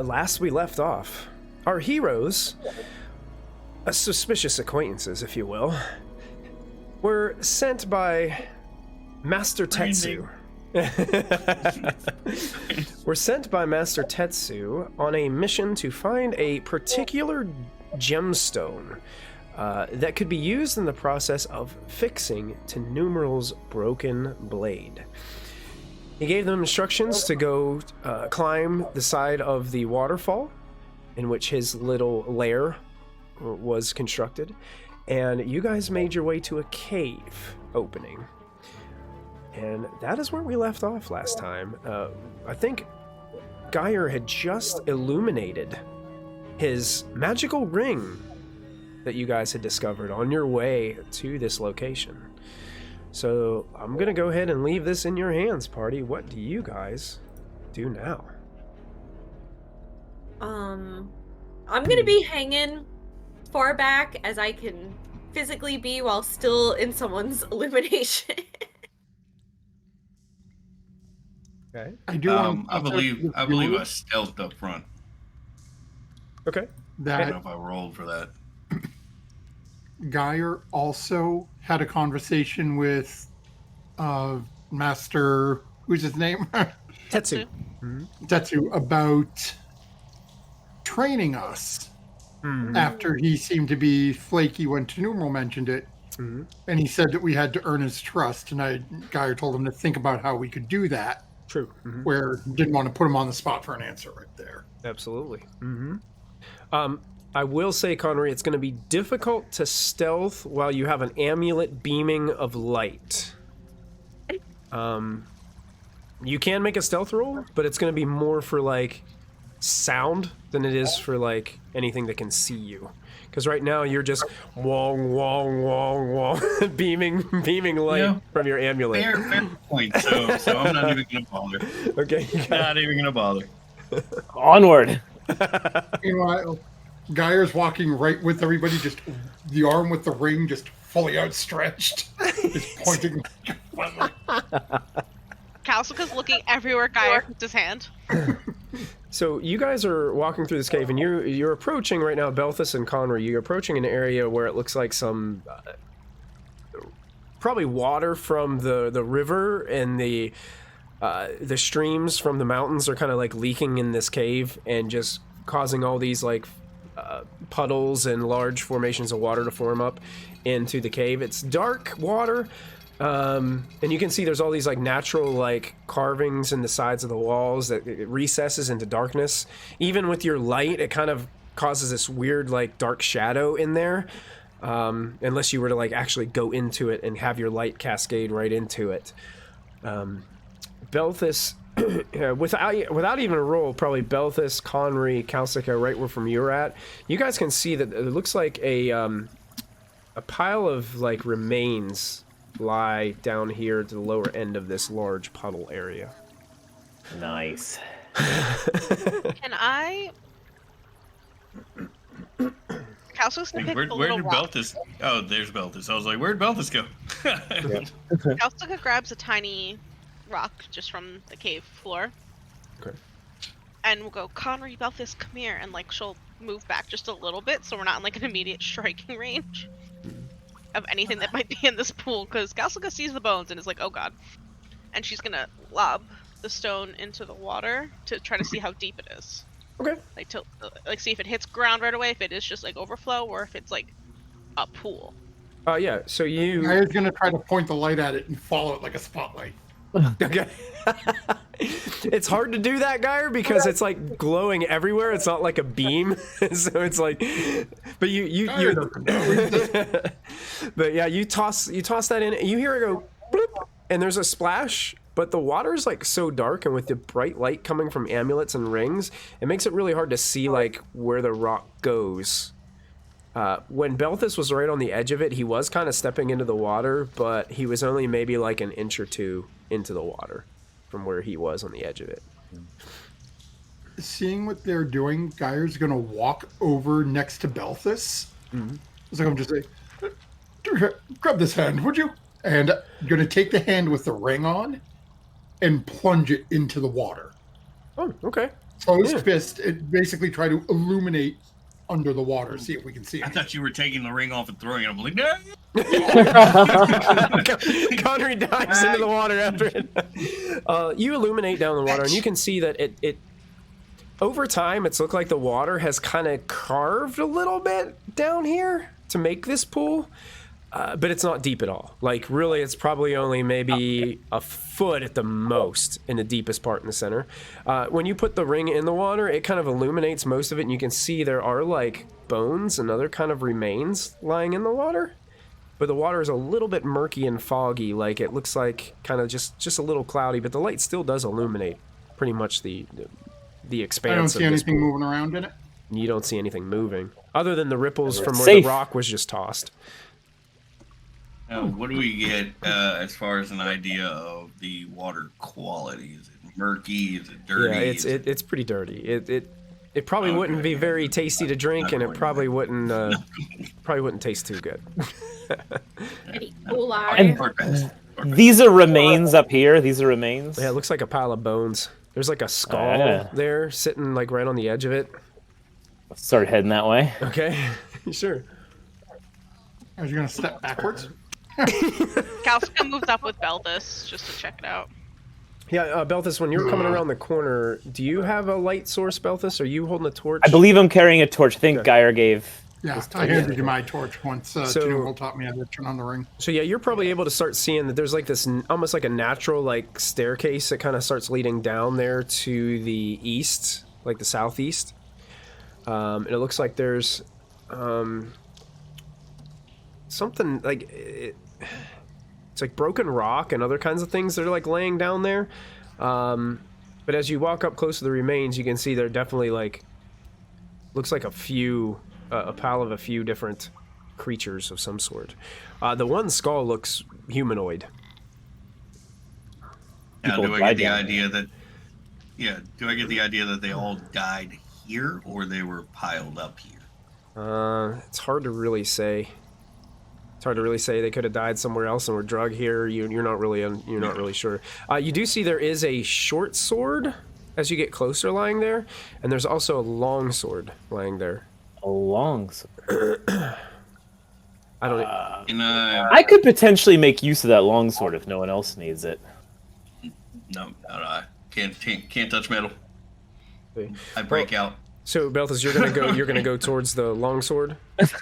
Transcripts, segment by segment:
last we left off, our heroes, suspicious acquaintances, if you will, were sent by Master Tetsu. We're sent by Master Tetsu on a mission to find a particular gemstone that could be used in the process of fixing Tinnumeril's broken blade. He gave them instructions to go climb the side of the waterfall in which his little lair was constructed, and you guys made your way to a cave opening. And that is where we left off last time. I think Geyer had just illuminated his magical ring that you guys had discovered on your way to this location. So I'm going to go ahead and leave this in your hands, party. What do you guys do now? I'm going to be hanging far back as I can physically be while still in someone's illumination. Okay. I do. I believe I stealthed up front. Okay. I don't know if I rolled for that. Geyer also had a conversation with Master, who's his name? Tetsu. Mm-hmm. Tetsu, about training us after he seemed to be flaky when Tinnumeril mentioned it. Mm-hmm. And he said that we had to earn his trust. And Geyer told him to think about how we could do that. True. Mm-hmm. Where didn't want to put him on the spot for an answer right there. Absolutely. Mm-hmm. I will say, Connery, it's going to be difficult to stealth while you have an amulet beaming of light. You can make a stealth roll, but it's going to be more for, like, sound than it is for, like, anything that can see you. Because right now you're just wong, wong, wong, wong, beaming light from your amulet. Fair point. So I'm not even going to bother. Okay. Not even going to bother. Onward. Meanwhile, Geyer's walking right with everybody, just the arm with the ring just fully outstretched, just pointing. Kalsuka's looking everywhere Geyer puts his hand. So you guys are walking through this cave, and you're approaching right now, Belthus and Connery. You're approaching an area where it looks like some probably water from the river, and the streams from the mountains are kind of like leaking in this cave and just causing all these like puddles and large formations of water to form up into the cave. It's dark water. And you can see there's all these like natural like carvings in the sides of the walls that it recesses into darkness. Even with your light, it kind of causes this weird like dark shadow in there. Unless you were to like actually go into it and have your light cascade right into it. Belthus, without even a roll, probably Belthus, Connery, Kalsuka, right where from you're at, you guys can see that it looks like a pile of like remains lie down here to the lower end of this large puddle area. Nice. Can I... Kalsuka's gonna pick Where the little did rock. Belthus... Oh, there's Belthus. I was like, where'd Belthus go? Kalsuka grabs a tiny rock just from the cave floor. Okay. And we'll go, Connery, Belthus, come here. And like she'll move back just a little bit so we're not in like an immediate striking range of anything that might be in this pool, because Kalsuka sees the bones and is like, oh god. And she's gonna lob the stone into the water to try to see how deep it is. Okay. Like see if it hits ground right away, if it is just like overflow, or if it's like a pool. Yeah, so you... Geyer's gonna try to point the light at it and follow it like a spotlight. Okay. It's hard to do that, Geyer, because it's like glowing everywhere. It's not like a beam, so it's like. But you but yeah, you toss that in. You hear it go, bloop, and there's a splash. But the water's like so dark, and with the bright light coming from amulets and rings, it makes it really hard to see like where the rock goes. When Belthus was right on the edge of it, he was kind of stepping into the water, but he was only maybe like an inch or two into the water from where he was on the edge of it. Seeing what they're doing, Geyer's gonna walk over next to Belthus. Mm-hmm. So I'm just like, grab this hand, would you? And I'm gonna take the hand with the ring on and plunge it into the water. Oh, okay. closed fist, it basically try to illuminate under the water, see if we can see I it. thought you were taking the ring off and throwing it. I'm like, no. Connery dives into the water after it. You illuminate down the water, and you can see that it over time, it's looked like the water has kind of carved a little bit down here to make this pool, but it's not deep at all. Like, really, it's probably only maybe a foot at the most in the deepest part in the center. When you put the ring in the water, it kind of illuminates most of it, and you can see there are, like, bones and other kind of remains lying in the water. But the water is a little bit murky and foggy, like it looks like kind of just a little cloudy, but the light still does illuminate pretty much the expanse. I don't of see this anything pool. moving around in it. You don't see anything moving, other than the ripples from where Safe. the rock was just tossed. Now, what do we get as far as an idea of the water quality? Is it murky? Is it dirty? Yeah, it's pretty dirty. It probably wouldn't be very tasty to drink, and it probably wouldn't taste too good. Any cool eye? And these are remains up here. These are remains. Yeah, it looks like a pile of bones. There's like a skull Yeah. there, sitting like right on the edge of it. Start heading that way. Okay, sure. Are you going to step backwards? Kalska moves up with Beltis just to check it out. Yeah, Belthus, when you're coming around the corner, do you have a light source, Belthus? Are you holding a torch? I believe I'm carrying a torch. I think Okay. Geyer gave. Yeah, I handed you my torch once Tinnumeril taught me how to turn on the ring. So yeah, you're probably able to start seeing that there's like this almost like a natural like staircase that kind of starts leading down there to the east, like the southeast. And it looks like there's something like it's like broken rock and other kinds of things that are like laying down there. But as you walk up close to the remains, you can see they're definitely like looks like a pile of a few different creatures of some sort. The one skull looks humanoid. Now, People do I died get the down idea that? Yeah, do I get the idea that they all died here, or they were piled up here? It's hard to really say. It's hard to really say. They could have died somewhere else and were drug here. You're not really sure. You do see there is a short sword as you get closer lying there, and there's also a long sword lying there. A long sword. I don't. I could potentially make use of that long sword if no one else needs it. No, I can't touch metal. Okay. I break out. So Belthus, you're gonna go towards the long sword.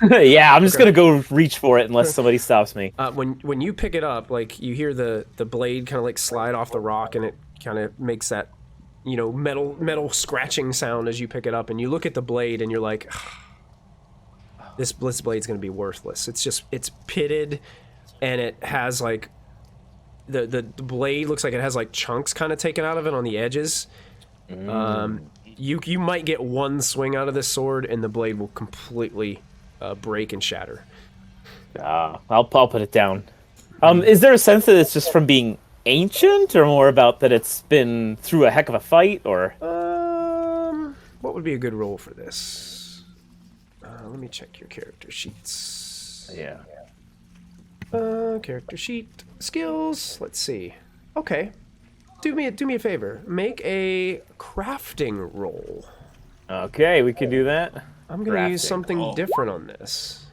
Yeah, I'm just Okay. gonna go reach for it unless somebody stops me. When you pick it up, like you hear the blade kind of like slide off the rock, and it kind of makes that metal scratching sound as you pick it up, and you look at the blade, and you're like, this blade's gonna be worthless. It's pitted, and it has like the blade looks like it has like chunks kind of taken out of it on the edges. You might get one swing out of this sword, and the blade will completely break and shatter. I'll put it down. Is there a sense that it's just from being ancient, or more about that it's been through a heck of a fight, or? What would be a good role for this? Let me check your character sheets. Yeah. Character sheet, skills. Let's see. Okay, do me a favor. Make a crafting roll. Okay, we can do that. I'm gonna use Crafting. something different on this.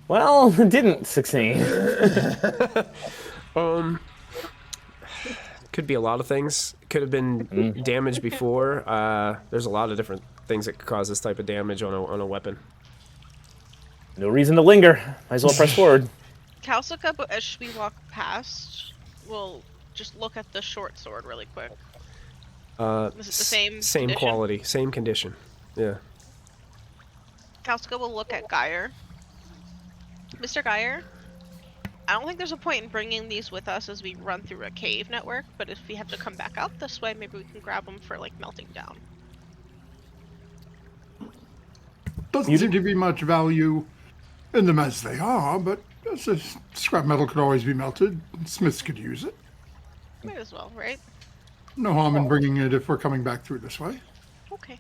Well, didn't succeed. Could be a lot of things. Could have been damage before. There's a lot of different things that could cause this type of damage on a weapon. No reason to linger. Might as well press forward. Kalsuka, but as we walk past, we'll just look at the short sword really quick. Is it the same condition? quality, same condition. Yeah. Kalsuka will look at Geyer. Mr. Geyer, I don't think there's a point in bringing these with us as we run through a cave network, but if we have to come back out this way, maybe we can grab them for, like, melting down. Doesn't seem to be much value in them as they are, but scrap metal could always be melted. Smiths could use it. Might as well, right? No harm in bringing it if we're coming back through this way. Okay.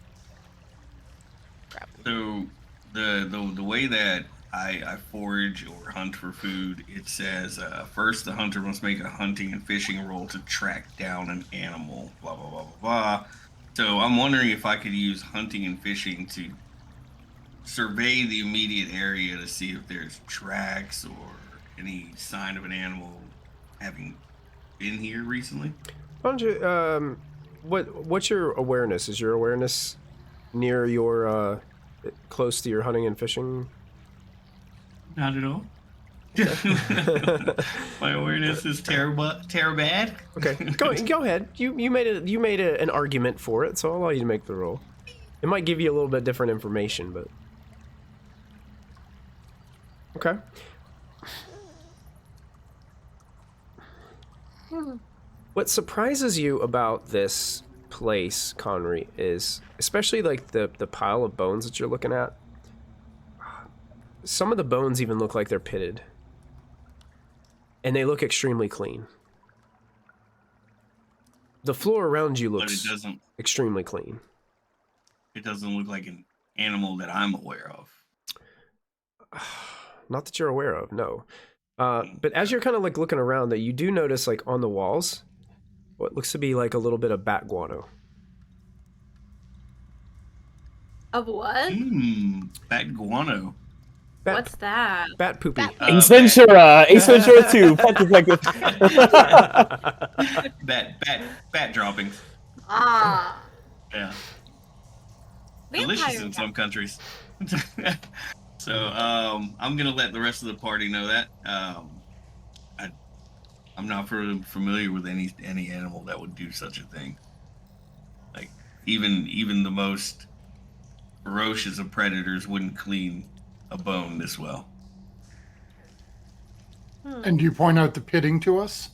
Grab them. So the way that I forage or hunt for food, it says first the hunter must make a hunting and fishing roll to track down an animal, blah blah blah blah blah. So I'm wondering if I could use hunting and fishing to survey the immediate area to see if there's tracks or any sign of an animal having been here recently. Why don't you, what's your awareness? Is your awareness near your, close to your hunting and fishing? Not at all. My awareness is terrible bad. Okay, go ahead. You made an argument for it, so I'll allow you to make the roll. It might give you a little bit different information, but okay. What surprises you about this place, Conry, is especially like the pile of bones that you're looking at. Some of the bones even look like they're pitted. And they look extremely clean. The floor around you looks extremely clean. It doesn't look like an animal that I'm aware of. Not that you're aware of, no. But as you're kind of like looking around, that you do notice like on the walls, what looks to be like a little bit of bat guano. Of what? Bat guano. What's that? Bat poopy. Ace Ventura 2. Bat droppings. Ah. Yeah. Vampire Delicious in some countries. So I'm gonna let the rest of the party know that. I'm not familiar with any animal that would do such a thing. Like even the most ferocious of predators wouldn't clean a bone this well. And do you point out the pitting to us?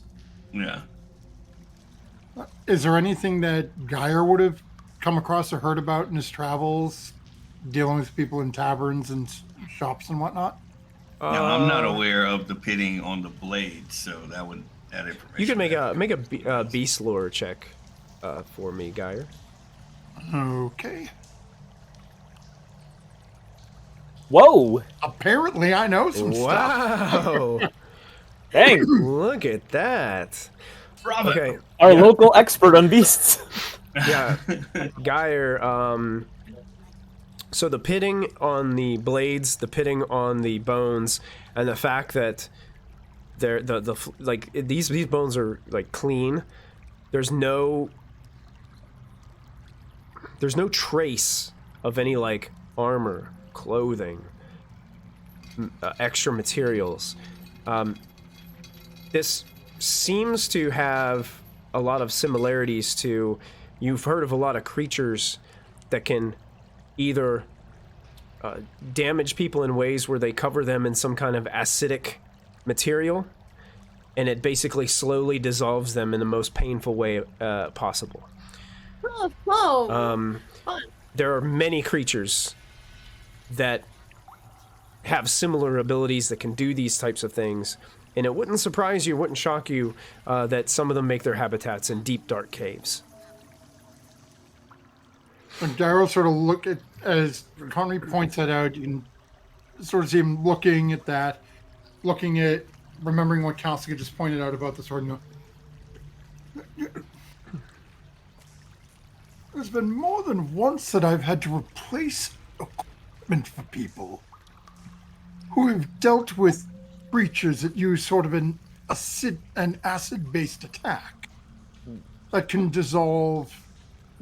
Yeah. Is there anything that Geyer would have come across or heard about in his travels, dealing with people in taverns and shops and whatnot? No, I'm not aware of the pitting on the blade, so that information. You can make a beast lore check for me, Geyer. Okay. Whoa! Apparently, I know some stuff. Wow! Dang! Look at that. Bravo. Okay. Our local expert on beasts. Yeah, Geyer. So the pitting on the blades, the pitting on the bones, and the fact that they're these bones are like clean. There's no trace of any like armor, clothing, extra materials. This seems to have a lot of similarities to, you've heard of a lot of creatures that can either damage people in ways where they cover them in some kind of acidic material, and it basically slowly dissolves them in the most painful way possible. Oh, whoa. There are many creatures that have similar abilities that can do these types of things, and it wouldn't surprise you, wouldn't shock you that some of them make their habitats in deep, dark caves. When Daryl sort of look at, as Connery points that out, you can sort of see him looking at that, looking at, remembering what Kalsiga just pointed out about the sword. There's been more than once that I've had to replace equipment for people who have dealt with creatures that use sort of an acid-based attack that can dissolve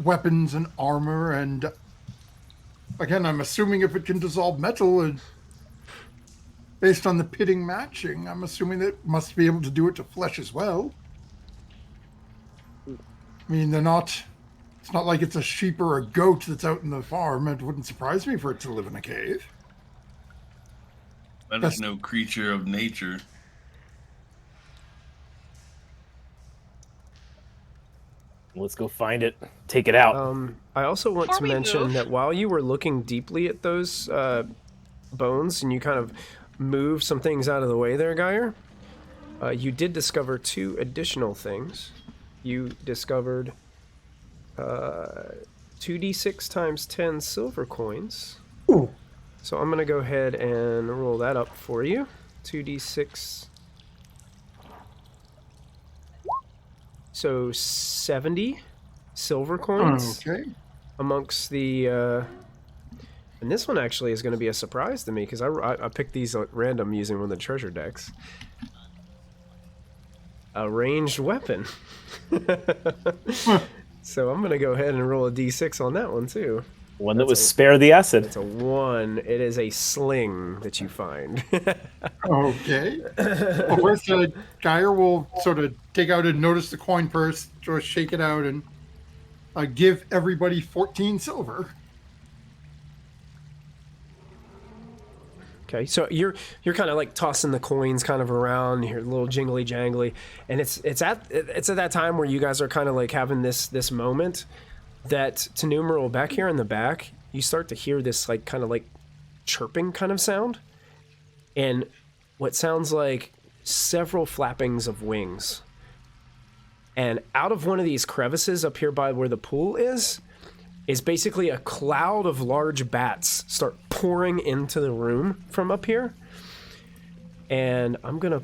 weapons and armor, and again, I'm assuming if it can dissolve metal, and based on the pitting matching, I'm assuming that it must be able to do it to flesh as well. I mean, it's not like it's a sheep or a goat that's out in the farm. It wouldn't surprise me for it to live in a cave. That is no creature of nature. Let's go find it. Take it out. I also want Before to we mention move- that while you were looking deeply at those bones, and you kind of moved some things out of the way there, Geyer, you did discover two additional things. You discovered 2d6 times 10 silver coins. Ooh. So I'm going to go ahead and roll that up for you. 2d6. So 70. silver coins Okay. amongst the. And this one actually is going to be a surprise to me because I picked these at random using one of the treasure decks. A ranged weapon. So I'm going to go ahead and roll a d6 on that one too. One that was spare the acid. It's a 1. It is a sling that you find. Okay. Well, first, Geyer will sort of take out and notice the coin purse, just shake it out, and give everybody 14 silver. Okay, so you're kind of like tossing the coins kind of around, you're a little jingly jangly, and it's at that time where you guys are kind of like having this moment that Tinnumeril back here in the back, you start to hear this like kind of like chirping kind of sound, and what sounds like several flappings of wings, and out of one of these crevices up here by where the pool is basically a cloud of large bats start pouring into the room from up here. And I'm going to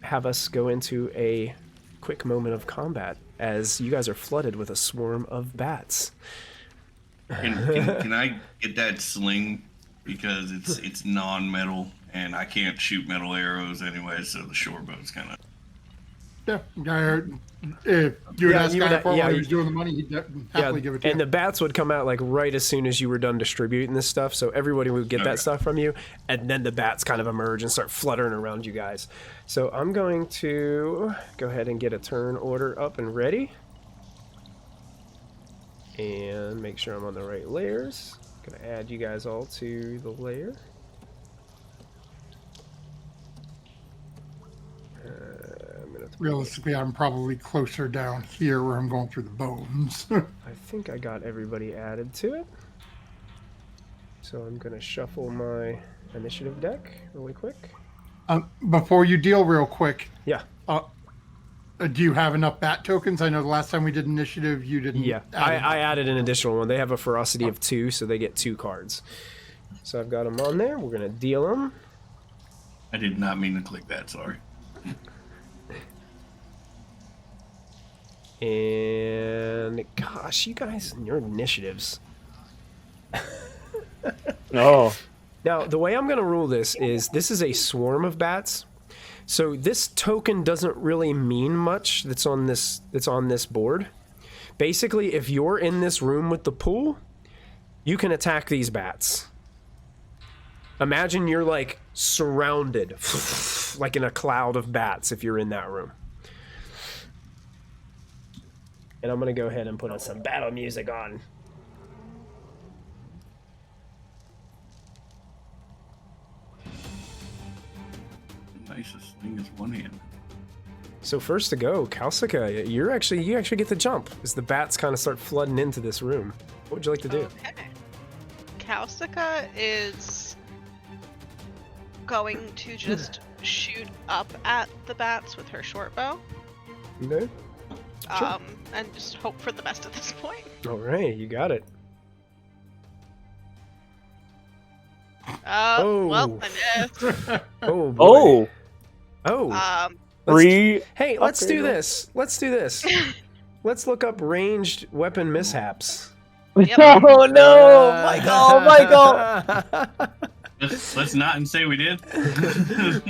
have us go into a quick moment of combat as you guys are flooded with a swarm of bats. Can I get that sling? Because it's non-metal, and I can't shoot metal arrows anyway, so the short bow's kind of... Yeah, Geyer, if you would ask Geyer while he was doing the money, he'd happily give it to you. And the bats would come out like right as soon as you were done distributing this stuff, so everybody would get that stuff from you, and then the bats kind of emerge and start fluttering around you guys. So I'm going to go ahead and get a turn order up and ready. And make sure I'm on the right layers. I'm going to add you guys all to the layer. Realistically, I'm probably closer down here where I'm going through the bones. I think I got everybody added to it. So I'm going to shuffle my initiative deck really quick. Before you deal real quick. Yeah. Do you have enough bat tokens? I know the last time we did initiative, you didn't. Yeah, I added an additional one. They have a ferocity of 2, so they get 2 cards. So I've got them on there. We're going to deal them. I did not mean to click that, sorry. And gosh, you guys and your initiatives. Oh. Now, the way I'm going to rule this is a swarm of bats. So this token doesn't really mean much that's on this board. Basically, if you're in this room with the pool, you can attack these bats. Imagine you're like surrounded like in a cloud of bats if you're in that room. And I'm going to go ahead and put some battle music on. Nicest thing is one hand. So first to go, Kalsika, you actually get the jump as the bats kind of start flooding into this room. What would you like to do? Okay. Kalsika is going to just shoot up at the bats with her short bow. Okay. Sure. And just hope for the best at this point. All right, you got it. Well, I missed. Oh, boy. Oh. Hey, let's do this. Let's look up ranged weapon mishaps. Yep. Oh no, Michael! Let's not and say we did.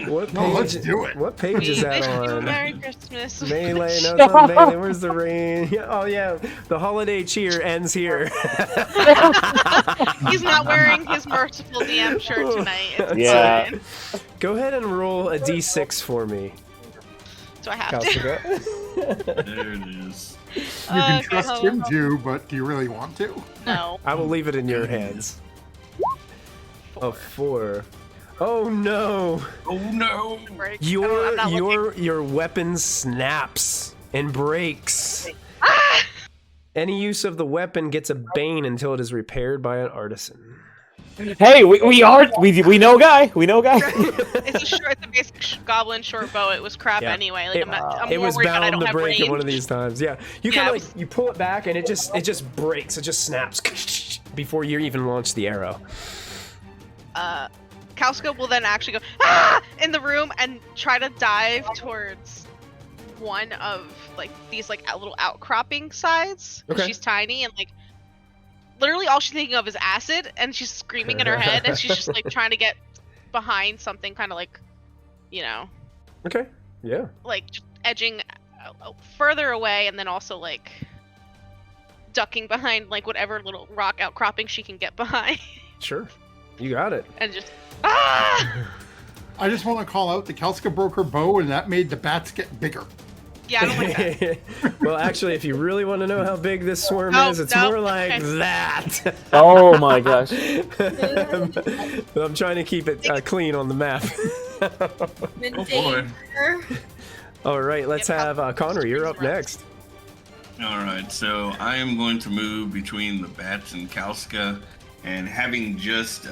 What page? No, let's do it. What page is that Wish you on? Merry Christmas. Melee, no, it's not melee. Where's the rain? Yeah, oh yeah, the holiday cheer ends here. He's not wearing his merciful DM shirt tonight. It's Yeah. fine. Go ahead and roll a d6 for me, So I have to. Kalsika. There it is. You can trust him to, but do you really want to? No. I will leave it in your hands. A 4. Oh no! Oh no! Break. I'm not looking. Your weapon snaps and breaks. Ah! Any use of the weapon gets a bane until it is repaired by an artisan. Hey, we know guy. We know guy. It's a basic goblin short bow. It was crap Yeah. anyway. Like, I'm It more was worried that I bound don't to have break range. at one of these times. Yeah, you Yeah, kind of you pull it back and it just breaks. It just snaps before you even launch the arrow. Kalsika will then actually go in the room and try to dive towards one of like these like little outcropping sides. Okay. She's tiny and like literally all she's thinking of is acid, and she's screaming in her head, and she's just like trying to get behind something, kind of like, you know. Okay. Yeah. Like just edging further away, and then also like ducking behind like whatever little rock outcropping she can get behind. Sure. You got it. And just ah! I just want to call out that Kelska broke her bow, and that made the bats get bigger. Yeah, I don't like that. Well, actually, if you really want to know how big this swarm is, it's more like that. Oh my gosh. I'm trying to keep it clean on the map. boy. All right, let's have Connor. You're up next. All right, so I am going to move between the bats and Kalska, and having just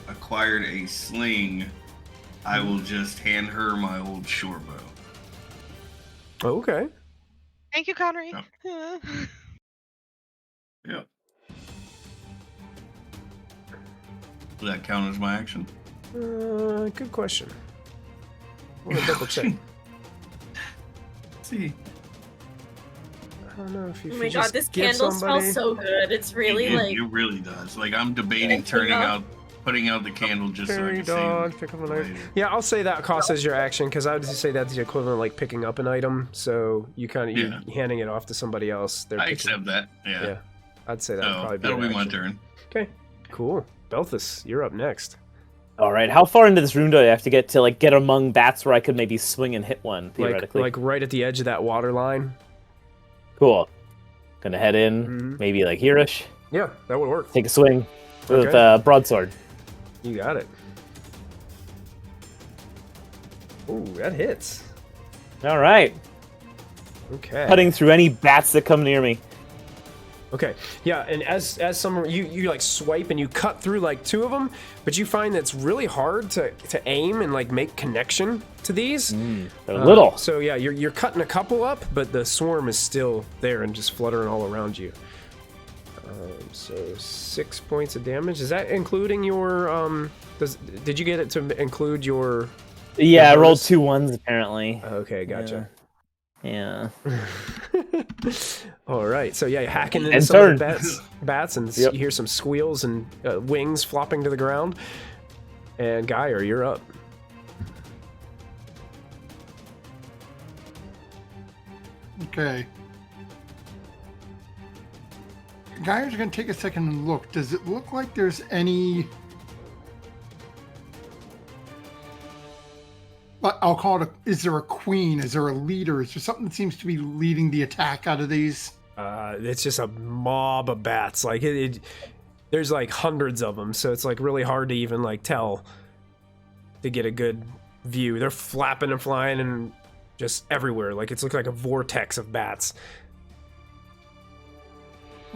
acquired a sling, I will just hand her my old short bow. Okay. Thank you, Connery. Yeah. Yep. Does that count as my action? Good question. I'm gonna double check. See. I don't know if you. Oh should my just god, this give candle somebody... smells so good. It's really like. It really does. Like I'm debating putting out the candle just so I Fairy can dog, save pick up a later. knife. Yeah, I'll say that costs as your action because I would just say that's the equivalent of like picking up an item. So you kind of you handing it off to somebody else. I accept that. Yeah. Yeah, I'd say that would So probably be. that'll your be my action. turn. Okay, cool. Belthus, you're up next. All right, how far into this room do I have to get among bats where I could maybe swing and hit one theoretically? Like right at the edge of that water line. Cool. Gonna head in, maybe like here-ish. Yeah, that would work. Take a swing with Okay. broadsword. You got it. Ooh, that hits. All right. Okay. Cutting through any bats that come near me. Okay, yeah, and as some you like swipe and you cut through like two of them, but you find that it's really hard to aim and like make connection to these. They're little. So yeah, you're cutting a couple up, but the swarm is still there and just fluttering all around you. So 6 points of damage. Is that including your did you get it to include your? Yeah, I your rolled bonus? 2 1s apparently. Okay, gotcha. Yeah. All right, so yeah, you're hacking into And some of the turn. bats, and Yep. you hear some squeals and wings flopping to the ground. And Geyer, you're up. Okay. Geyer's going to take a second and look. Does it look like there's any... I'll call it is there a queen? Is there a leader? Is there something that seems to be leading the attack out of these? It's just a mob of bats. Like there's like hundreds of them, so it's like really hard to even like tell to get a good view. They're flapping and flying and just everywhere. Like it's looking like a vortex of bats.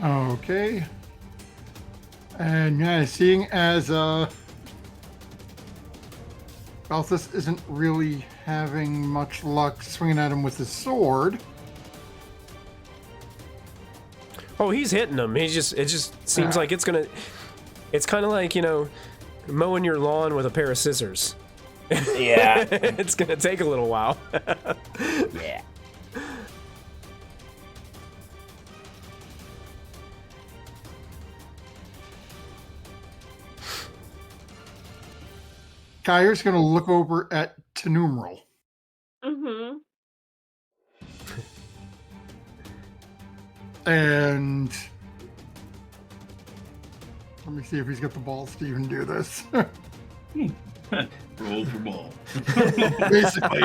Okay. And yeah, seeing as Balthus isn't really having much luck swinging at him with his sword. Oh, he's hitting them. It just seems like it's kind of like, you know, mowing your lawn with a pair of scissors. Yeah. It's gonna take a little while. Yeah. Geyer's going to look over at Tinnumeril. Mm-hmm. And let me see if he's got the balls to even do this. Roll for ball. Basically.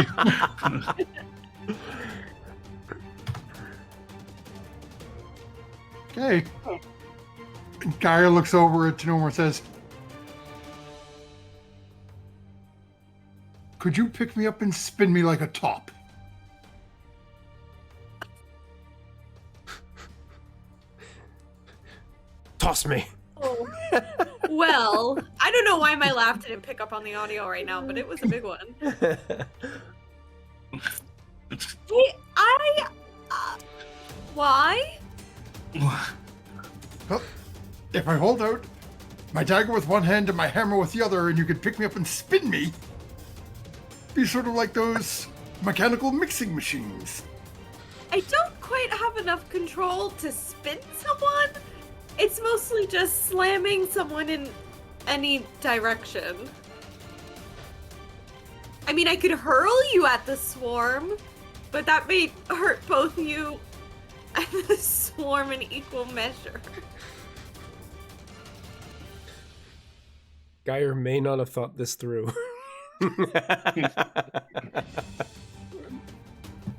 Okay. Geyer looks over at Tinnumeril and says, "Could you pick me up and spin me like a top?" Toss me. Oh. Well, I don't know why my laugh didn't pick up on the audio right now, but it was a big one. Hey, why? Well, if I hold out my dagger with one hand and my hammer with the other, and you could pick me up and spin me, be sort of like those mechanical mixing machines. I don't quite have enough control to spin someone. It's mostly just slamming someone in any direction. I mean, I could hurl you at the swarm, but that may hurt both you and the swarm in equal measure. Geyer may not have thought this through.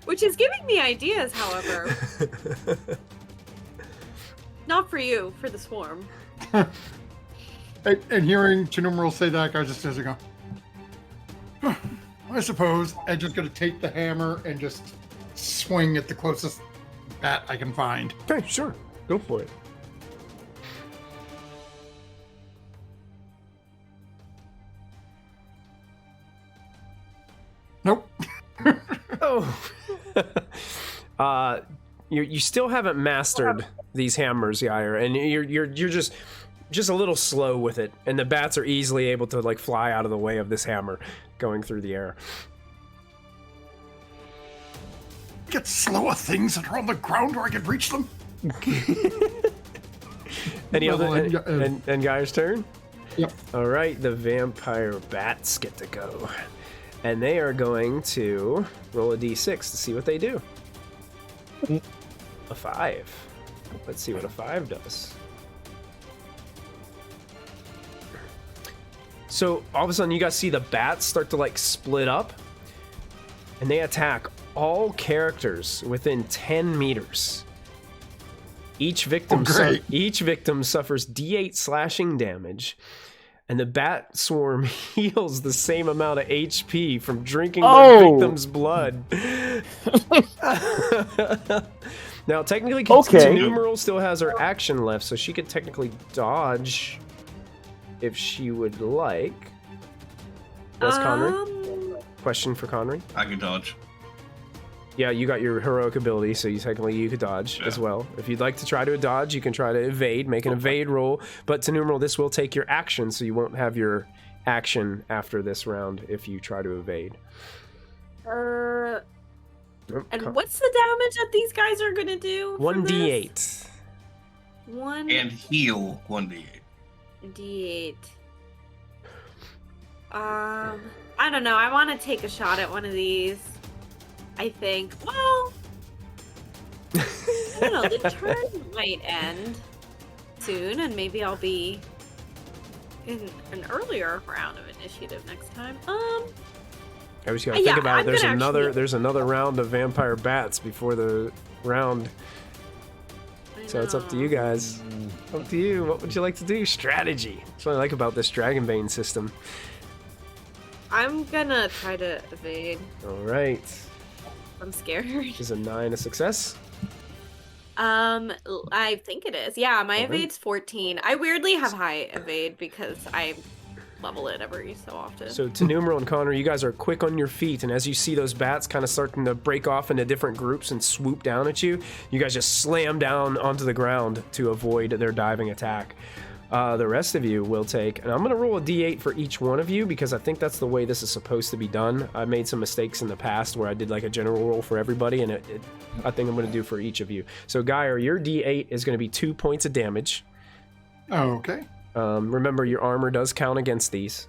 Which is giving me ideas, however. Not for you, for the swarm. And hearing Tinnumeril say that, I just go, huh, I suppose I'm just going to take the hammer and just swing at the closest bat I can find. Okay, sure. Go for it. Nope. Oh. You still haven't mastered these hammers, Yair, and you're just a little slow with it, and the bats are easily able to like fly out of the way of this hammer going through the air. Get slower things that are on the ground where I can reach them. Any other and Guyer's turn? Yep. All right, the vampire bats get to go, and they are going to roll a d6 to see what they do. A 5. Let's see what a 5 does. So all of a sudden you guys see the bats start to like split up, and they attack all characters within 10 meters. Each victim suffers D8 slashing damage, and the bat swarm heals the same amount of HP from drinking the victim's blood. Now, technically, Tinnumeril still has her action left, so she could technically dodge if she would like. Yes, Connery? Question for Connery? I can dodge. Yeah, you got your heroic ability, so you could dodge as well. If you'd like to try to dodge, you can try to evade, make an evade roll. But Tinnumeril, this will take your action, so you won't have your action after this round if you try to evade. And what's the damage that these guys are gonna do? 1d8. And heal 1d8. D8. I don't know. I want to take a shot at one of these. I think. Well, I don't know. The turn might end soon, and maybe I'll be in an earlier round of initiative next time. I was gonna think about it. There's another round of vampire bats before the round. So it's up to you guys. Up to you. What would you like to do? Strategy. That's what I like about this Dragonbane system. I'm gonna try to evade. All right. I'm scared. Is a 9 a success? I think it is. Yeah, my evade's 14. I weirdly have high evade because I level it every so often. So Tinnumeril and Connor, you guys are quick on your feet, and as you see those bats kind of starting to break off into different groups and swoop down at you, you guys just slam down onto the ground to avoid their diving attack. The rest of you will take, and I'm going to roll a d8 for each one of you because I think that's the way this is supposed to be done. I made some mistakes in the past where I did like a general roll for everybody, and I think I'm going to do for each of you. So Geyer, your d8 is going to be 2 points of damage. Oh, okay. Remember, your armor does count against these.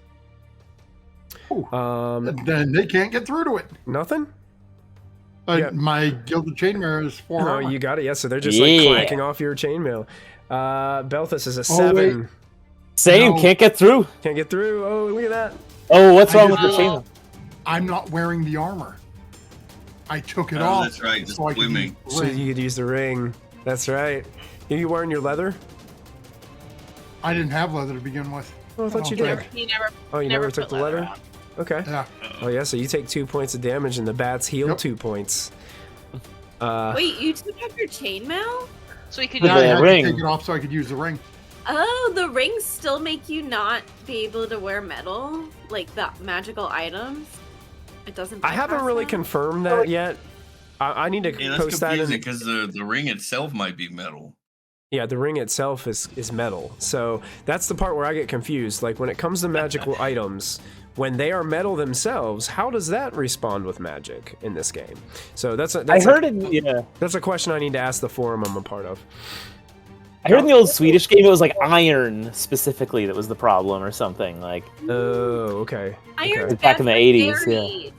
Then they can't get through to it. Nothing? My gilded chainmail is 4 armor. You got it. Yeah, so they're just like clanking off your chainmail. Belthus is a 7. Wait. Same, No. can't get through. Can't get through. Oh, look at that. Oh, what's wrong with your chainmail? I'm not wearing the armor. I took it Oh, off. that's right, just so I could swimming. use the So ring. you could use the ring. That's right. Are you wearing your leather? I didn't have leather to begin with. Oh, I thought you don't did. think. He never. Oh, you never took put the leather? on. Okay. Yeah. Oh, yeah, so you take 2 points of damage and the bats heal Yep. 2 points. Wait, you took off your chainmail? So he could Yeah, I use had ring. to take it off so I could use the ring. Oh, the rings still make you not be able to wear metal? Like the magical items? It doesn't I haven't bypass really that? confirmed that yet. I need to Yeah, that's post that in. confusing because the ring itself might be metal. Yeah, the ring itself is metal. So that's the part where I get confused. Like when it comes to magical items, when they are metal themselves, how does that respond with magic in this game? So that's I heard it. That's a question I need to ask the forum I'm a part of. I heard in the old Swedish game it was like iron specifically that was the problem or something like. Oh, okay. Iron Back in the 80s, yeah.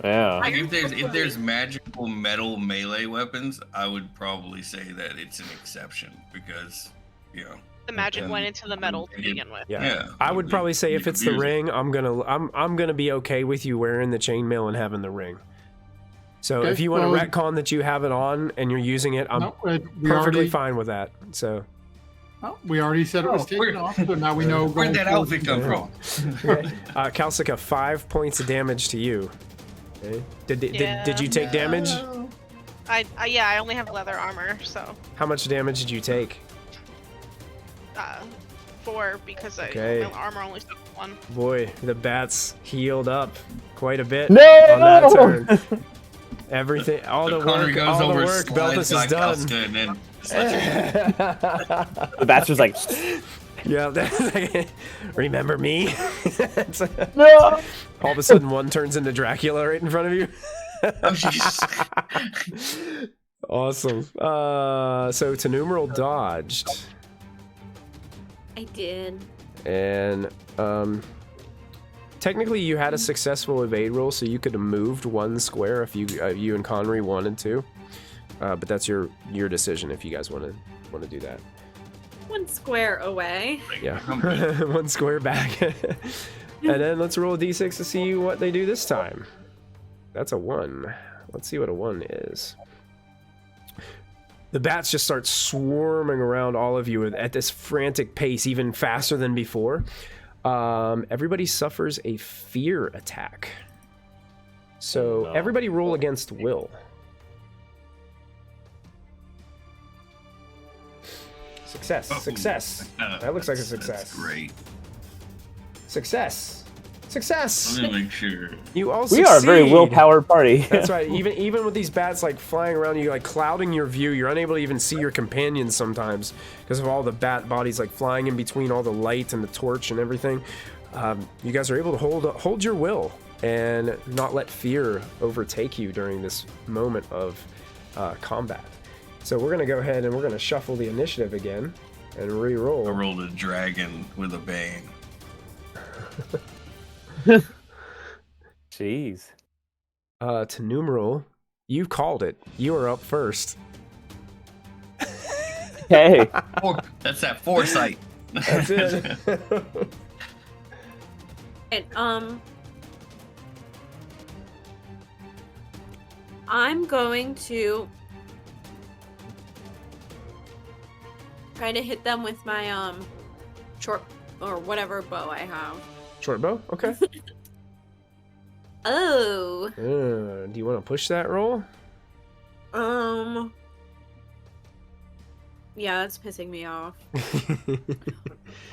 Yeah. Like if there's magical metal melee weapons, I would probably say that it's an exception because, you know, The magic went into the metal to begin with. Yeah. I would probably say if it's the ring, I'm gonna be okay with you wearing the chainmail and having the ring. So Okay, if you want to retcon that you have it on and you're using it, I'm perfectly fine with that. So we already said it was taken off, so now we know. Where'd that outfit come from? Kalsika, 5 points of damage to you. Okay. Did you take damage? I only have leather armor, so. How much damage did you take? 4 because Okay. my armor only took 1. Boy, the bats healed up quite a bit No! on that turn. Everything, all the Connery work Beltis has done. And then The bastard's like, Yeah, remember me? no! All of a sudden, one turns into Dracula right in front of you. oh, jeez. Awesome. So Tinnumeril dodged, I did. and technically you had a successful evade roll, so you could have moved 1 square if you and Connery wanted to. But that's your decision if you guys want to do that. 1 square away. Yeah, 1 square back. And then let's roll a d6 to see what they do this time. That's a 1. Let's see what a 1 is. The bats just start swarming around all of you at this frantic pace, even faster than before. Everybody suffers a fear attack. So everybody roll against will. Success. Success. That looks like a success. That's great. Success. Success. Let me make sure. You all We are a very will-powered party. That's right. Even with these bats like flying around you, like clouding your view, you're unable to even see your companions sometimes because of all the bat bodies like flying in between all the light and the torch and everything. You guys are able to hold your will and not let fear overtake you during this moment of combat. So we're gonna go ahead and we're gonna shuffle the initiative again and re-roll. I rolled a dragon with a bane. Jeez. Tinnumeril, you called it. You are up first. Hey. That's that foresight. That's it. And I'm going to try to hit them with my short or whatever bow I have. Short bow? Okay. Oh. Do you want to push that roll? Yeah, that's pissing me off.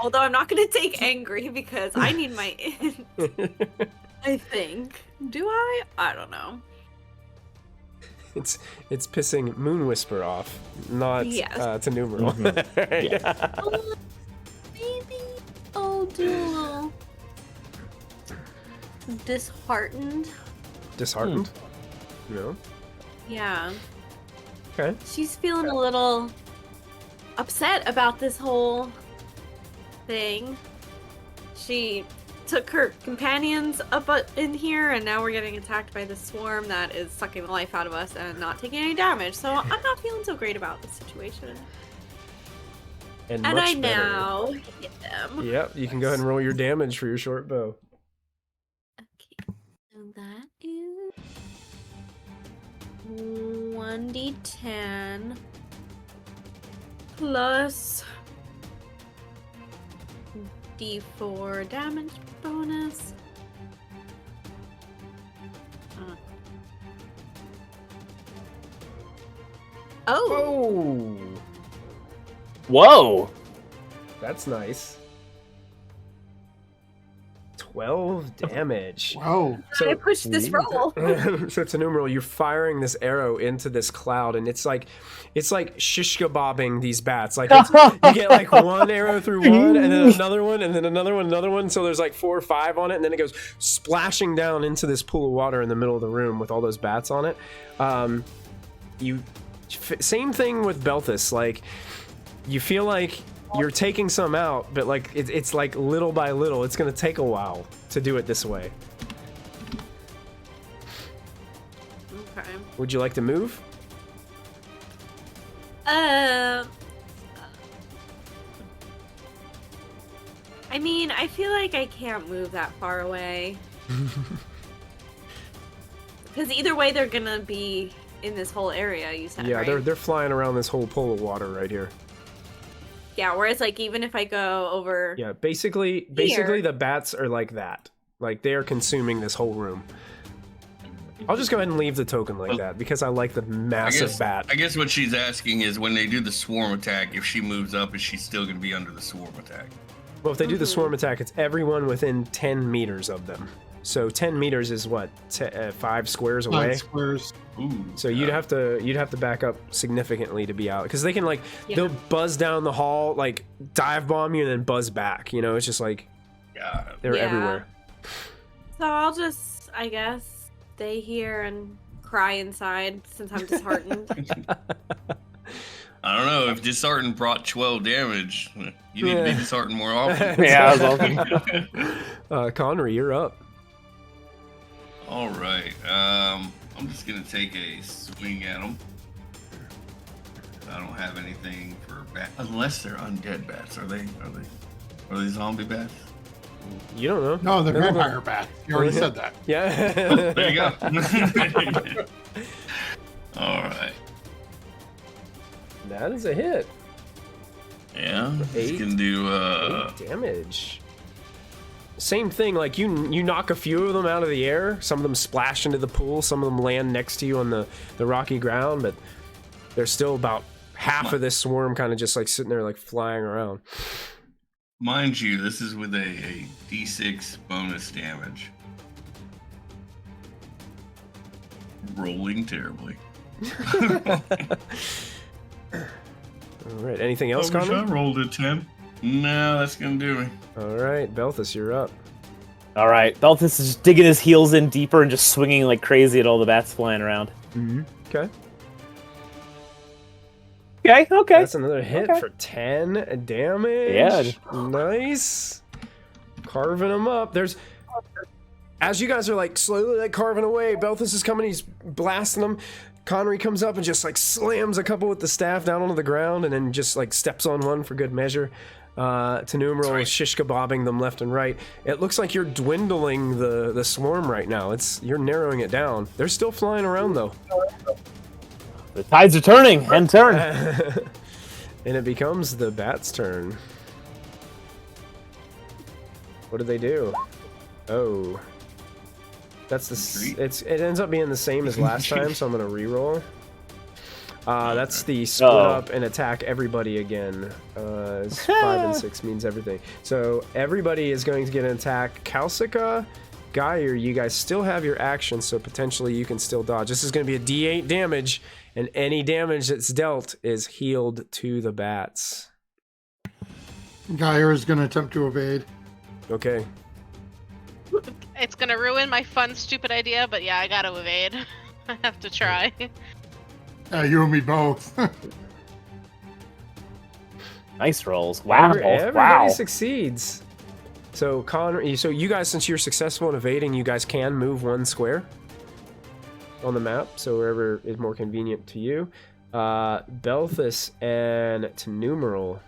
Although I'm not gonna take angry because I need my int. I think. Do I? I don't know. It's pissing Moon Whisper off, not Tinnumeril. Mm-hmm. Yeah. Maybe I'll do a little disheartened. Disheartened? No. Yeah. Okay. She's feeling a little upset about this whole thing. She took her companions up in here, and now we're getting attacked by this swarm that is sucking the life out of us and not taking any damage. So I'm not feeling so great about the situation. And I better. now hit them. Yep, you can go ahead and roll your damage for your short bow. Okay, so that is 1d10 plus d4 damage bonus. Oh! Whoa! Whoa! That's nice. 12 damage. Whoa. So, I pushed this roll. so Tinnumeril, you're firing this arrow into this cloud, and it's like shishka bobbing these bats. Like you get like one arrow through one, and then another one, and then another one. So there's like 4 or 5 on it, and then it goes splashing down into this pool of water in the middle of the room with all those bats on it. Same thing with Belthus. Like you feel like you're taking some out, but like it's like little by little. It's gonna take a while to do it this way. Okay. Would you like to move? I mean, I feel like I can't move that far away. Because either way, they're gonna be in this whole area, you said, Yeah, right? they're flying around this whole pool of water right here. Yeah, whereas, like, even if I go over... Yeah, basically the bats are like that. Like, they are consuming this whole room. I'll just go ahead and leave the token like that, because I like the massive bat. I guess what she's asking is when they do the swarm attack, if she moves up, is she still going to be under the swarm attack? Well, if they do the swarm attack, it's everyone within 10 meters of them. So 10 meters is what, 5 squares away? 5 squares. Ooh, So you'd have to back up significantly to be out, because they can like Yeah. they'll buzz down the hall, like dive bomb you, and then buzz back. You know, it's just like yeah. they're Yeah. everywhere. So I'll just, I guess, stay here and cry inside since I'm disheartened. I don't know, if disheartened brought 12 damage, you need to be disheartened more often. Yeah, that was awesome. Connery, you're up. All right, I'm just gonna take a swing at them. I don't have anything for bat, unless they're undead bats. Are they zombie bats? You don't know. No, the vampire bat. You already said that. Yeah. There you go. All right. That is a hit. Yeah, Eight. just gonna do 8 damage. Same thing, like you knock a few of them out of the air. Some of them splash into the pool. Some of them land next to you on the rocky ground, but there's still about half of this swarm kind of just like sitting there like flying around. mind you, this is with a D6 bonus damage. Rolling terribly. All right, anything else, I wish I Connor? rolled a 10. No, that's gonna do me. All right, Belthus, you're up. All right, Belthus is just digging his heels in deeper and just swinging like crazy at all the bats flying around. Mm-hmm. Okay. Okay. That's another hit for 10 damage. Yeah. Nice. Carving them up. As you guys are like slowly like carving away, Belthus is coming, he's blasting them. Connery comes up and just like slams a couple with the staff down onto the ground and then just like steps on one for good measure. Tinnumeril is shish kebabbing them left and right. It looks like you're dwindling the swarm right now. You're narrowing it down. They're still flying around though. The tides are turning and turn. And it becomes the bat's turn. What do they do? Oh. That's it ends up being the same as last time, so I'm gonna re-roll. That's the split up and attack everybody again. It's 5 and 6 means everything. So everybody is going to get an attack. Kalsika, Geyer, you guys still have your action, so potentially you can still dodge. This is going to be a D8 damage, and any damage that's dealt is healed to the bats. Geyer is going to attempt to evade. Okay. It's gonna ruin my fun, stupid idea, but yeah, I gotta evade. I have to try. You and me both. Nice rolls. Wow. Everybody succeeds. So Connor, so you guys, since you're successful in evading, you guys can move 1 square on the map, so wherever is more convenient to you. Belthus and Tinnumeril,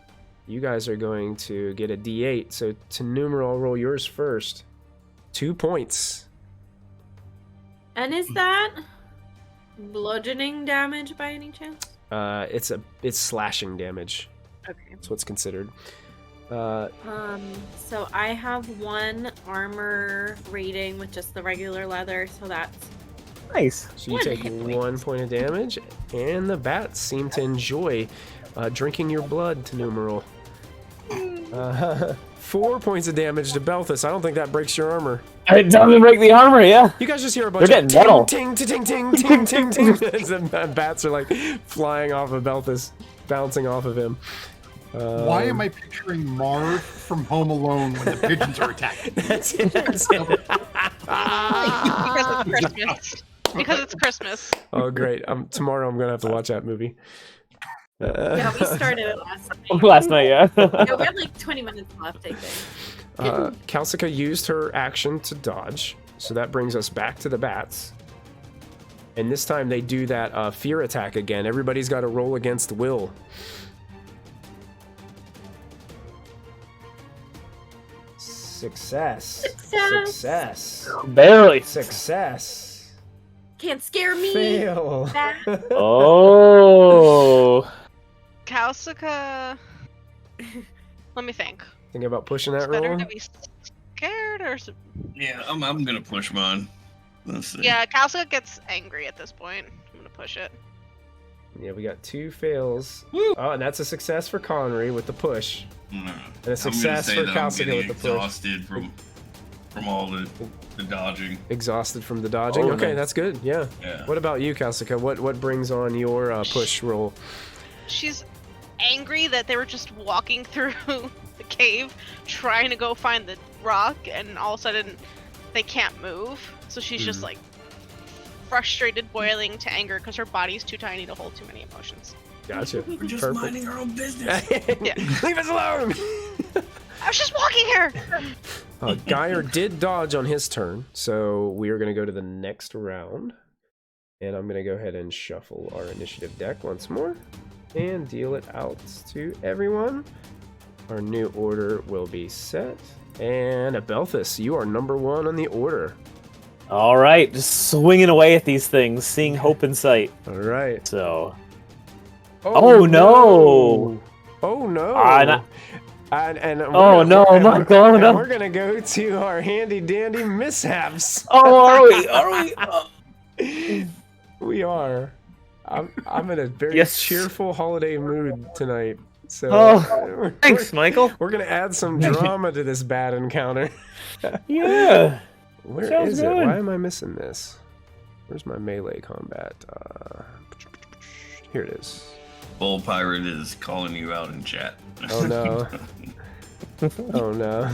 you guys are going to get a D8. So Tinnumeril, roll yours first. 2 points. And is that bludgeoning damage by any chance? It's slashing damage. Okay. That's what's considered. So I have 1 armor rating with just the regular leather, so that's Nice. So you 1 take hit point. 1 point of damage, and the bats seem to enjoy drinking your blood, Tinnumeril. 4 points of damage to Belthus. I don't think that breaks your armor. It doesn't break the armor, yeah. You guys just hear a bunch They're of getting metal. ting, ting, ting, ting, ting, ting, ting. As the bats are like flying off of Belthus, bouncing off of him. Why am I picturing Marv from Home Alone when the pigeons are attacking? That's it. Because it's Christmas. Because it's Christmas. Oh, great. Tomorrow I'm going to have to watch that movie. Yeah, we started it last night. Last night, yeah. Yeah, we had like 20 minutes left, I think. Kalsika used her action to dodge, so that brings us back to the bats. And this time they do that fear attack again. Everybody's got to roll against will. Success. Success. Barely. Success. Can't scare me. Fail. Oh. Kalsika. Let me think. Thinking about pushing that It's better roll? to be scared or. Yeah, I'm gonna push mine. Let's see. Yeah, Kalsika gets angry at this point. I'm gonna push it. Yeah, we got 2 fails. Woo. Oh, and that's a success for Connery with the push. No. And a success for I'm Kalsika getting with the push. exhausted from all the dodging. Exhausted from the dodging. Oh, Okay, nice. that's good. Yeah. Yeah. What about you, Kalsika? What brings on your push roll? She's angry that they were just walking through the cave trying to go find the rock, and all of a sudden they can't move. So she's just like frustrated, boiling to anger because her body's too tiny to hold too many emotions. Gotcha. We're just Perfect. minding our own business. Leave us alone. I was just walking here. Geyer did dodge on his turn, so we are going to go to the next round. And I'm going to go ahead and shuffle our initiative deck once more and deal it out to everyone. Our new order will be set. And Belthus, you are number 1 on the order. All right, just swinging away at these things, seeing hope in sight. All right. So, Oh, no. Oh no! And Oh, no, Michael, and no. we're gonna go to our handy dandy mishaps. oh, are we? Are we? We are. I'm in a very Yes. cheerful holiday mood tonight. So Oh, thanks, Michael. we're gonna add some drama to this bad encounter. Yeah. Where Sounds is good. it? Why am I missing this? Where's my melee combat? Here it is. Bull Pirate is calling you out in chat. Oh no. Oh no.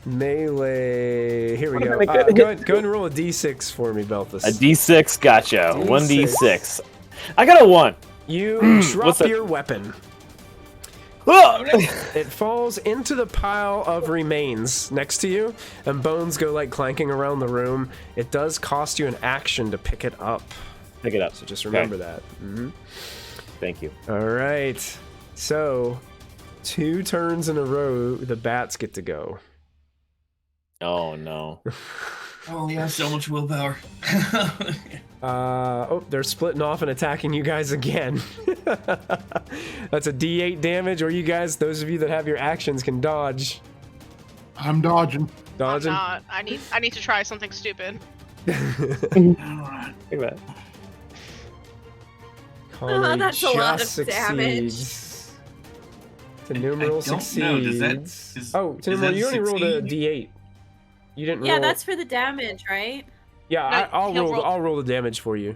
Melee. Here we go. Go ahead and roll a d6 for me, Belthus. A D6, gotcha. D6. 1d6. I got a 1. You drop What's that? your weapon. Oh! It falls into the pile of remains next to you, and bones go like clanking around the room. It does cost you an action to pick it up, Pick it up. so just remember that. Thank you. All right. So, 2 turns in a row, the bats get to go. Oh, no. Oh, yeah, so much willpower. Oh, they're splitting off and attacking you guys again. That's a D8 damage, or you guys, those of you that have your actions, can dodge. I'm dodging. Dodging. I'm not. I need to try something stupid. Look at that. Connery that's a lot of just damage. succeeds. Tinnumeril I don't know, does that- succeeds. is- Oh, does Tinnumeril, that you only rolled a succeed? D8. You didn't Yeah, roll. that's for the damage, right? Yeah, No, I'll he'll roll. roll- I'll roll the damage for you.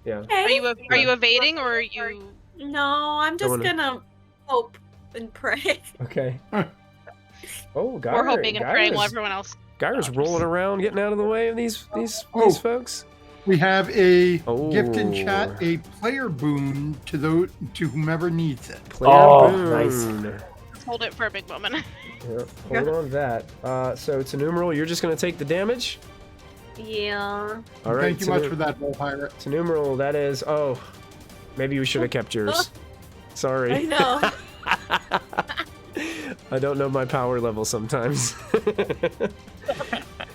Yeah. Okay. Are you evading or are you? No, I'm just wanna- gonna hope and pray. Okay. Oh, Geyer. We're hoping and praying while Geyer's- everyone else. Geyer's rolling around, getting out of the way of these Oh. folks. We have a Oh. gift in chat, a player boon to whomever needs it. Player Oh, boon. nice. Let's hold it for a big moment. Yep, hold on to that. So Tinnumeril, you're just gonna take the damage. Yeah. All right. Thank you much for that, Bull Pirate. Tinnumeril, that is. Oh, maybe we should have kept yours. I Sorry. know. I don't know my power level sometimes.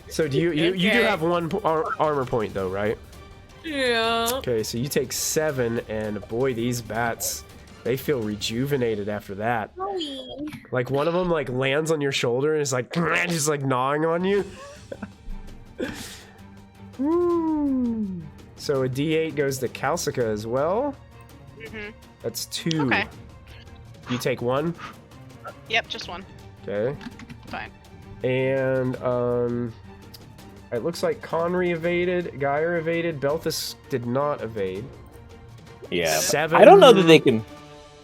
So do you do Okay. have 1 armor point though, right? Yeah. Okay, so you take 7, and boy, these bats, they feel rejuvenated after that. Like one of them like lands on your shoulder and is like just like gnawing on you. Woo. So a D8 goes to Kalsika as well. Mhm. That's 2. Okay. You take 1. Yep, just one. Okay. Fine. And it looks like Conry evaded, Geyer evaded, Belthus did not evade. Yeah. 7. I don't know that they can.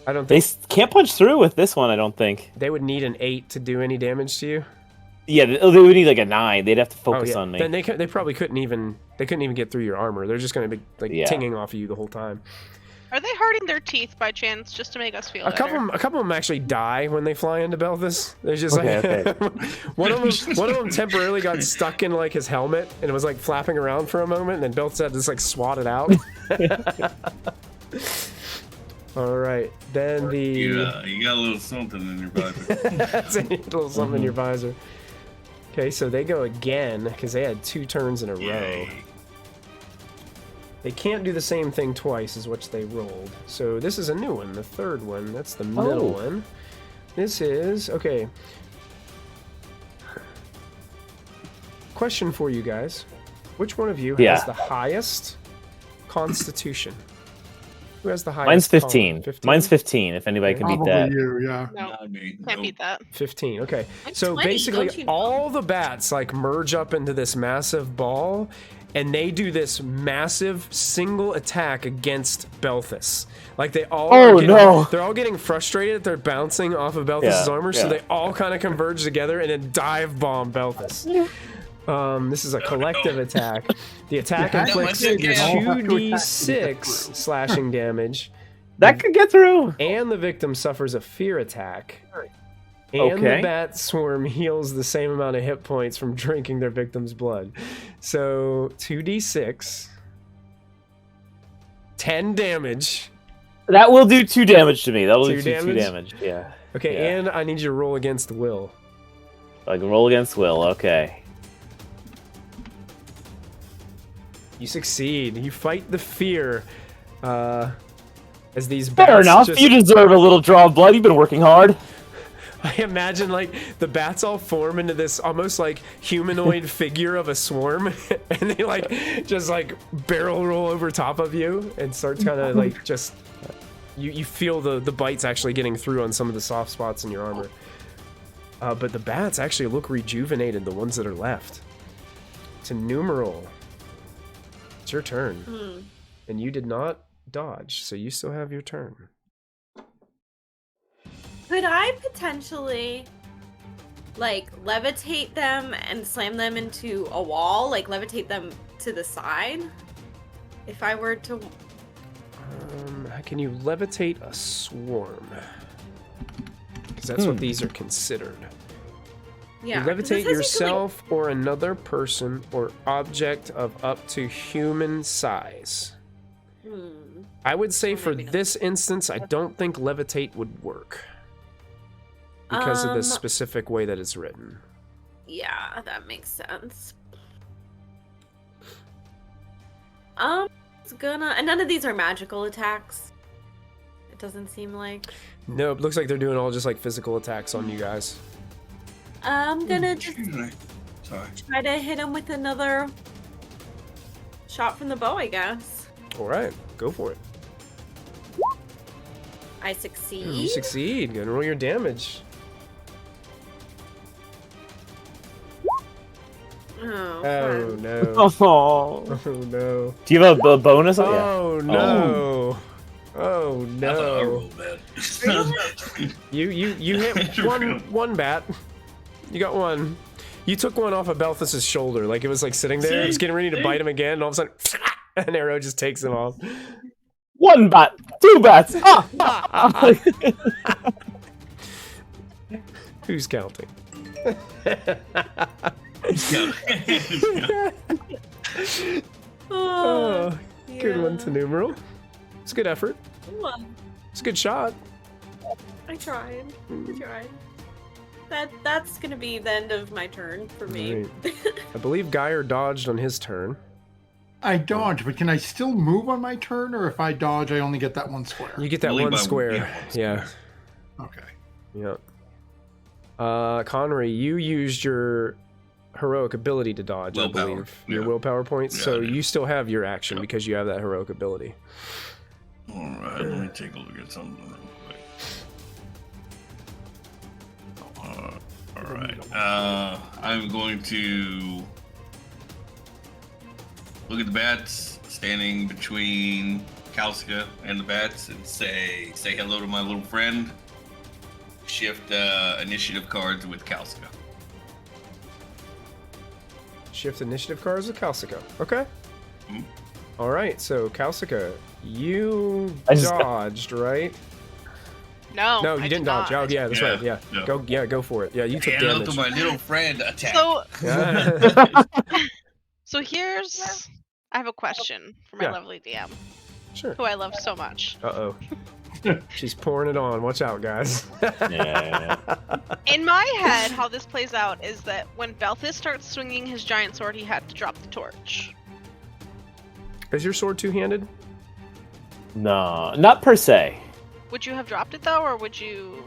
I don't They think can't punch through with this one. I don't think. they would need an 8 to do any damage to you. Yeah, they would need like a 9. They'd have to focus on me. Then they probably couldn't even get through your armor. They're just going to be like Yeah. tinging off of you the whole time. Are they hurting their teeth by chance, just to make us feel A better? couple of them actually die when they fly into Belthus. They're just Okay, like one of them temporarily got stuck in like his helmet and it was like flapping around for a moment, and then Belthus had to just like swat it out. All right, then You got a little something in your visor. that's a little something in your visor. Okay, so they go again because they had 2 turns in a row. Yay. They can't do the same thing twice as what they rolled. So this is a new one, the 3rd one. That's the middle one. This is okay. Question for you guys: which one of you has the highest Constitution? Who has the highest? Mine's 15. 15? Mine's 15. If anybody can beat Probably that. you, yeah. No, Not me. can't Nope. beat that. 15. Okay. I'm So 20, basically, don't you know? all the bats like merge up into this massive ball, and they do this massive single attack against Belthus. Like they all they're all getting frustrated. They're bouncing off of Belthus's armor, so they all kind of converge together and then dive bomb Belthus. This is a collective attack. The attack inflicts That might be 2d6 slashing damage, That could get through. and the victim suffers a fear attack. And the bat swarm heals the same amount of hit points from drinking their victim's blood. So 2d6, 10 damage. That will do 2 damage to me. That will do 2 damage? damage. Yeah. Okay, Yeah. and I need you to roll against Will. I can roll against Will. Okay. You succeed. You fight the fear. As these Fair bats enough. just- You deserve a little draw of blood. You've been working hard. I imagine like the bats all form into this almost like humanoid figure of a swarm, and they like just like barrel roll over top of you and start kind of like just you feel the bites actually getting through on some of the soft spots in your armor. But the bats actually look rejuvenated, the ones that are left. Tinnumeril, it's your turn, and you did not dodge, so you still have your turn. Could I potentially, like, levitate them and slam them into a wall? Like, levitate them to the side? If I were to... Can you levitate a swarm? Because that's what these are considered. Yeah. You 'cause it levitate says you can, like- yourself or another person or object of up to human size. I would say Or for maybe not. this instance, I don't think levitate would work. Because of the specific way that it's written. Yeah, that makes sense. It's gonna... And none of these are magical attacks. It doesn't seem like... No, it looks like they're doing all just like physical attacks on you guys. I'm gonna just Sorry. try to hit him with another shot from the bow, I guess. Alright, go for it. I succeed. You succeed. Go and roll your damage. Oh, Oh fun. no. Oh. Oh no. Do you have a bonus? on Oh no. Oh I thought I no. rolled bad. You hit one bat. You got one. You took one off of Belthus's shoulder, like it was like sitting there. It was getting ready to bite him again, and all of a sudden, an arrow just takes him off. 1 bat. 2 bats. Ah. Who's counting? Oh, good one, Tinnumeril. It's a good effort. Well, It's a good shot. I tried. That's gonna be the end of my turn for me. Right. I believe Geyer dodged on his turn. I dodge, but can I still move on my turn, or if I dodge, I only get that 1 square? You get that Only one by- square. yeah, one Yeah. Okay. Yeah. Connery, you used your heroic ability to dodge, Willpower, I believe. Your yeah. willpower points. Yeah, So I did. you still have your action Yep. because you have that heroic ability. All right, let me take a look at something real quick. All right. I'm going to look at the bats standing between Kalska and the bats and say hello to my little friend. Shift initiative cards with Kalska. Shift initiative cards with Kalska. Okay. Mhm. All right. So Kalska, you just- dodged, right? No. No, you I didn't did dodge. not. Oh, yeah, that's right. Yeah. Yeah. Go for it. Yeah, you took Hello to damage. my little friend attack. So, Yeah. so here's. I have a question for my Yeah. lovely DM, Sure. who I love so much. Uh-oh. She's pouring it on. Watch out, guys. Yeah. In my head, how this plays out is that when Balthus starts swinging his giant sword, he had to drop the torch. Is your sword two-handed? No, not per se. Would you have dropped it though, or would you?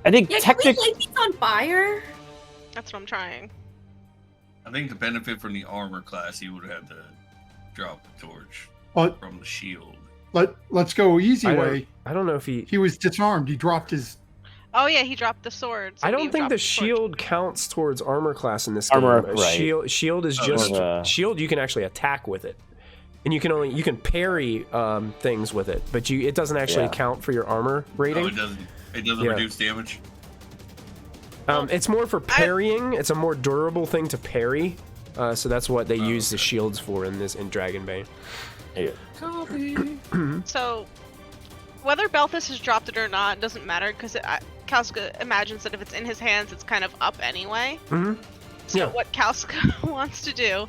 I think Yeah, can we technically. light these on fire? That's what I'm trying. I think to benefit from the armor class, he would have had to drop the torch But from the shield. let's go easy way. I don't know if he... He was disarmed. He dropped his. Oh yeah, he dropped the sword. so I he don't think dropped the torch. shield counts towards armor class in this Armor, game. right. Shield is Oh, just okay. shield. You can actually attack with it, and you can parry things with it, but it doesn't actually Yeah. count for your armor rating. Oh, it doesn't. It doesn't Yeah. reduce damage. It's more for parrying. It's a more durable thing to parry, so that's what they use the shields for in Dragonbane. Yeah. So, whether Balthus has dropped it or not doesn't matter because Kalska imagines that if it's in his hands, it's kind of up anyway. Mm-hmm. So Yeah. what Kalska wants to do,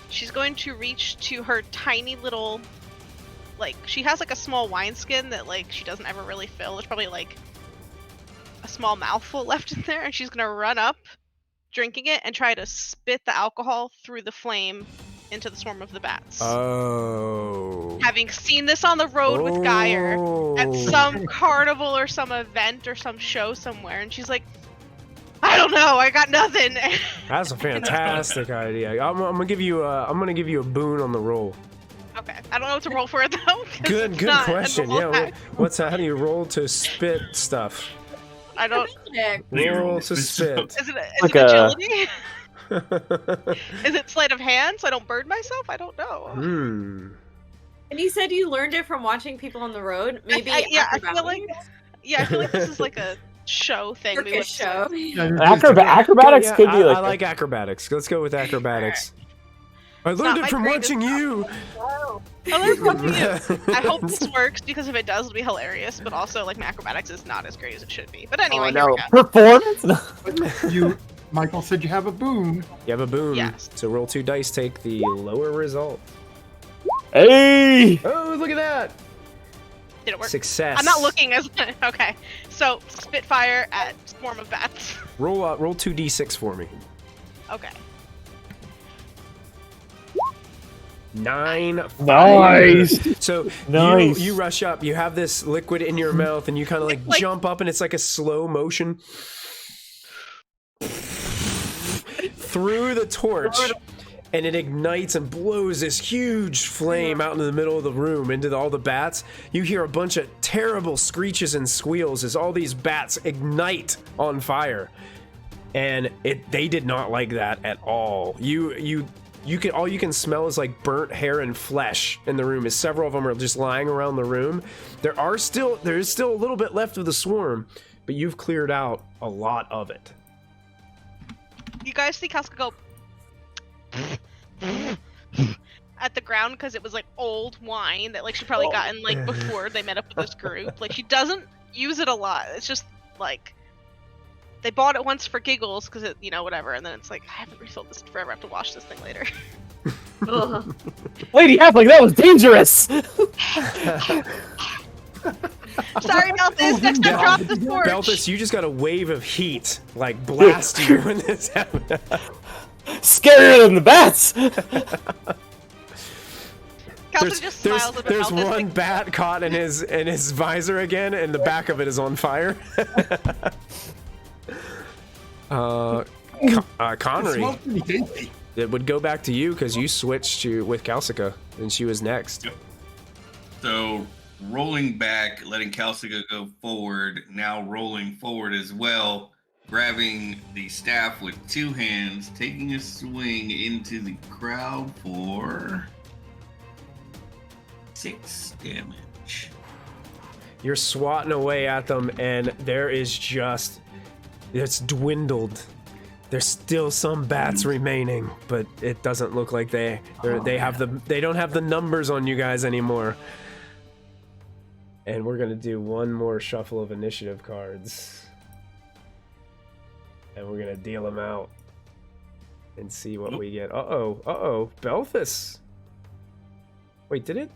she's going to reach to her tiny little, she has a small wineskin that she doesn't ever really fill. There's probably a small mouthful left in there, and she's gonna run up, drinking it, and try to spit the alcohol through the flame into the swarm of the bats. Oh. Having seen this on the road with Geyer at Oh. some carnival or some event or some show somewhere, and she's like, I don't know, I got nothing. That's a fantastic idea. I'm gonna give you a boon on the roll. Okay, I don't know what to roll for it though. 'cause Good it's not a question. normal Yeah, attack. how do you roll to spit stuff? I don't. Roll to spit. Is it Like a- agility? Is it sleight of hand so I don't burn myself? I don't know. Hmm. And you said you learned it from watching people on the road. Maybe I feel acrobatics? like this is a show thing. we would Circus show. Acrobatics Yeah, could be I like acrobatics. Let's go with acrobatics. I not learned my it from greatest watching you. I learned from watching you. I hope this works because if it does, it'll be hilarious. But also, my acrobatics is not as great as it should be. But anyway, here we go. Performance? No. Michael said you have a boon. You have a boon. Yes. So roll 2 dice, take the lower result. Hey! Oh, look at that! Did it work? Success. I'm not looking as okay. So Spitfire at swarm of bats. Roll 2d6 for me. Okay. 9. Nice. So Nice. you rush up. You have this liquid in your mouth, and you kind of jump up, and it's like a slow motion through the torch, and it ignites and blows this huge flame out into the middle of the room into all the bats. You hear a bunch of terrible screeches and squeals as all these bats ignite on fire, and they did not like that at all. All you can smell is burnt hair and flesh in the room, as several of them are just lying around the room. There is still a little bit left of the swarm, but you've cleared out a lot of it. You guys see Kalska go at the ground because it was old wine that she probably gotten before they met up with this group. She doesn't use it a lot. It's just they bought it once for giggles because it, whatever, and then it's I haven't refilled this forever. I have to wash this thing later. Lady Halfling, that was dangerous! Sorry about this. Next time, drop the torch. Beltis, you just got a wave of heat blast you when this happened. Scarier than the bats! Kalska just smiles at There's Balthus, one bat caught in his visor again, and the back of it is on fire. Connery, Smells pretty tasty. it would go back to you because you switched with Kalsika, and she was next. Yep. So rolling back, letting Kalsiga go forward, now rolling forward as well, grabbing the staff with 2 hands, taking a swing into the crowd for 6 damage. You're swatting away at them, and there is just... It's dwindled. There's still some bats remaining, but it doesn't look like they don't have the numbers on you guys anymore. And we're gonna do one more shuffle of initiative cards, and we're gonna deal them out and see what we get. Belthus. Wait, did it?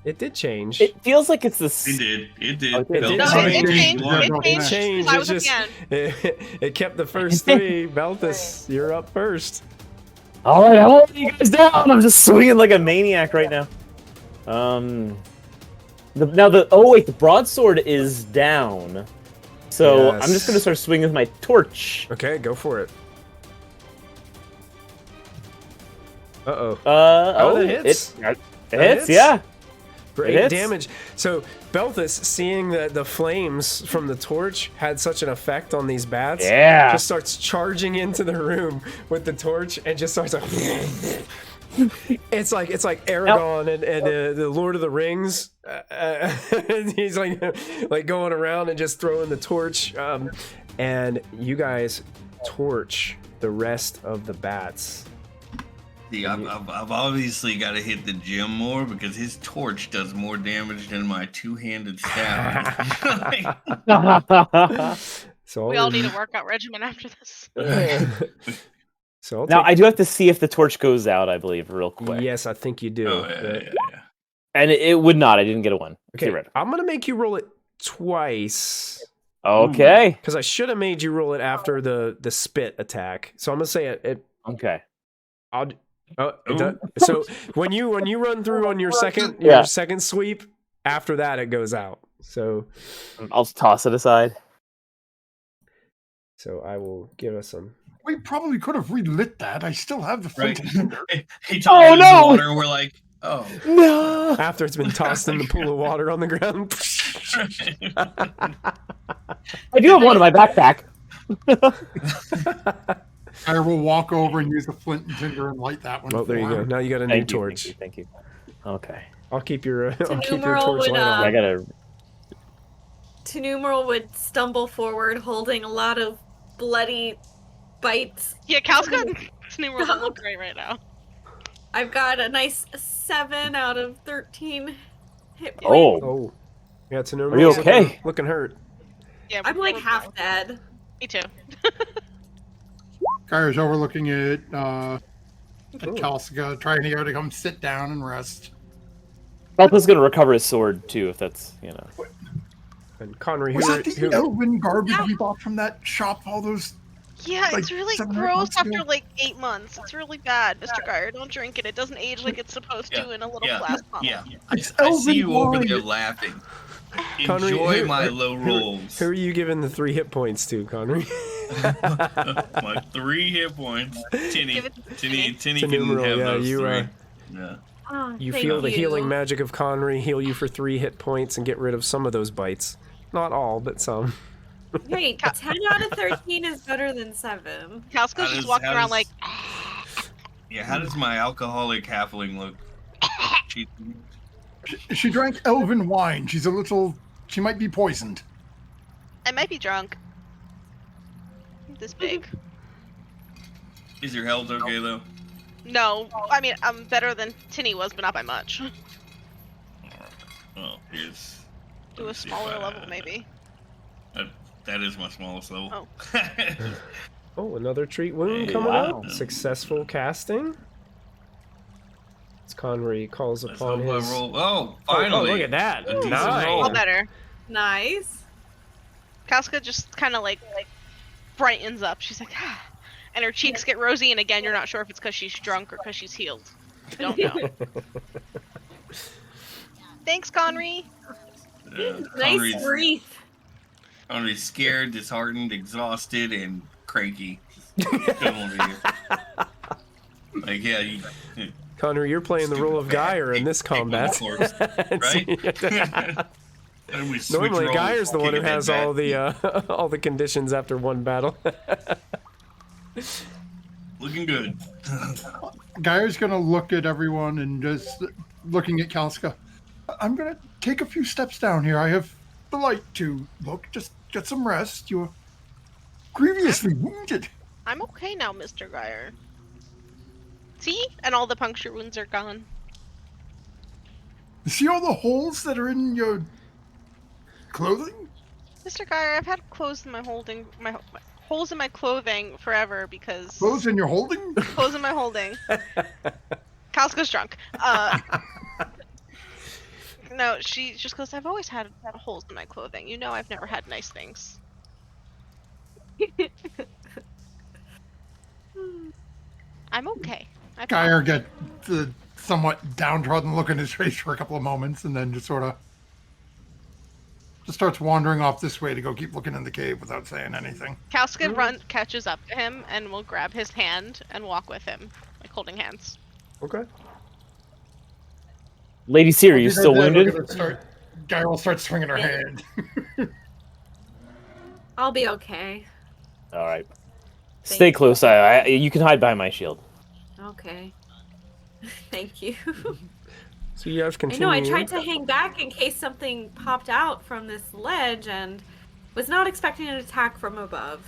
It did change. It feels like it's this. It did. It No, change. it changed. I was at just the end. it kept the first 3. Belthus, you're up first. All right, I won't let you guys down. I'm just swinging like a maniac right now. The broadsword is down, so Yes. I'm just gonna start swinging with my torch. Okay, go for it. Uh-oh. That hits. It That hits, hits. yeah. Great It hits. damage. So Belthus, seeing that the flames from the torch had such an effect on these bats, Yeah. just starts charging into the room with the torch and just starts like... It's like Aragorn and the Lord of the Rings. He's like going around and just throwing the torch, and you guys torch the rest of the bats. See, I've obviously got to hit the gem more because his torch does more damage than my 2-handed staff. So We all need a workout regimen after this. So Now I do have to see if the torch goes out. I believe real quick. Yes, I think you do. Oh, yeah. And it would not. I didn't get a 1. Okay, Theoretical. I'm gonna make you roll it twice Okay. because I should have made you roll it after the spit attack. So I'm gonna say it. Okay. So when you run through on your second sweep, after that it goes out. So I'll toss it aside. So I will give us some. We probably could have relit that. I still have the Right. flint and tinder. He tossed it in the no! water, and we're like, oh. No. After it's been tossed in the pool of water on the ground. I do have one in my backpack. I will walk over and use the flint and tinder and light that one. Well, there you for go. him. Now you got a new torch. Thank you. Okay. I'll keep your Tinnumeril torch would, light on. I gotta. Tinnumeril would stumble forward holding a lot of bloody bites. Yeah, Cal's got Tinnumeril don't look great right now. I've got a nice 7 out of 13 hit points. Oh, yeah, Tinnumeril. Are you okay? Looking hurt. Yeah, I'm like we're half both. dead. Me too. Kyra's overlooking it. Kalsiga trying to get her to come sit down and rest. Belpa's gonna recover his sword too, if that's And Connery, Was who, that the who, elven garbage we bought from that shop all those? Yeah, Like it's really 7 or 8 gross months after ago? like 8 months. It's really bad, Mr. Geyer. Don't drink it. It doesn't age like it's supposed to in a little glass bottle. Yeah. It's I elven see you over wine. there laughing. Connery, Enjoy my low rolls. Who are you giving the 3 hit points to, Connery? My 3 hit points. Tinny Give it to Tinny can Tinnumeril, have yeah, those you, 3. Yeah. Oh, You thank feel the you. healing magic of Connery heal you for 3 hit points and get rid of some of those bites. Not all, but some. Wait, 10 out of 13 is better than 7. Calsco's just walking around like, Yeah, how does my alcoholic halfling look? She drank elven wine. She's a little. She might be poisoned. I might be drunk. This big. Is your health okay though? No, I mean, I'm better than Tinny was, but not by much. Oh, here's. To a smaller level, maybe. That is my smallest level. Oh. Oh, another treat wound Hey, coming wow. up. Successful casting. As Connery calls Let's upon hope I his... roll. Oh, finally! Oh, look at that. A decent Nice. roll. All better. Nice. Calsca just kind of like brightens up. She's like, ah. And her cheeks get rosy, and again, you're not sure if it's because she's drunk or because she's healed. You don't know. Thanks, Conry. Nice wreath. Connery's scared, disheartened, exhausted, and cranky. Don't wanna hear. Like, yeah, you, Connery, you're playing the role of Geyer in this combat. corpse, right? And we switch Normally, roles, Geyer's the one who kicking that has back. all the all the conditions after one battle. Looking good. Geyer's gonna look at everyone and just looking at Kalska. I'm gonna take a few steps down here. I have the light to look. Just get some rest. You're grievously wounded. I'm okay now, Mr. Geyer. See? And all the puncture wounds are gone. See all the holes that are in your clothing? Mr. Geyer, I've had clothes in my holes in my clothing forever because Clothes in your holding? clothes in my holding. Kalska's drunk. No, she just goes, I've always had holes in my clothing. You know I've never had nice things. I'm okay. Geyer get the somewhat downtrodden look in his face for a couple of moments and then just sort of just starts wandering off this way to go keep looking in the cave without saying anything. Kalska catches up to him and will grab his hand and walk with him, like holding hands. Okay. Lady Siri, you still wounded? Geyer will start swinging her hand. I'll be okay. All right. Thank Stay you. close. You can hide behind my shield. Okay. Thank you. So you guys I continue. know, I tried to hang back in case something popped out from this ledge and was not expecting an attack from above.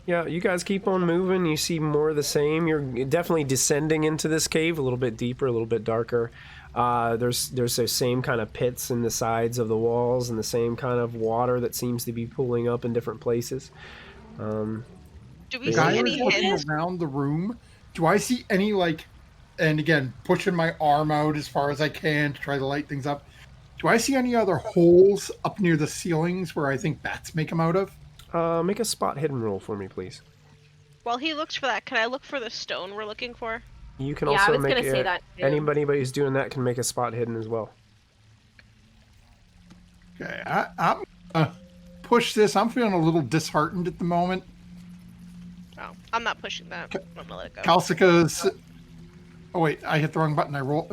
Yeah, you guys keep on moving. You see more of the same. You're definitely descending into this cave, a little bit deeper, a little bit darker. There's those same kind of pits in the sides of the walls and the same kind of water that seems to be pooling up in different places. Do we see Geyer any is looking hints? around the room. Do I see any, like, and again, pushing my arm out as far as I can to try to light things up. Do I see any other holes up near the ceilings where I think bats make them out of? Make a spot hidden roll for me, please. While he looks for that, can I look for the stone we're looking for? You can Yeah, I also was make gonna say that too. anybody who's doing that can make a spot hidden as well. Okay, I'm gonna push this. I'm feeling a little disheartened at the moment. Oh, I'm not pushing that. I'm gonna let it go. Kalsika's. Oh wait, I hit the wrong button. I roll.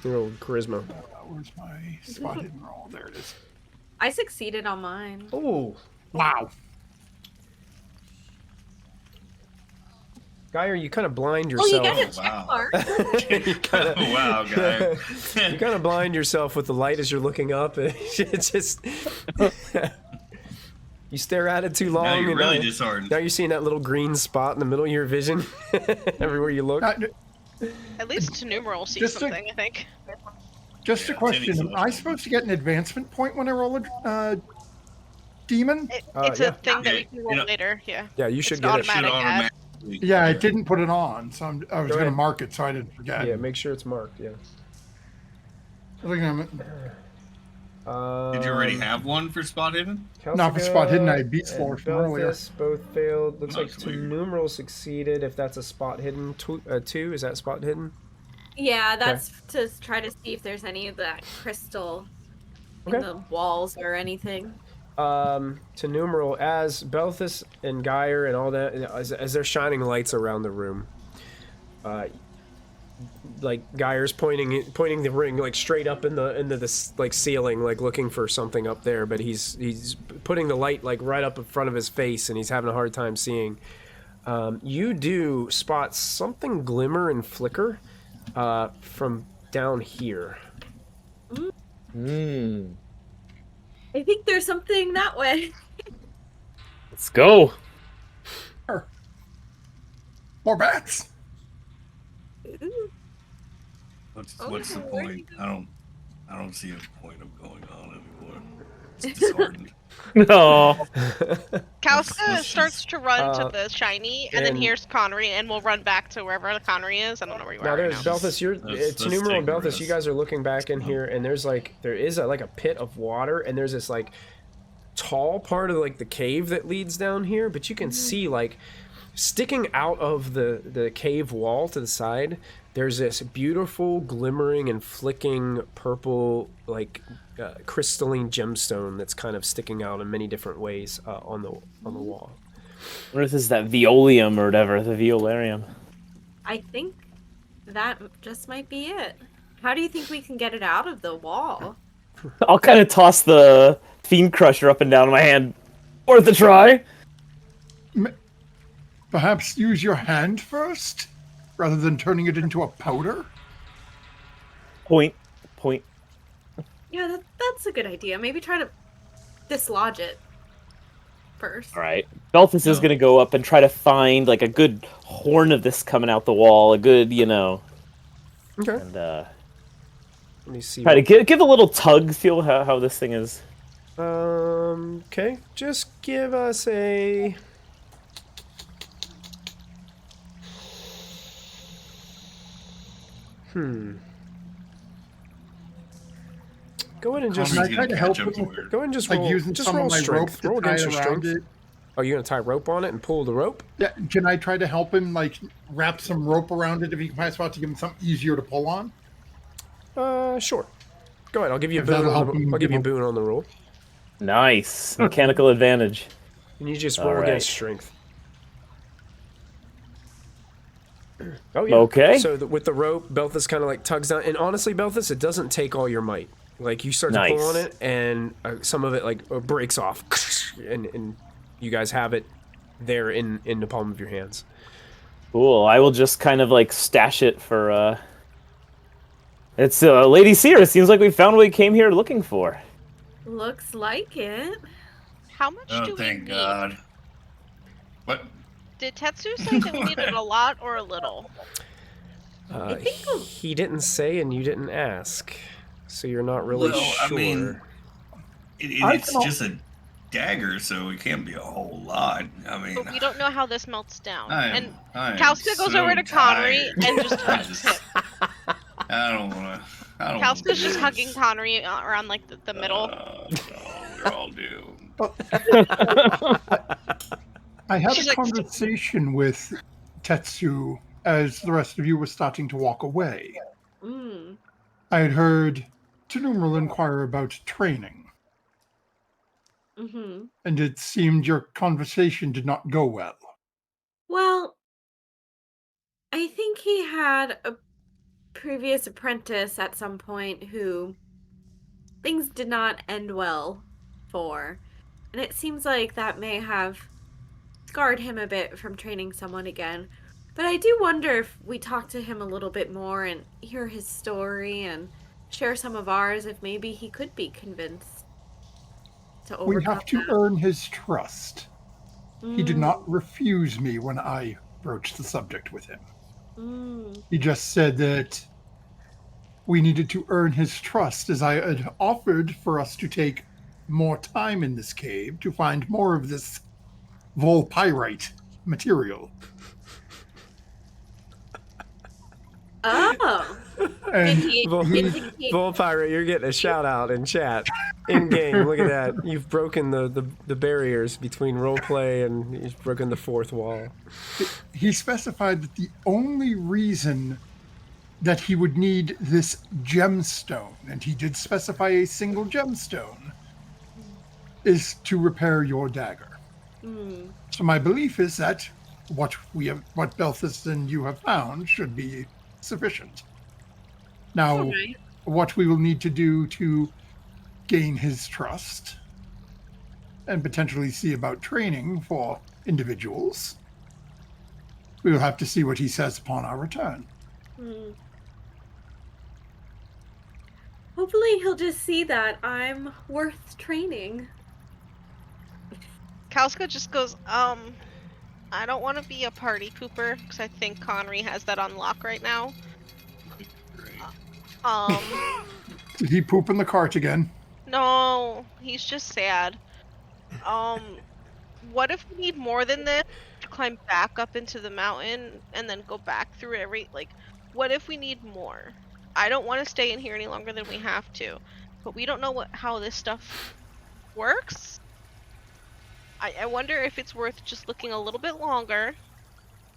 Your old charisma. Where's my spot hidden roll? There it is. I succeeded on mine. Oh, Wow. Geyer, you kind of blind Oh, you yourself. got a check Wow. mark. you kind of, Wow, Geyer. you kind of blind yourself with the light as you're looking up. It's just you stare at it too long, Now you're and really now disheartened. you're seeing that little green spot in the middle of your vision everywhere you look. At least Tinnumeril sees Just a- something, I think. Just a Yeah, question: Tinny's Am I supposed to get an advancement point when I roll a demon? It's yeah. a thing that we Yeah, can roll you know- later, yeah. Yeah, you should It's get it. automatic. Should add. automatically. Yeah, I didn't put it on, so I was Go going to ahead. mark it so I didn't forget. Yeah, make sure it's marked. Yeah. Looking at it. Did you already have one for spot hidden? Not for spot hidden, I beat and Slor from earlier. Belthus both failed. Looks like Nice, weird. Tinnumeril succeeded. If that's a spot hidden, two is that spot hidden? Yeah, that's to try to see if there's any of that crystal in Okay. the walls or anything. Tinnumeril, as Belthus and Geyer and all that, as they're shining lights around the room, like Geyer's pointing the ring like straight up into this like ceiling, like looking for something up there, but he's putting the light like right up in front of his face, and he's having a hard time seeing. You do spot something glimmer and flicker from down here. I think there's something that way. Let's go. More bats. What's the where point? I don't see a point of going on anymore. It's disheartened. No. Kalska let's starts just- to run to the shiny, and then and- here's Connery, and we'll run back to wherever the Connery is. I don't know where you are Now right there's now. Belthus. You're Let's Tinnumeril and take a Belthus. You rest. guys are looking back in here, and there is like a pit of water, and there's this like tall part of like the cave that leads down here, but you can see like sticking out of the cave wall to the side. There's this beautiful glimmering and flicking purple like crystalline gemstone that's kind of sticking out in many different ways on the wall. What if this is that Violium or whatever, the Violarium? I think that just might be it. How do you think we can get it out of the wall? I'll kind of toss the Fiend Crusher up and down in my hand. Worth a try. Perhaps use your hand first, rather than turning it into a powder? Point. Yeah, that's a good idea. Maybe try to dislodge it first. All right. Belthus is No. going to go up and try to find, like, a good horn of this coming out the wall. A good, Okay. and, Let me see. try to give a little tug, feel how this thing is. Okay. Just give us a. Go ahead and just. I tried to help him Go ahead and just like roll. using Just some roll of my strength. rope to Roll tie against your around strength. it. Oh, you're gonna tie rope on it and pull the rope? Yeah, can I try to help him, like, wrap some rope around it if he can find a spot to give him something easier to pull on? Sure. Go ahead. I'll give you a If boon. that'll On help the, him I'll give you a give boon on the roll. Nice. Mechanical advantage. And you just All roll right. against strength. Oh yeah. Okay. So with the rope, Belthus kind of like tugs down, and honestly, Belthus, it doesn't take all your might. Like you start to pull Nice. on it, and some of it like breaks off, and you guys have it there in the palm of your hands. Cool. I will just kind of like stash it for. It's Lady Seer. It seems like we found what we came here looking for. Looks like it. How much do Oh, we thank need? God. What? Did Tetsu say that we needed a lot or a little? He didn't say, and you didn't ask, so you're not really Well, sure. I mean, it's can al- just a dagger, so it can't be a whole lot. I mean, But we don't know how this melts down. And I am Kauska goes so over to Connery tired. and just I touches just- him. I don't want to. I don't. wanna Kauska's do just this. hugging Connery around like the middle. No, we're all doomed. I had She's a like- conversation with Tetsu as the rest of you were starting to walk away. Mm. I had heard Tinnumeril inquire about training, Mm-hmm. and it seemed your conversation did not go well. Well, I think he had a previous apprentice at some point who things did not end well for. And it seems like that may have scarred him a bit from training someone again. But I do wonder if we talk to him a little bit more and hear his story and share some of ours, if maybe he could be convinced to overcome We have to that. earn his trust. He did Mm, not refuse me when I broached the subject with him. mm, He just said that we needed to earn his trust, as I had offered for us to take more time in this cave to find more of this volpyrite material. Oh. Did And he Vol- indicate? Volpyrate, you're getting a shout out in chat. In game, look at that. You've broken the barriers between roleplay and you've broken the fourth wall. he specified that the only reason that he would need this gemstone, and he did specify a single gemstone, is to repair your dagger. Mm, So my belief is that what Belthus and you have found should be sufficient. Now, alright. what we will need to do to gain his trust and potentially see about training for individuals, we will have to see what he says upon our return. Mm. Hopefully he'll just see that I'm worth training. Kauska just goes, I don't want to be a party pooper because I think Connery has that on lock right now. Did he poop in the cart again? No, he's just sad. What if we need more than this to climb back up into the mountain and then go back through what if we need more? I don't want to stay in here any longer than we have to, but we don't know how this stuff works. I wonder if it's worth just looking a little bit longer,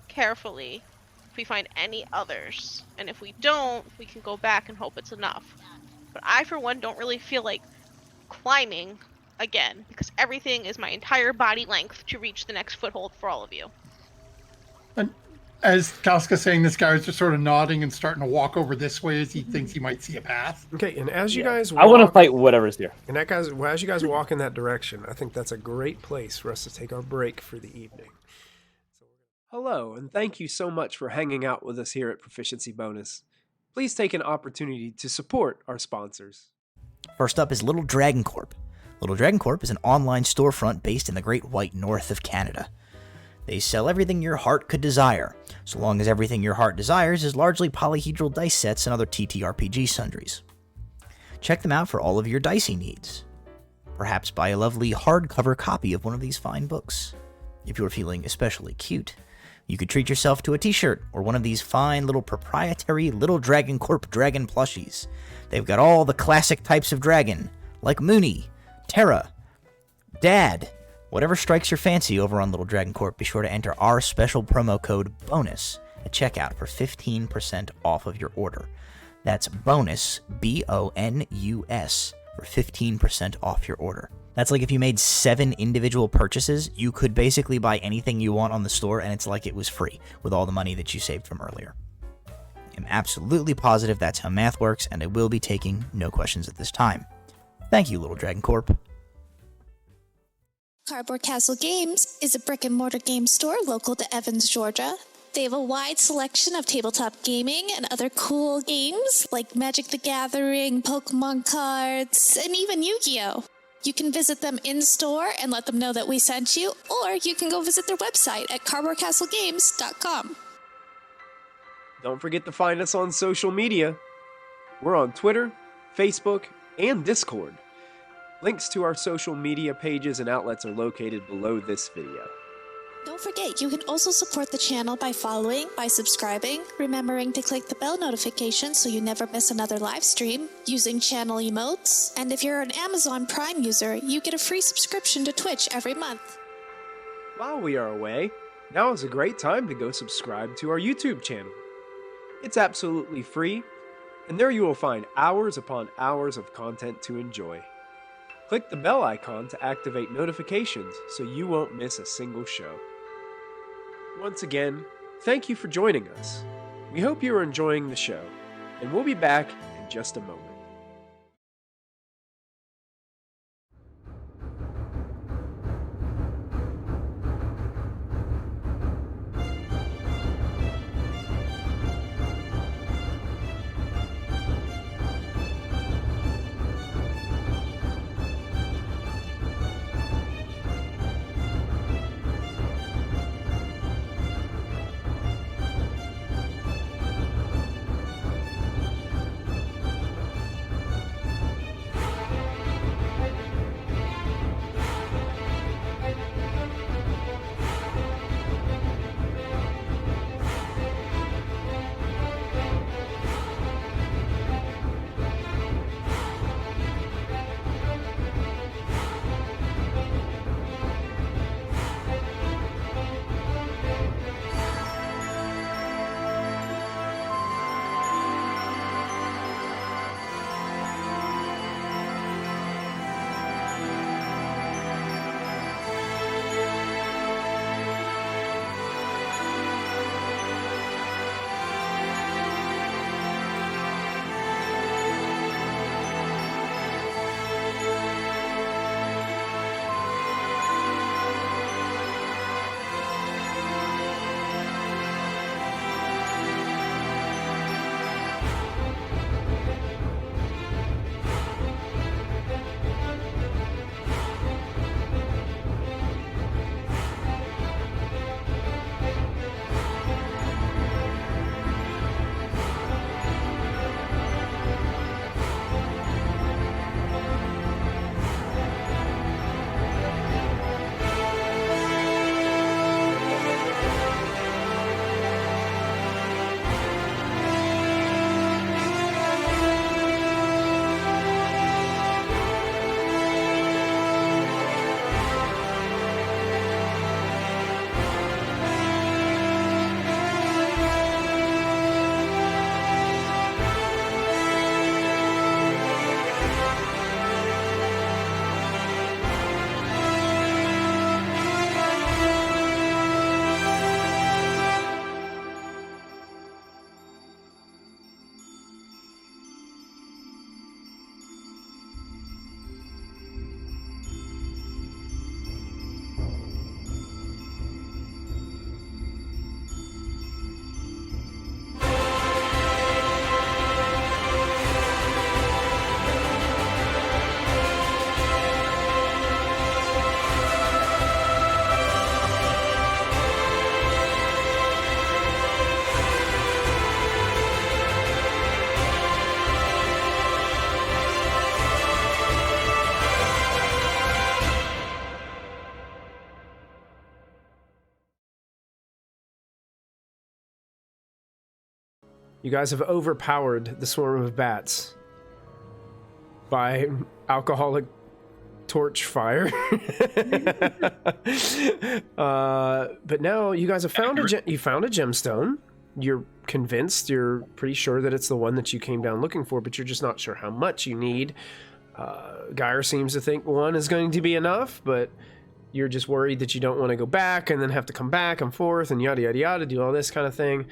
carefully, if we find any others. And if we don't, we can go back and hope it's enough. But I, for one, don't really feel like climbing again, because everything is my entire body length to reach the next foothold for all of you. And as Casca's saying, this guy is just sort of nodding and starting to walk over this way as he thinks he might see a path. Okay, and as you guys walk, I want to fight whatever's here. And that guys, as you guys walk in that direction, I think that's a great place for us to take our break for the evening. Hello, and thank you so much for hanging out with us here at Proficiency Bonus. Please take an opportunity to support our sponsors. First up is Little Dragon Corp. Little Dragon Corp is an online storefront based in the Great White North of Canada. They sell everything your heart could desire, so long as everything your heart desires is largely polyhedral dice sets and other TTRPG sundries. Check them out for all of your dicey needs. Perhaps buy a lovely hardcover copy of one of these fine books. If you're feeling especially cute, you could treat yourself to a t-shirt or one of these fine little proprietary Little Dragon Corp dragon plushies. They've got all the classic types of dragon, like Mooney, Terra, Dad. Whatever strikes your fancy over on Little Dragon Corp, be sure to enter our special promo code BONUS at checkout for 15% off of your order. That's BONUS, BONUS, for 15% off your order. That's like if you made 7 individual purchases, you could basically buy anything you want on the store, and it's like it was free with all the money that you saved from earlier. I'm absolutely positive that's how math works, and I will be taking no questions at this time. Thank you, Little Dragon Corp. Cardboard Castle Games is a brick-and-mortar game store local to Evans, Georgia. They have a wide selection of tabletop gaming and other cool games like Magic the Gathering, Pokemon cards, and even Yu-Gi-Oh! You can visit them in-store and let them know that we sent you, or you can go visit their website at cardboardcastlegames.com. Don't forget to find us on social media. We're on Twitter, Facebook, and Discord. Links to our social media pages and outlets are located below this video. Don't forget, you can also support the channel by following, by subscribing, remembering to click the bell notification so you never miss another live stream, using channel emotes, and if you're an Amazon Prime user, you get a free subscription to Twitch every month. While we are away, now is a great time to go subscribe to our YouTube channel. It's absolutely free, and there you will find hours upon hours of content to enjoy. Click the bell icon to activate notifications so you won't miss a single show. Once again, thank you for joining us. We hope you are enjoying the show, and we'll be back in just a moment. You guys have overpowered the swarm of bats by alcoholic torch fire. But now you guys have found you found a gemstone. You're convinced, you're pretty sure that it's the one that you came down looking for, but you're just not sure how much you need. Geyer seems to think one is going to be enough, but you're just worried that you don't want to go back and then have to come back and forth and yada yada yada, do all this kind of thing.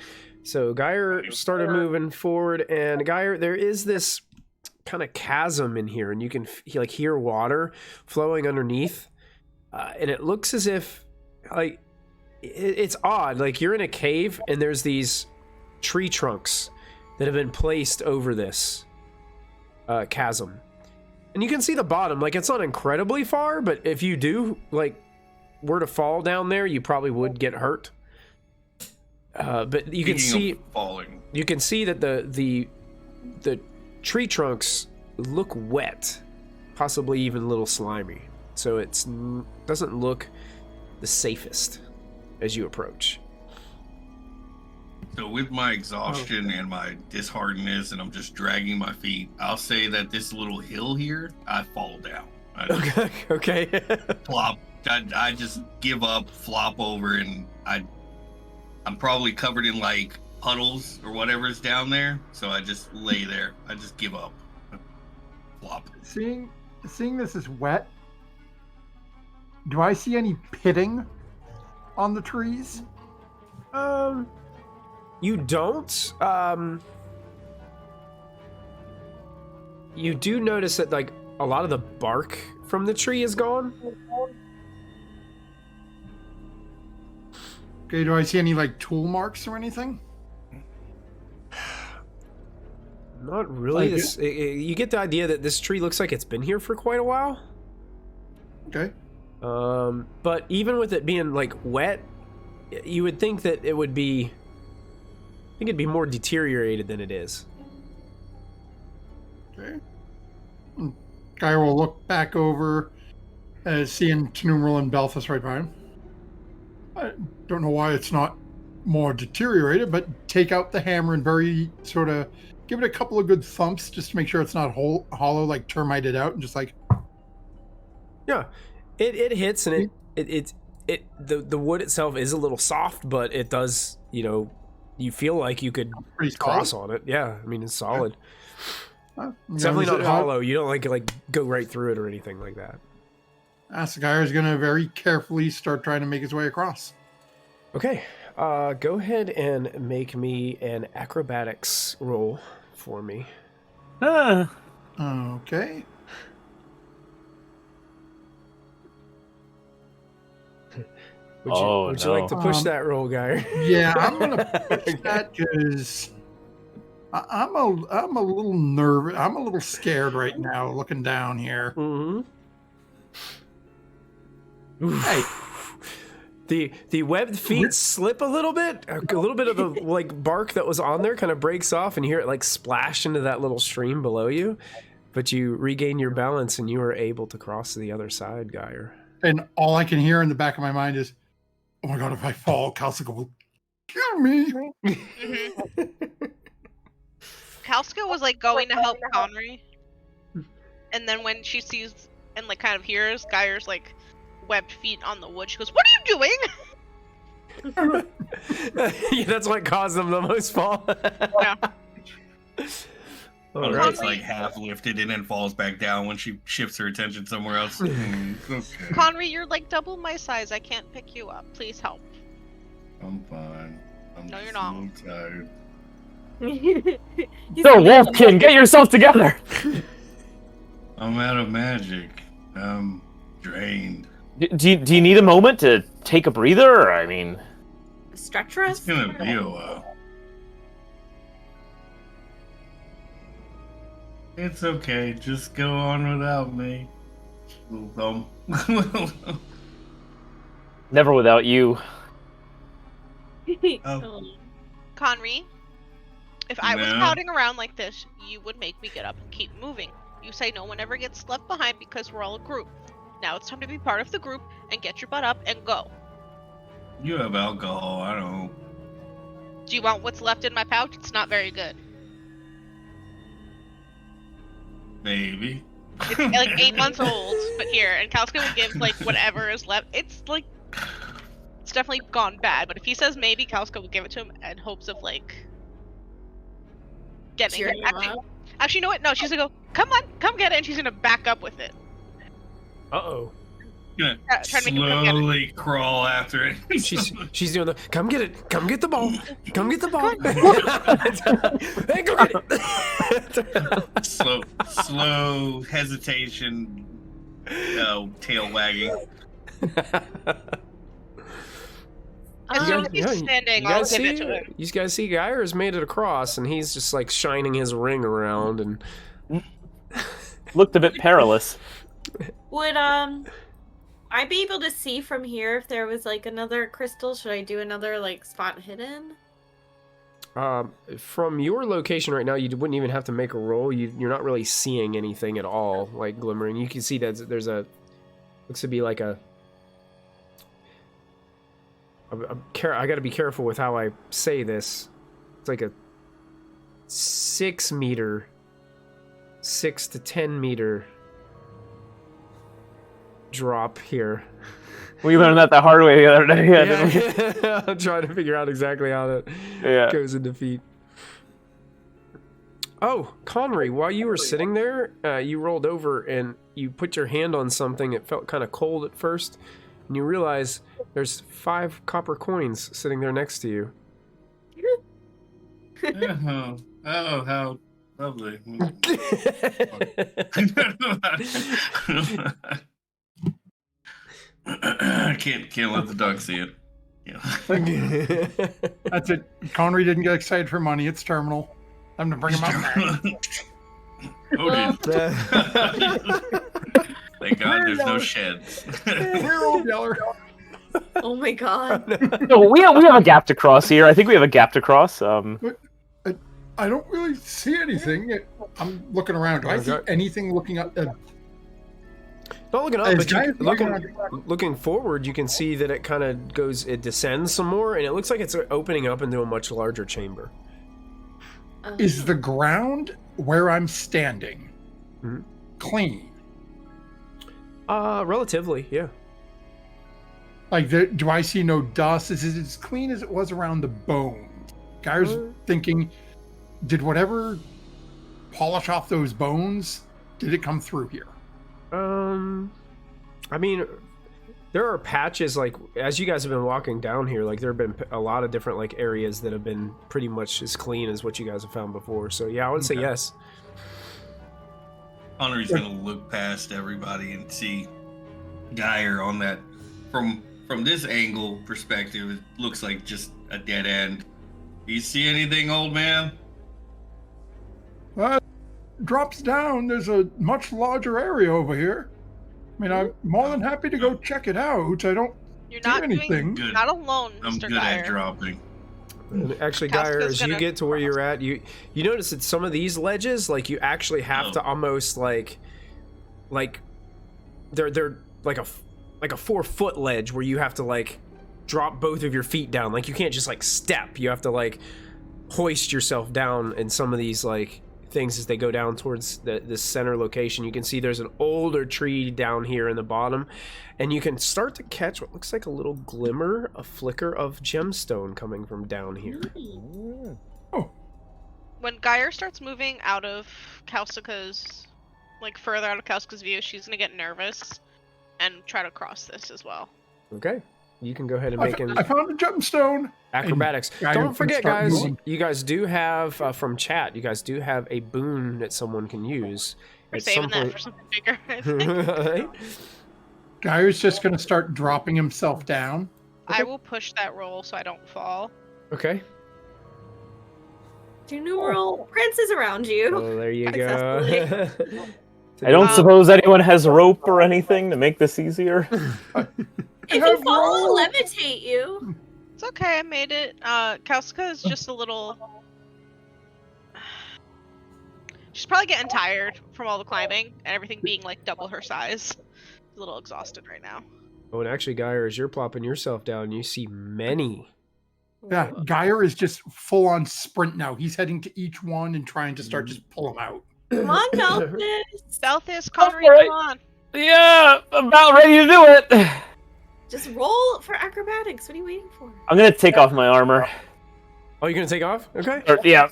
So Geyer started moving forward, and Geyer, there is this kind of chasm in here, and you can hear water flowing underneath, and it looks as if it's odd. Like you're in a cave, and there's these tree trunks that have been placed over this chasm. And you can see the bottom, like it's not incredibly far, but if you do were to fall down there, you probably would get hurt. But you can see falling. You can see that the tree trunks look wet, possibly even a little slimy. So it doesn't look the safest as you approach. So with my exhaustion and my disheartenedness, and I'm just dragging my feet, I'll say that this little hill here, I fall down. Okay. Flop. I just give up, flop over, and I'm probably covered in puddles or whatever's down there. So I just lay there. I just give up. Flop. Seeing this is wet, do I see any pitting on the trees? You don't. You do notice that a lot of the bark from the tree is gone. Okay, do I see any tool marks or anything? Not really. You get the idea that this tree looks like it's been here for quite a while. Okay. But even with it being wet, you would think that it would be. I think it'd be more deteriorated than it is. Okay. Guy will look back over as seeing Tinnumeril and Belfast right by him. I don't know why it's not more deteriorated, but take out the hammer and very sort of give it a couple of good thumps just to make sure it's not hollow, termited out, and just Yeah, it hits, and the wood itself is a little soft, but it does, you feel like you could cross on it. Yeah, I mean it's solid. It's definitely not hollow. You don't go right through it or anything like that. Asagire is going to very carefully start trying to make his way across. Okay, go ahead and make me an acrobatics roll for me. Okay. Would you like to push that roll, guy? Yeah, I'm going to push that because I'm a little nervous. I'm a little scared right now looking down here. Mm-hmm. Hey. The webbed feet slip a little bit of the bark that was on there kind of breaks off, and you hear it splash into that little stream below you, but you regain your balance and you are able to cross to the other side, Geyer. And all I can hear in the back of my mind is, oh my god, if I fall, Kalsica will kill me. Kalsica was going to help Conry, and then when she sees and kind of hears Geyer's webbed feet on the wood, she goes, "What are you doing?" Yeah, that's what caused them the most fall. Yeah. It's half lifted and then falls back down when she shifts her attention somewhere else. Okay. Conry, you're double my size. I can't pick you up. Please help. I'm fine. No, you're not. I'm tired. So, Wolfkin, get yourself together! I'm out of magic. I'm drained. Do you need a moment to take a breather? I mean... Stretch rest? It's gonna be a while. It's okay. Just go on without me. Little dumb. Never without you. Oh. Conry, if I was pouting around like this, you would make me get up and keep moving. You say no one ever gets left behind because we're all a group. Now it's time to be part of the group and get your butt up and go. You have alcohol. I don't. Do you want what's left in my pouch? It's not very good. Maybe. It's like 8 months old, but here, and Kalska will give like whatever is left. It's like it's definitely gone bad, but if he says maybe, Kalska will give it to him in hopes of like getting Cheer it. him up. Actually, you know what? No, she's gonna go. Come on, come get it, and she's gonna back up with it. Uh-oh. Gonna Trying to make him come get it. slowly crawl after it. She's doing the come get it, come get the ball, come get the ball. Hey, go get it. slow hesitation, tail wagging. As soon as he's standing, I'll give it to him. You guys see Geyer's made it across, and he's just like shining his ring around and Looked a bit perilous. Would I be able to see from here if there was like another crystal? Should I do another like spot hidden? From your location right now, you wouldn't even have to make a roll. You're not really seeing anything at all, like glimmering. You can see that there's looks to be like I gotta be careful with how I say this. It's like a 6 to 10 meter drop here. We learned that the hard way the other day. Yeah. I'm trying to figure out exactly how that goes into feet. Oh, Conry, while you were sitting there, you rolled over and you put your hand on something. It felt kind of cold at first, and you realize there's 5 copper coins sitting there next to you. Oh, how lovely. Can't let the dog see it. Yeah. That's it. Conry didn't get excited for money. It's terminal. I'm gonna bring him out. Oh, dude. Thank God there's no sheds. We're old Yeller. Oh my god. No, we have a gap to cross here. I think we have a gap to cross. I don't really see anything. I'm looking around. Do I see anything looking up? Not looking up, but looking forward, you can see that it kind of it descends some more, and it looks like it's opening up into a much larger chamber. Is the ground where I'm standing clean? Relatively, yeah. Like, do I see no dust? Is it as clean as it was around the bones? Guy's thinking, did whatever polish off those bones, did it come through here? I mean, there are patches, like, as you guys have been walking down here, like, there have been a lot of different, like, areas that have been pretty much as clean as what you guys have found before. So, yeah, I would say yes. Connery's gonna look past everybody and see Geyer on that. From this angle perspective, it looks like just a dead end. Do you see anything, old man? Drops down. There's a much larger area over here. I mean, I'm more than happy to go check it out. I don't You're see not anything. Doing, not alone, I'm Mr. good Geyer. at dropping. And actually, Geyer, as you get to where you're at, you notice that some of these ledges, like, you actually have to almost like they're like a 4-foot ledge where you have to like drop both of your feet down. Like, you can't just like step. You have to like hoist yourself down in some of these like things as they go down towards the center location. You can see there's an older tree down here in the bottom, and you can start to catch what looks like a little glimmer, a flicker of gemstone coming from down here. Oh. When Geyer starts moving out of Kalska's, like further out of Kalska's view, she's gonna get nervous and try to cross this as well. Okay. You can go ahead and make I found a gemstone. acrobatics. And Don't forget, guys, moving. you guys do have, from chat, you guys do have a boon that someone can use. We're at saving some that point. for something bigger, I think. Right? Guy's just going to start dropping himself down. I will push that roll so I don't fall. Okay. Tinnumeril Prince is around you. Well, there you go. Successfully. I don't suppose anyone has rope or anything to make this easier. If you fall, I'll levitate you. It's okay, I made it. Kalska is just a little... She's probably getting tired from all the climbing and everything being like double her size. She's a little exhausted right now. Oh, and actually, Geyer, as you're plopping yourself down, you see many Yeah, Geyer is just full on sprint now. He's heading to each one and trying to start just pull them out. Come on, Belthus. Belthus, Connery, Alright. come on. Yeah, about ready to do it. Just roll for acrobatics. What are you waiting for? I'm gonna take off my armor. Oh, you're gonna take off? Okay. Yeah.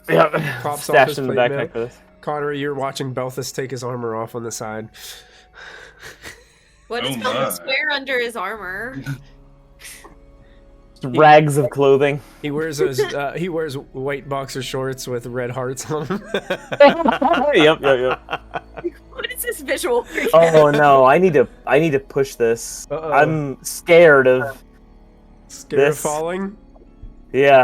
Props off Stash his in the plate backpack mail. for this. Connery, you're watching Belthus take his armor off on the side. What does Oh Belthus my. wear under his armor? Rags of clothing. He wears those. He wears white boxer shorts with red hearts on them. Yep. What is this visual? For you? Oh no, I need to push this. Uh-oh. I'm scared of Scared of This- falling.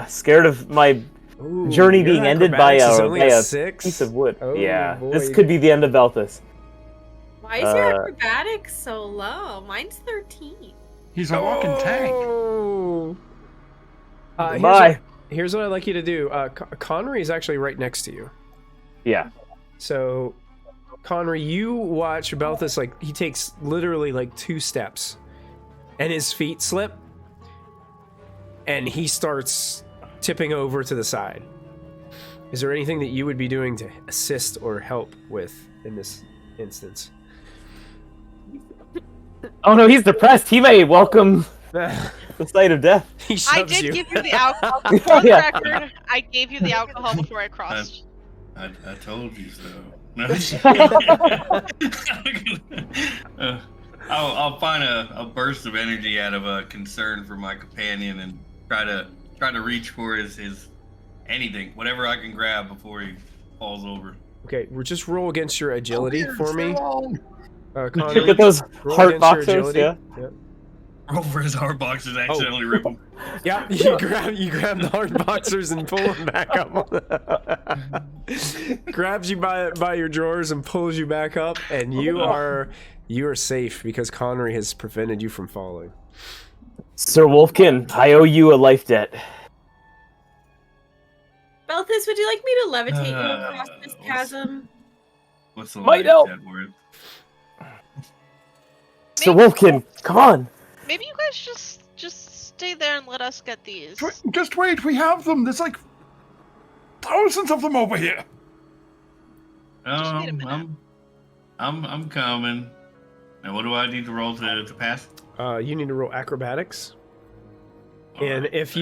scared of my Ooh, journey your being ended by acrobatics is a, only by a 6? piece of wood. Oh, yeah, this boy. could be the end of Belthus. Why is your acrobatics so low? Mine's 13. He's a walking tank. Oh. Bye. Here's what I'd like you to do. Connery is actually right next to you. Yeah. So, Connery, you watch Belthus, like, he takes literally, like, 2 steps. And his feet slip. And he starts tipping over to the side. Is there anything that you would be doing to assist or help with in this instance? Oh no, he's depressed. He may welcome the sight of death. He shoves I did you. give you the alcohol. For the Yeah. record, I gave you the alcohol before I crossed. I told you so. No. I'll find a burst of energy out of a concern for my companion and try to reach for his anything, whatever I can grab before he falls over. Okay, we'll just roll against your agility for me. Connery. Look at those Roll heart against your boxers. agility. Yeah. Yep. Roll for his hard boxes, accidentally rip him. Yeah, you grab the hard boxers and pull them back up. Grabs you by your drawers and pulls you back up, and you are safe because Connery has prevented you from falling. Sir Wolfkin, I owe you a life debt. Belthus, would you like me to levitate you across this what's- chasm? What's the Might life help. debt worth? Sir Wolfkin, come on. Maybe you guys just stay there and let us get these. Just wait, we have them. There's like thousands of them over here. Just wait a minute. I'm coming. And what do I need to roll to pass? You need to roll acrobatics. And Alright, if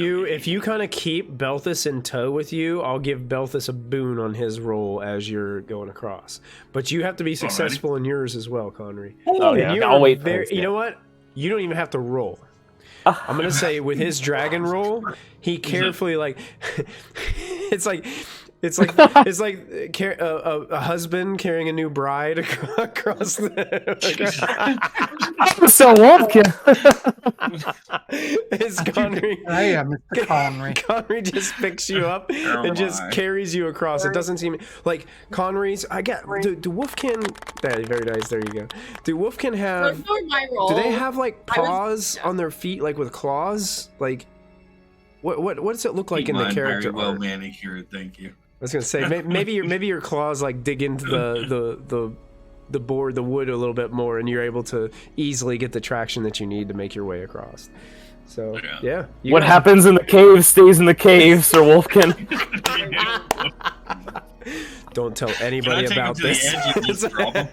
you kind of keep Belthus in tow with you, I'll give Belthus a boon on his roll as you're going across. But you have to be successful in yours as well, Connery. Oh And yeah, you I'll are wait. very- you know what? You don't even have to roll. I'm gonna say with his dragon roll, he carefully like it's like a husband carrying a new bride across the. Sir Wolfkin. It's Connery. I am Mr. Connery. Connery just picks you up and just my. carries you across. It doesn't seem like Connery's. I get. Do Wolfkin? Very nice. There you go. Do Wolfkin have? For my roll. Do they have like I was- paws on their feet, like with claws? Like, what does it look like Keep in the mine character very well art? manicured, thank you. I was gonna say maybe your claws like dig into the board, the wood a little bit more, and you're able to easily get the traction that you need to make your way across. So yeah, you What guys- happens in the cave stays in the cave, Sir Wolfkin. Don't tell Can I anybody take him about to the this. edge and just drop him?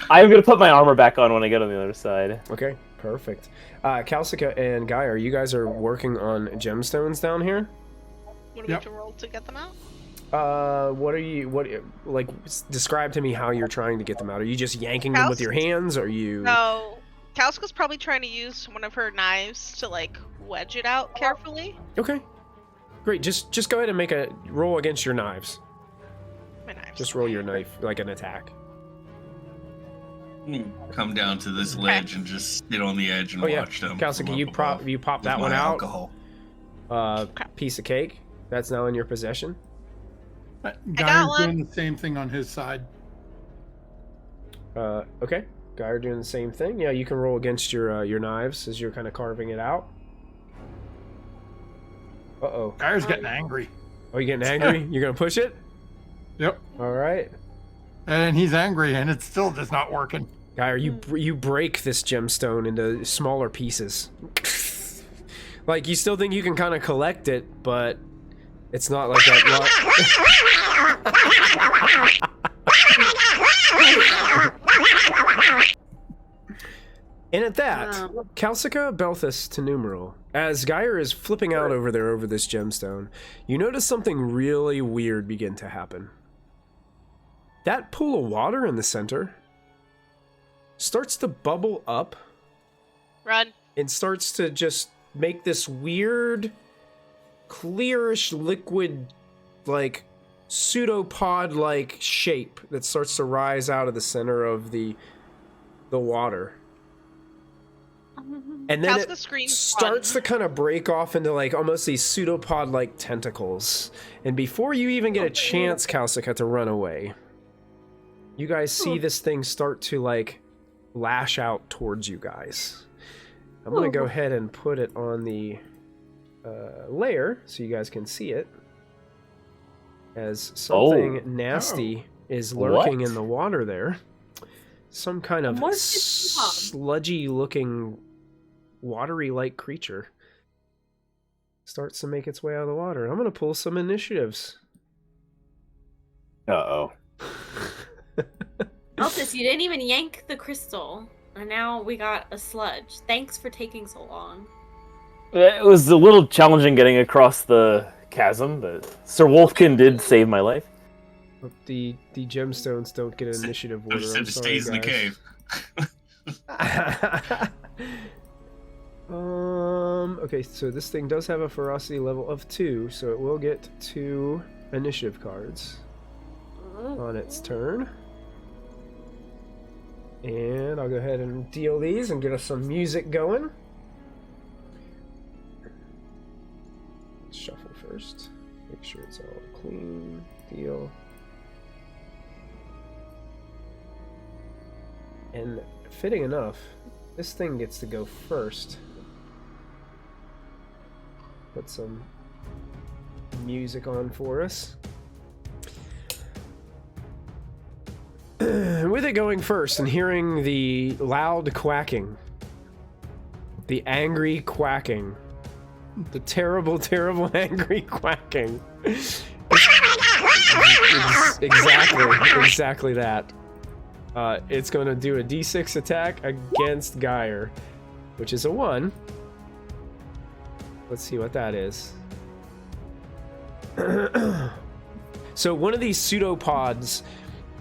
I'm gonna put my armor back on when I get on the other side. Okay, perfect. Kalsika and Guy, you guys are working on gemstones down here? What do we Yep. have to roll to get them out? Describe to me how you're trying to get them out. Are you just yanking them with your hands? Or are you? No. Kalska's probably trying to use one of her knives to like wedge it out carefully. Okay, great. Just go ahead and make a roll against your knives. My knives. Just roll your knife like an attack. Come down to this ledge and just sit on the edge and Oh yeah, watch them. Kalsika, from you up pop above that with one my out. Alcohol. Piece of cake. That's now in your possession. Guy's one. doing the same thing on his side. Okay. Guy are doing the same thing. Yeah, you can roll against your knives as you're kind of carving it out. Uh-oh. Guy's getting angry. Oh, you getting angry? You're gonna push it? Yep. All right. And he's angry, and it's still just not working. Guy, you break this gemstone into smaller pieces. Like, you still think you can kind of collect it, but it's not like that. And at that, Calcica, Belthus, Tinnumeril, as Geyer is flipping out over there over this gemstone, you notice something really weird begin to happen. That pool of water in the center starts to bubble up. Run. And starts to just make this weird, clearish liquid, like, pseudopod-like shape that starts to rise out of the center of the water. And then it starts to kind of break off into, like, almost these pseudopod-like tentacles. And before you even get a chance, Calcica, to run away, you guys see this thing start to, like, lash out towards you guys. I'm going to go ahead and put it on the layer so you guys can see it. As something nasty is lurking in the water there. Some kind of sludgy-looking, watery-like creature starts to make its way out of the water. I'm going to pull some initiatives. Uh-oh. Altus, you didn't even yank the crystal, and now we got a sludge. Thanks for taking so long. It was a little challenging getting across the chasm, but Sir Wolfkin did save my life. But the gemstones don't get an initiative order. It stays in the cave. Okay, so this thing does have a ferocity level of 2, so it will get 2 initiative cards on its turn. And I'll go ahead and deal these and get us some music going. Let's shuffle first. Make sure it's all clean. Deal. And fitting enough, this thing gets to go first. Put some music on for us. With it going first and hearing the loud quacking, the angry quacking, the terrible, terrible angry quacking. Exactly that. It's going to do a d6 attack against Geyer, which is a 1. Let's see what that is. So one of these pseudopods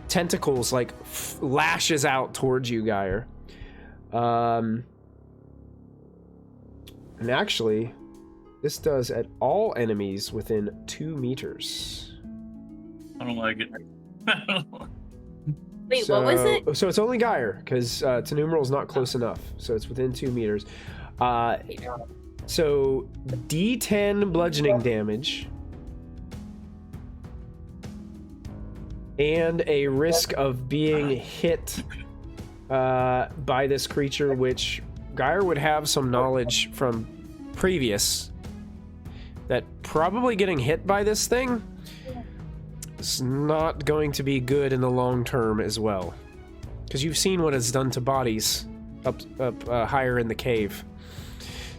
tentacles like lashes out towards you, Geyer. And actually, this does at all enemies within 2 meters. I don't like it. Wait, what was it? So it's only Geyer, because Tinnumeril is not close enough. So it's within 2 meters. So D10 bludgeoning damage. And a risk of being hit by this creature, which Geyer would have some knowledge from previous. That probably getting hit by this thing is not going to be good in the long term as well. Because you've seen what it's done to bodies up higher in the cave.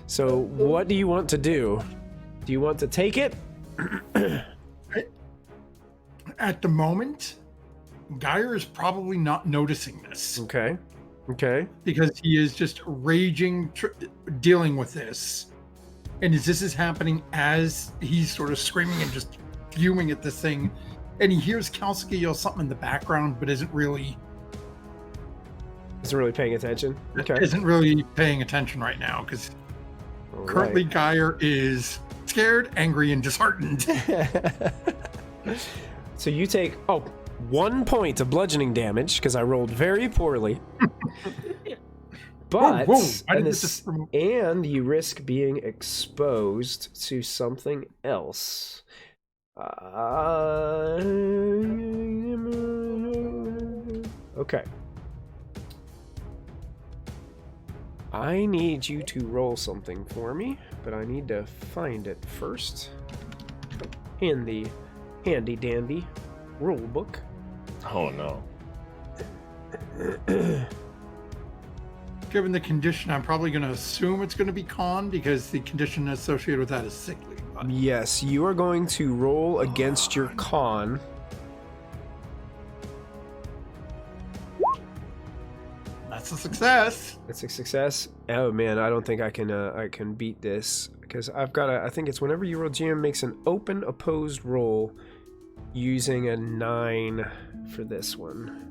So what do you want to do? Do you want to take it? At the moment, Geyer is probably not noticing this. Okay. Because he is just raging, dealing with this. And as this is happening, as he's sort of screaming and just fuming at this thing, and he hears Calcica yell something in the background, but isn't really paying attention. Okay. Isn't really paying attention right now, because currently Geyer is scared, angry, and disheartened. So you take 1 point of bludgeoning damage because I rolled very poorly. But and you risk being exposed to something else. Okay. I need you to roll something for me, but I need to find it first in the handy dandy rule book. Oh no. given the condition, I'm probably going to assume it's going to be con because the condition associated with that is sickly. But Yes, you are going to roll against your con. that's a success. It's a success. Oh man, I don't think I can beat this because I've got I think it's whenever you roll, GM makes an open opposed roll using a 9 for this one.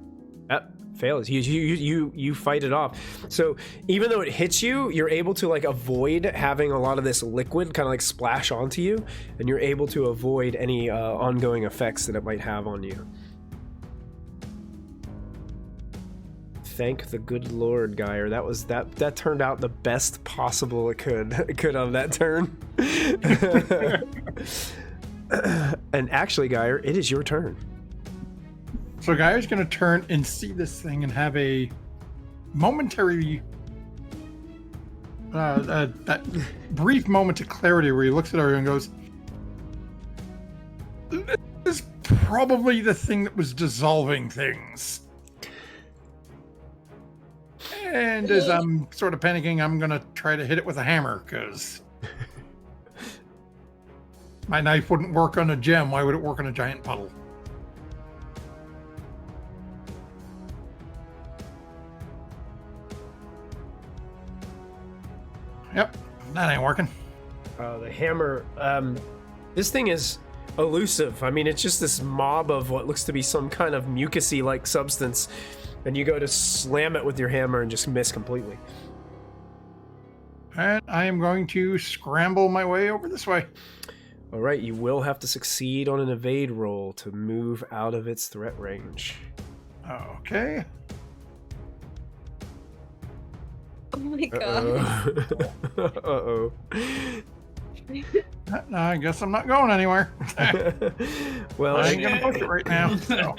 Fails. You fight it off. So even though it hits you, you're able to like avoid having a lot of this liquid kind of like splash onto you, and you're able to avoid any ongoing effects that it might have on you. Thank the good Lord, Geyer. That turned out the best possible it could on that turn. And actually, Geyer, it is your turn. So Guy's going to turn and see this thing and have a momentary, that brief moment of clarity where he looks at her and goes, "This is probably the thing that was dissolving things." And as I'm sort of panicking, I'm going to try to hit it with a hammer because my knife wouldn't work on a gem. Why would it work on a giant puddle? Yep, that ain't working. The hammer, this thing is elusive. I mean, it's just this mob of what looks to be some kind of mucusy like substance, and you go to slam it with your hammer and just miss completely. And I am going to scramble my way over this way. All right, you will have to succeed on an evade roll to move out of its threat range. Okay. Oh my god. Uh-oh. I guess I'm not going anywhere. Well, I ain't gonna push it right now. So.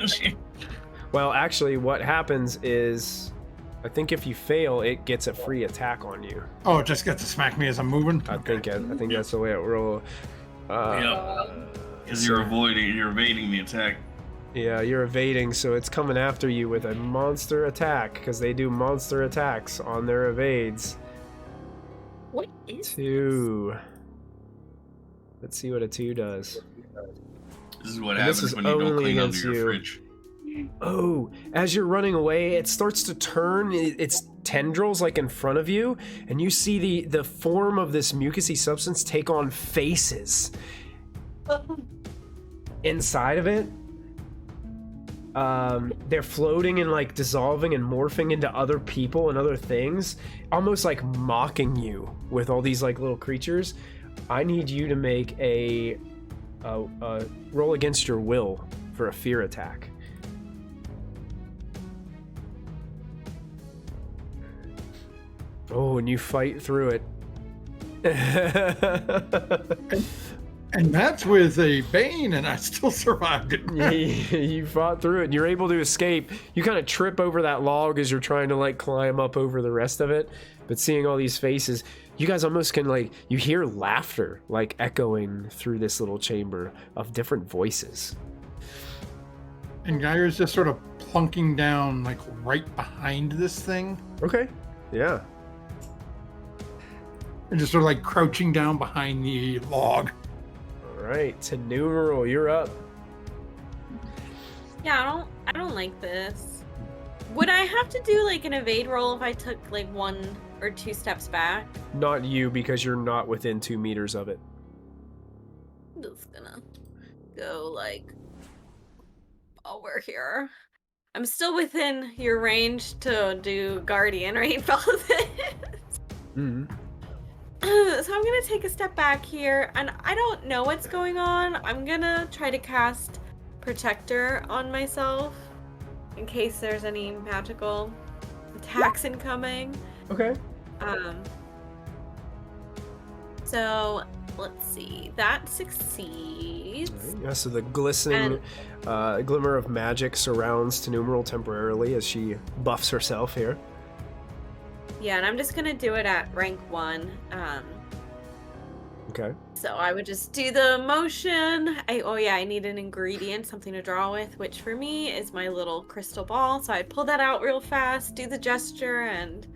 Well, actually, what happens is, I think if you fail, it gets a free attack on you. Oh, it just gets to smack me as I'm moving? I think that's the way it rolls. Because you're evading the attack. Yeah, you're evading, so it's coming after you with a monster attack, because they do monster attacks on their evades. What is 2. Let's see what a 2 does. This is what And this happens is when you don't only clean under against your you. fridge. Oh, as you're running away, it starts to turn its tendrils like in front of you, and you see the form of this mucusy substance take on faces. Inside of it, they're floating and like dissolving and morphing into other people and other things, almost like mocking you with all these like little creatures. I need you to make a roll against your will for a fear attack. Oh, and you fight through it. And that's with a Bane, and I still survived it. You fought through it, and you're able to escape. You kind of trip over that log as you're trying to like climb up over the rest of it, but seeing all these faces, you guys almost can like, you hear laughter like echoing through this little chamber of different voices. And Geyer's just sort of plunking down like right behind this thing. Okay, yeah. And just sort of like crouching down behind the log. All right, Tinnumeril, you're up. Yeah, I don't like this. Would I have to do like an evade roll if I took like 1 or 2 steps back? Not you, because you're not within 2 meters of it. I'm just gonna go like over here. I'm still within your range to do guardian, right? Follow this. Mm-hmm. So I'm gonna take a step back here, and I don't know what's going on. I'm gonna try to cast Protector on myself in case there's any magical attacks incoming. Okay. So let's see. That succeeds. Right. Yeah, so the glistening glimmer of magic surrounds Tinnumeril temporarily as she buffs herself here. Yeah, and I'm just gonna do it at rank 1. Okay. So I would just do the motion. I need an ingredient, something to draw with, which for me is my little crystal ball. So I'd pull that out real fast, do the gesture, and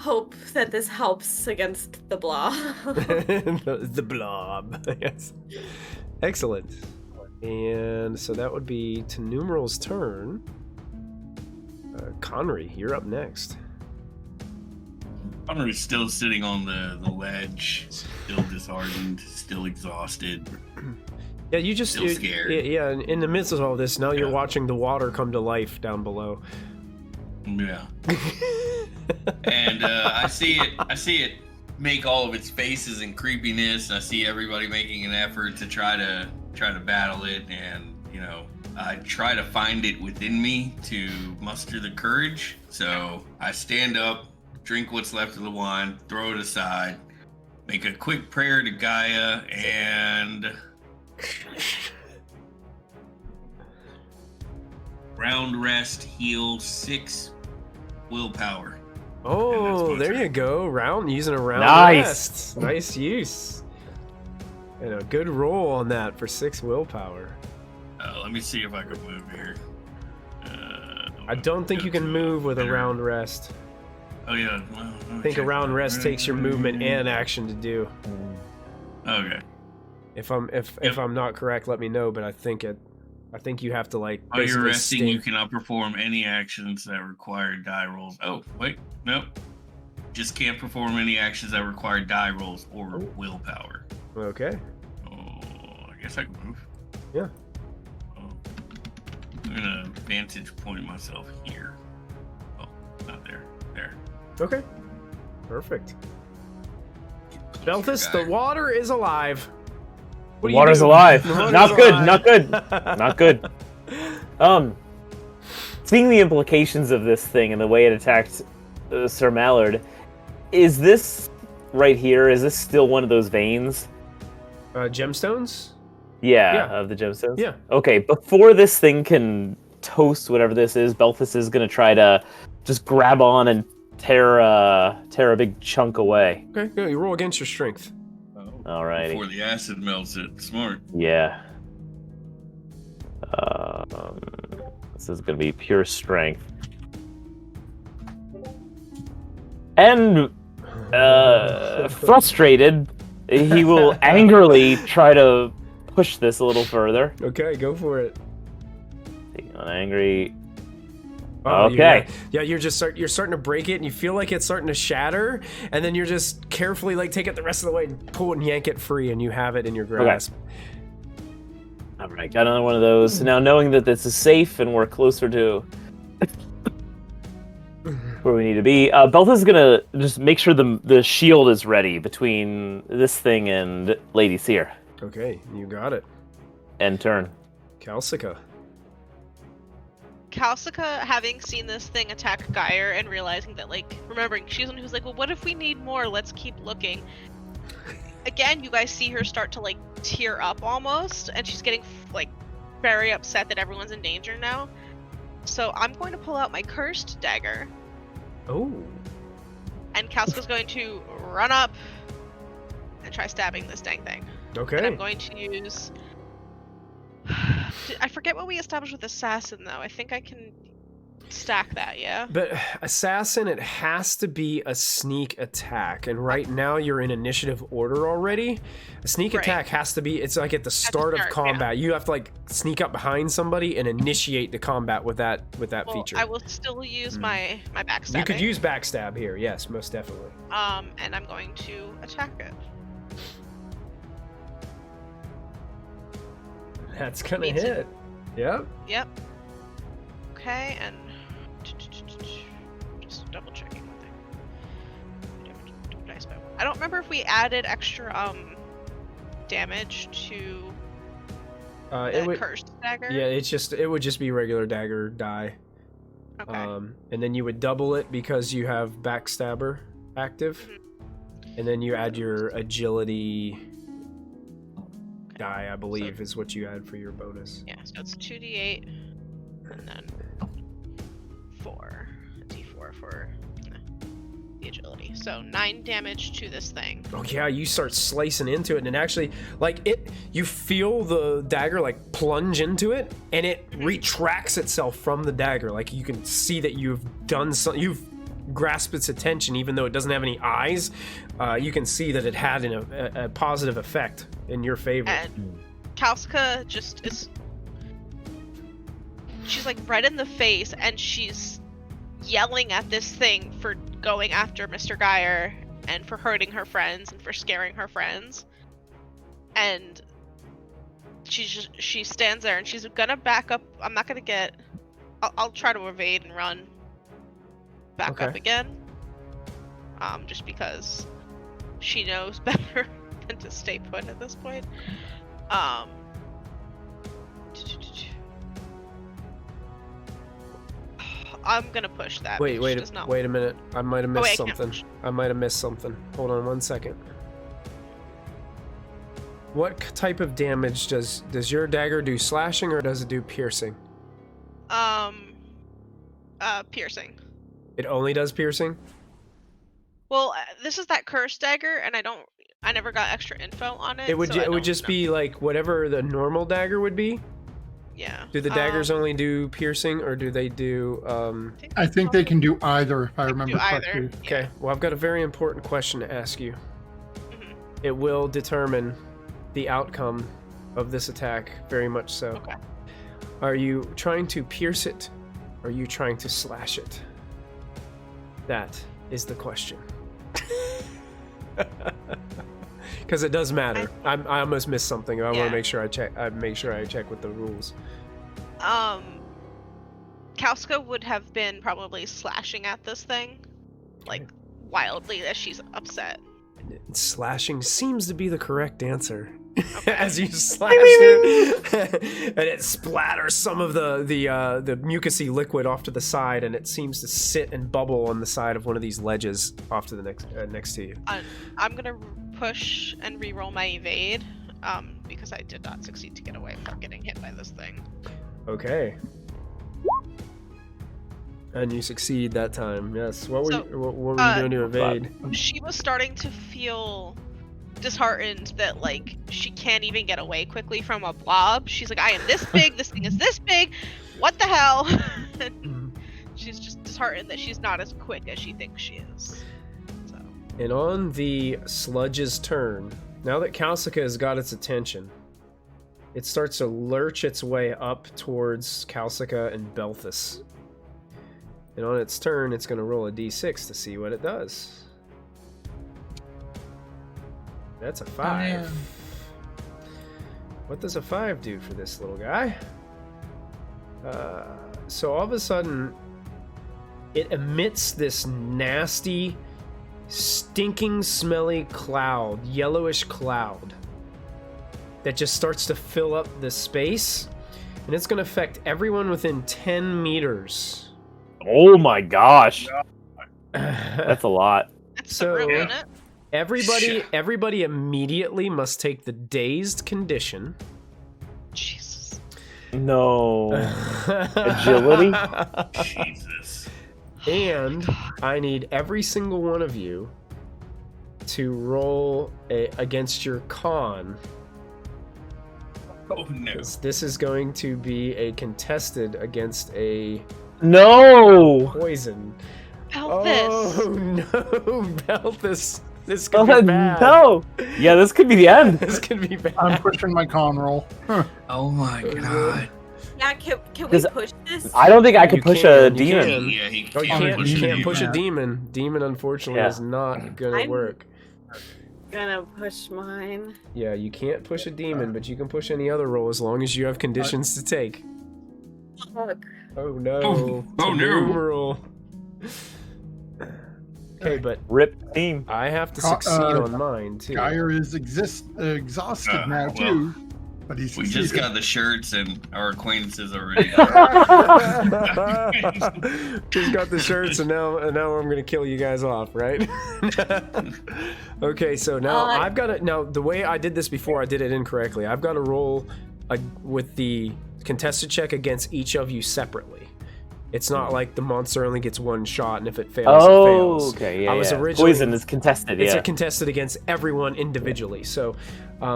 hope that this helps against the blob. the blob. Yes. Excellent. And so that would be Tinnumeril's turn. Connery, you're up next. Connery's still sitting on the ledge, still disheartened, still exhausted. Yeah, you just Still scared. Yeah, in the midst of all this, now you're watching the water come to life down below. Yeah. And I see it make all of its faces and creepiness. I see everybody making an effort to try to battle it, and I try to find it within me to muster the courage. So I stand up, drink what's left of the wine, throw it aside, make a quick prayer to Gaia, and round rest, heal 6 willpower. Oh, there you go. Using a round Nice. rest. Nice use. And a good roll on that for 6 willpower. Let me see if I can move here. I don't think you can move with a round rest. Oh yeah. I think a round rest takes your movement and action to do. Okay. If I'm not correct, let me know. But I think you have to like. While you're basically resting, stay- you cannot perform any actions that require die rolls. Oh wait, nope. Just can't perform any actions that require die rolls or willpower. Okay. Oh, I guess I can move. Yeah. I'm gonna vantage point myself here. Oh, not there. There. Okay. Perfect. Closer, Belthus, guy. the water is alive. What do you Water's do? alive. The water's Not good. alive. Not good. Not good. Seeing the implications of this thing and the way it attacked Sir Mallard, is this right here? Is this still one of those veins? Gemstones? Yeah, Yeah. of the gemstones. Yeah. Okay, before this thing can toast whatever this is, Belthus is gonna try to just grab on and tear a big chunk away. Okay, good. You roll against your strength. Alrighty. Before the acid melts it. Smart. Yeah. This is gonna be pure strength. And frustrated, he will angrily try to push this a little further. Okay, go for it. Angry. Oh, Okay. Yeah, you're starting to break it, and you feel like it's starting to shatter, and then you're just carefully like take it the rest of the way and pull it and yank it free, and you have it in your grasp. All right, got another one of those. Now, knowing that this is safe and we're closer to where we need to be, Beltha's is gonna just make sure the shield is ready between this thing and Lady Seer. Okay, you got it. End turn. Calcica. Calcica, having seen this thing attack Geyer and realizing that, like, remembering she's the one who's like, well, what if we need more? Let's keep looking. Again, you guys see her start to, like, tear up almost, and she's getting, like, very upset that everyone's in danger now. So I'm going to pull out my cursed dagger, Oh. and Calcica's going to run up and try stabbing this dang thing. Okay. And I'm going to use... I forget what we established with Assassin, though. I think I can stack that, yeah? But Assassin, it has to be a sneak attack, and right now you're in initiative order already. A sneak Right. attack has to be, it's like at the start of start, combat. You have to like sneak up behind somebody and initiate the combat with that Well, feature. I will still use my backstab. You could use backstab here, yes, most definitely. And I'm going to attack it. That's gonna Me too. hit. Yep. Yep. Okay, and just double checking one thing. Double dice by one. I don't remember if we added extra damage to It the would, cursed dagger. yeah, it would just be regular dagger die. Okay. And then you would double it because you have backstabber active, and then you add your agility die, I believe, is what you add for your bonus. Yeah, so it's 2d8 and then 4. A d4 for the agility. So 9 damage to this thing. Oh yeah, you start slicing into it, and actually, like you feel the dagger like plunge into it, and it retracts itself from the dagger. Like you can see that you've done you've grasp its attention, even though it doesn't have any eyes, you can see that it had a positive effect in your favor. And Kalska just is... She's like red in the face, and she's yelling at this thing for going after Mr. Geyer, and for hurting her friends, and for scaring her friends. And she stands there, and she's gonna back up. I'm not gonna get... I'll try to evade and run back up again. Just because she knows better than to stay put at this point. I'm gonna push that. Wait a minute. I might have missed something. I might have missed something. Hold on 1 second. What type of damage does your dagger do? Slashing, or does it do piercing? Piercing. It only does piercing? Well, this is that cursed dagger, and I never got extra info on it. It would just be like whatever the normal dagger would be? Yeah. Do the daggers only do piercing, or do they do I think they can do either, if I remember either. correctly. Okay, well, I've got a very important question to ask you. Mm-hmm. It will determine the outcome of this attack, very much so. Okay. Are you trying to pierce it, or are you trying to slash it? That is the question. Because it does matter. I almost missed something. I want to make sure I check. I check with the rules. Kalska would have been probably slashing at this thing, like wildly, as she's upset. Slashing seems to be the correct answer. As you slash it, and it splatters some of the mucousy liquid off to the side, and it seems to sit and bubble on the side of one of these ledges off to the next to you. I'm gonna push and re-roll my evade, because I did not succeed to get away from getting hit by this thing. Okay. And you succeed that time. Yes. What were you doing to evade? She was starting to feel disheartened that like she can't even get away quickly from a blob. She's like, I am this big, this thing is this big, what the hell? And she's just disheartened that she's not as quick as she thinks she is. So. And on the sludge's turn, now that Kalsika has got its attention, it starts to lurch its way up towards Kalsika and Belthus. And on its turn, it's going to roll a d6 to see what it does. That's a 5. Oh, What does a 5 do for this little guy? So all of a sudden, it emits this nasty, stinking, smelly cloud, yellowish cloud, that just starts to fill up the space, and it's going to affect everyone within 10 meters. Oh my gosh. That's a lot. That's So- the room, isn't it? Everybody immediately must take the dazed condition. Jesus. No. Agility? Jesus. And I need every single one of you to roll against your con. Oh no. This is going to be a contested against a No! poison. Belthus. Oh no, Belthus. This could be bad. No! Yeah, this could be the end. This could be bad. I'm pushing my con roll. Oh my god. Yeah, can we push this? I don't think I could You push can, a you demon. can. Yeah, he Oh, you can't can't, you can't push a demon. demon. Demon, unfortunately, Yeah. is not gonna I'm- work. Gonna push mine. Yeah, you can't push a demon, but you can push any other roll as long as you have conditions to take. Look. Oh no. Oh no. Tinnumeril. Okay, but Rip team. I have to succeed on mine too. Geyer is exhausted now well, too, but he's We just succeeded. got the shirts and our acquaintances already. Just got the shirts, and now I'm gonna kill you guys off, right? Okay, so now I've got to. Now the way I did this before, I did it incorrectly. I've got to roll with the contested check against each of you separately. It's not like the monster only gets one shot, and if it fails, it fails. Okay, yeah, I was yeah. originally Poison is contested, It's yeah. a contested against everyone individually. So,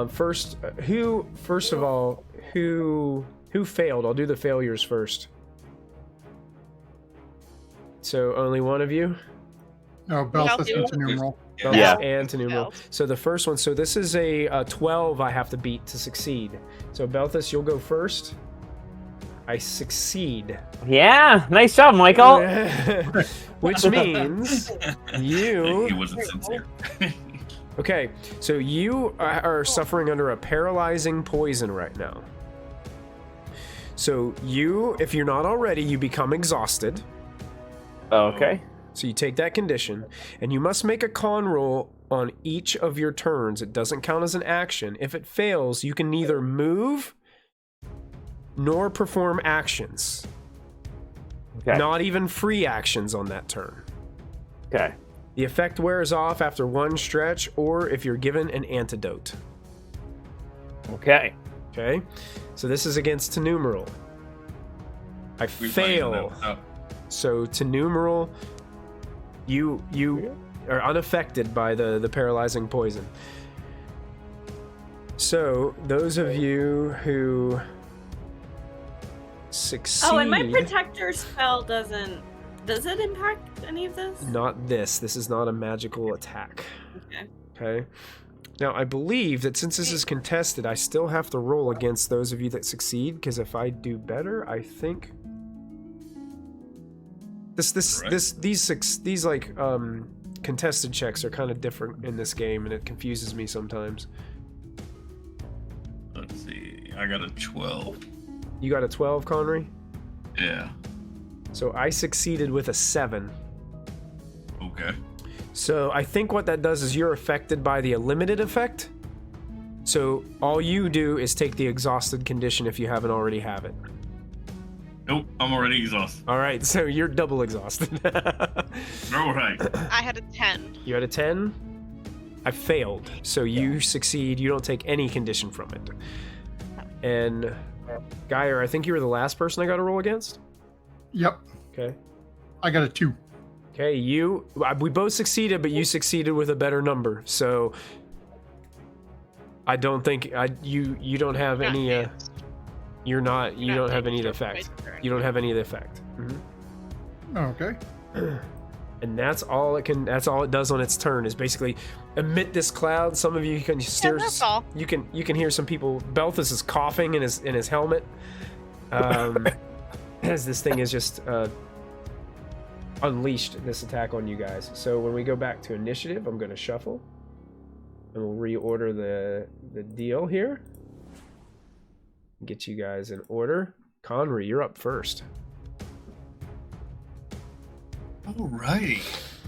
first of all, who failed? I'll do the failures first. So only one of you? No, Belfast Yeah, and Tinnumeril. Yeah. And Tinnumeril. So the first one, so this is a 12 I have to beat to succeed. So Belthus, you'll go first. I succeed. Yeah, nice job, Michael. Which means you... He wasn't sincere. Okay, so you are suffering under a paralyzing poison right now. So you, if you're not already, you become exhausted. Okay. So you take that condition, and you must make a con roll on each of your turns. It doesn't count as an action. If it fails, you can neither move nor perform actions. Okay. Not even free actions on that turn. Okay. The effect wears off after one stretch, or if you're given an antidote. Okay. Okay? So this is against Tinnumeril. I We fail. played that. So Tinnumeril, you are unaffected by the paralyzing poison. So those of you who succeed. Oh, and my protector spell doesn't. Does it impact any of this? Not this. This is not a magical attack. Okay. Okay. Now I believe that since this is contested, I still have to roll against those of you that succeed, because if I do better, I think these like contested checks are kind of different in this game, and it confuses me sometimes. Let's see. I got a 12. You got a 12, Connery? Yeah. So I succeeded with a 7. Okay. So I think what that does is you're affected by the limited effect. So all you do is take the exhausted condition if you haven't already have it. Nope, I'm already exhausted. All right, so you're double exhausted. All right. I had a 10. You had a 10? I failed. So you succeed. You don't take any condition from it. And Geyer, I think you were the last person I got to roll against? Yep. Okay. I got a 2. Okay, we both succeeded, but you succeeded with a better number. So I don't think you don't have Not any advanced. you don't have any of the taking effect. turn. You don't have any of the effect. Okay. And that's all it does on its turn is basically emit this cloud. Some of you can steer. that's all. You can hear some people. Belthus is coughing in his helmet. As this thing is just unleashed this attack on you guys. So when we go back to initiative, I'm going to shuffle, and we'll reorder the deal here. Get you guys in order. Conry, you're up first. Alrighty.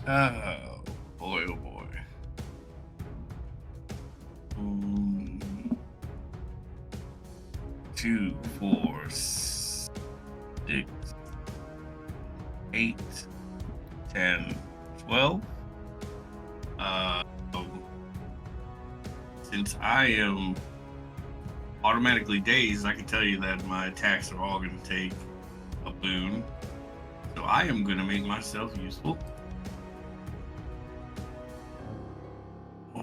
Oh boy, oh boy. 2, 4, 6, 8, 10, 12. Since I am automatically dazed, I can tell you that my attacks are all going to take a boon. So I am going to make myself useful.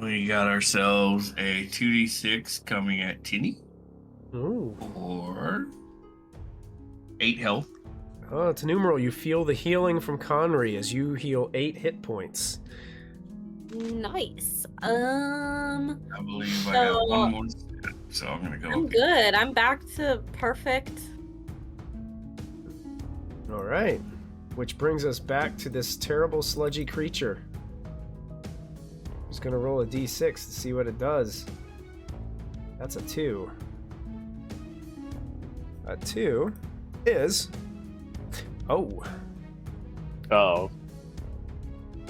We got ourselves a 2d6 coming at Tinny Ooh. for 8 health. Oh, Tinnumeril, you feel the healing from Conry as you heal 8 hit points. Nice. I believe I got one more step, so I'm going to go. I'm up. good. I'm back to perfect. All right. Which brings us back to this terrible sludgy creature. Just gonna roll a d6 to see what it does. That's a 2. A 2 is... Oh. Oh.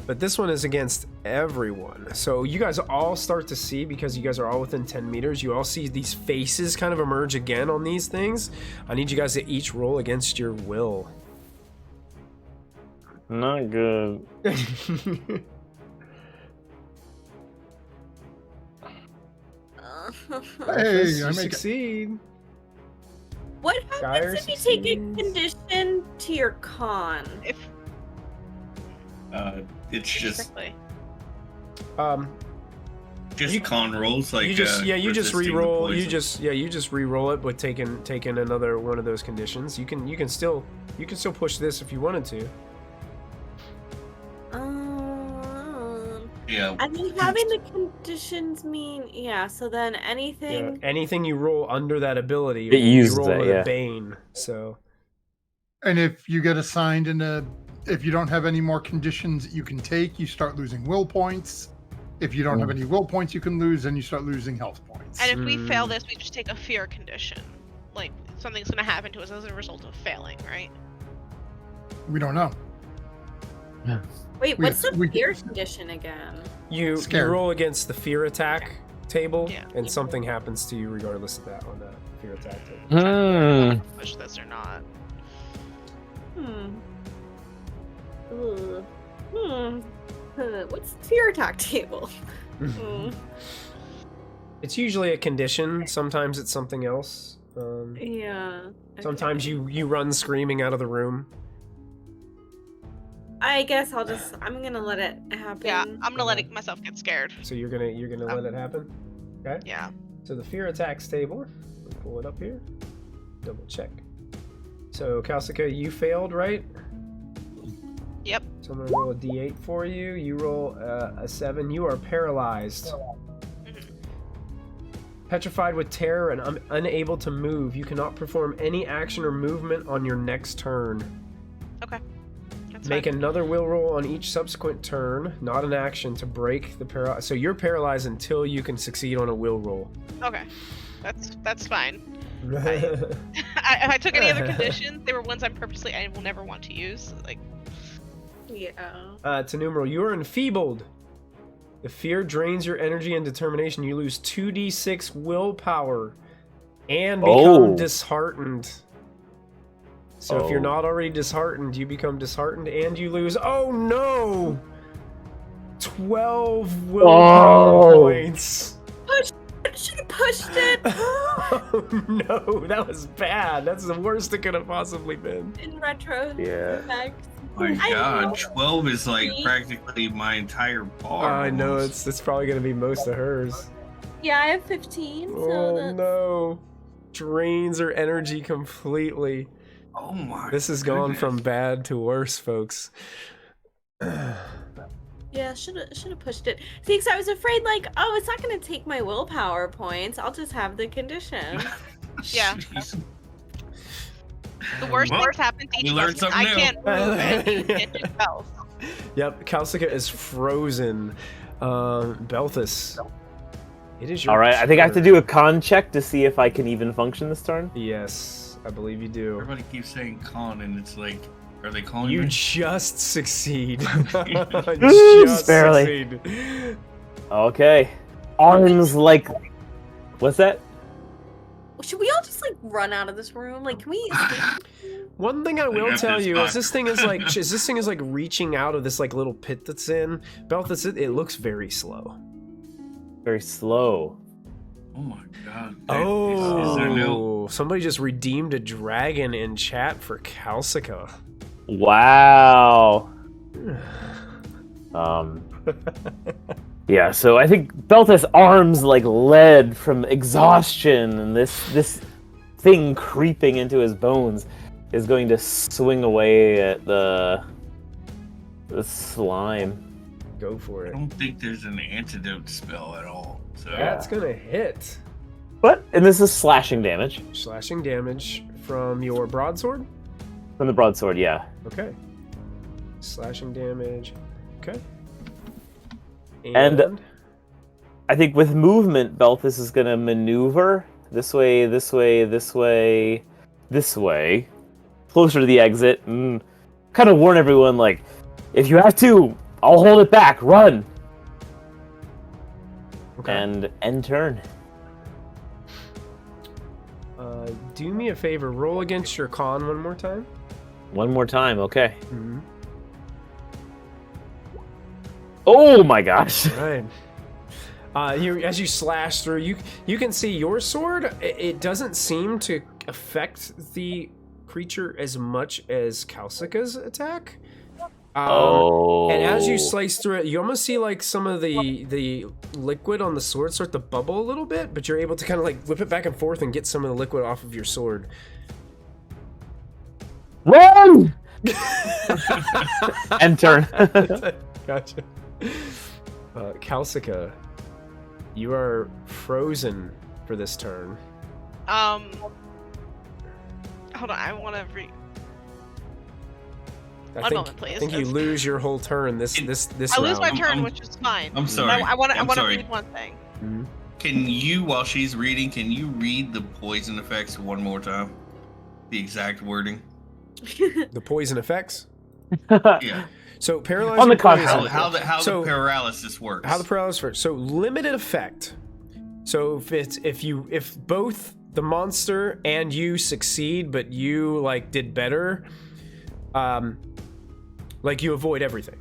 But this one is against everyone. So you guys all start to see, because you guys are all within 10 meters, you all see these faces kind of emerge again on these things. I need you guys to each roll against your will. Not good. Hey, You I make it. succeed. What happens if you take a condition to your con? If It's just exactly. con rolls, like you just resisting the re-roll. You poison. just re-roll it with taking another one of those conditions. You can still push this if you wanted to. Yeah. I think having the conditions mean, so then anything. Yeah, anything you roll under that ability, It uses you roll it, with yeah. a Bane. So And if you get assigned if you don't have any more conditions that you can take, you start losing will points. If you don't have any will points you can lose, then you start losing health points. And if we fail this, we just take a fear condition. Like, something's gonna happen to us as a result of failing, right? We don't know. Wait, we- what's the we- fear condition again? you Scared. roll against the fear attack table, Yeah. and something happens to you regardless of that on that fear attack table. Hmm. Push this or not. What's the fear attack table? It's usually a condition. Sometimes it's something else. Yeah. Sometimes you run screaming out of the room. I guess I'm gonna let it happen. Yeah, I'm gonna let myself get scared. So you're gonna let it happen. Okay. Yeah. So the fear attacks table. We'll pull it up here. Double check. So Kalsika, you failed, right? Yep. So I'm gonna roll a d8 for you. You roll a 7. You are paralyzed. Petrified with terror and unable to move. You cannot perform any action or movement on your next turn. Okay. That's Make fine. another will roll on each subsequent turn, not an action, to break the paralysis. So you're paralyzed until you can succeed on a will roll. Okay. That's fine. If I took any other conditions, they were ones I will never want to use. Like, Yeah. Tinnumeril, you are enfeebled. The fear drains your energy and determination. You lose 2d6 willpower and become disheartened. So if you're not already disheartened, you become disheartened and you lose. Oh no! 12 willpower points. I should have pushed it. Oh no, that was bad. That's the worst it could have possibly been. In retro. Yeah. My I God, know. 12 is like practically my entire bar. I know almost. it's probably gonna be most of hers. Yeah, I have 15. So Oh that's... no, drains her energy completely. Oh my. This has gone goodness. from bad to worse, folks. Yeah, should have pushed it. See, because I was afraid, like, oh, it's not gonna take my willpower points. I'll just have the condition. Yeah. Jeez. the worst Well, things happen to each we of learned us. something I new. can't move and you can't do health. Yep, Kalsika is frozen. Belthus, it is your All right, I think I have to turn. do a con check to see if I can even function this turn. Yes, I believe you do. Everybody keeps saying con, and it's like, are they calling You me? just succeed. Just barely. succeed. Okay. Arms like... What's that? Should we all just like run out of this room? Like, can we? One thing I Like, will after tell this you is box. this thing is like reaching out of this like little pit that's in. Belthus, it looks very slow. Very slow. Oh my God. Oh, Is there no? somebody just redeemed a dragon in chat for Kalsika. Wow. Yeah, so I think Belthus' arms like lead from exhaustion, and this thing creeping into his bones is going to swing away at the slime. Go for I it. don't think there's an antidote spell at all. So That's gonna hit. And this is slashing damage Slashing damage from your broadsword. from the broadsword, yeah. Okay. Slashing damage. Okay. And- I think with movement, Belthus is going to maneuver this way, this way, this way, this way, closer to the exit, and kind of warn everyone, like, if you have to, I'll hold it back, run! Okay. And end turn. Do me a favor. Roll against your con one more time. One more time, okay. Mm-hmm. Oh my gosh! Right. As you slash through, you can see your sword. It doesn't seem to affect the creature as much as Kalsika's attack. And as you slice through it, you almost see like some of the liquid on the sword start to bubble a little bit, but you're able to kind of like whip it back and forth and get some of the liquid off of your sword. Run! End turn. Gotcha. Calcica, you are frozen for this turn. Hold on, I want to One moment, please. I think you lose your whole turn this I round. lose my turn, which is fine. I'm sorry. I want to sorry. read one thing. Mhm. Can you, while she's reading, can you read the poison effects one more time? The exact wording. The poison effects. Yeah. So paralyzing On the poison. contrary. How So- the paralysis works. How the paralysis works. So limited effect. So if both the monster and you succeed, but you like did better, like you avoid everything.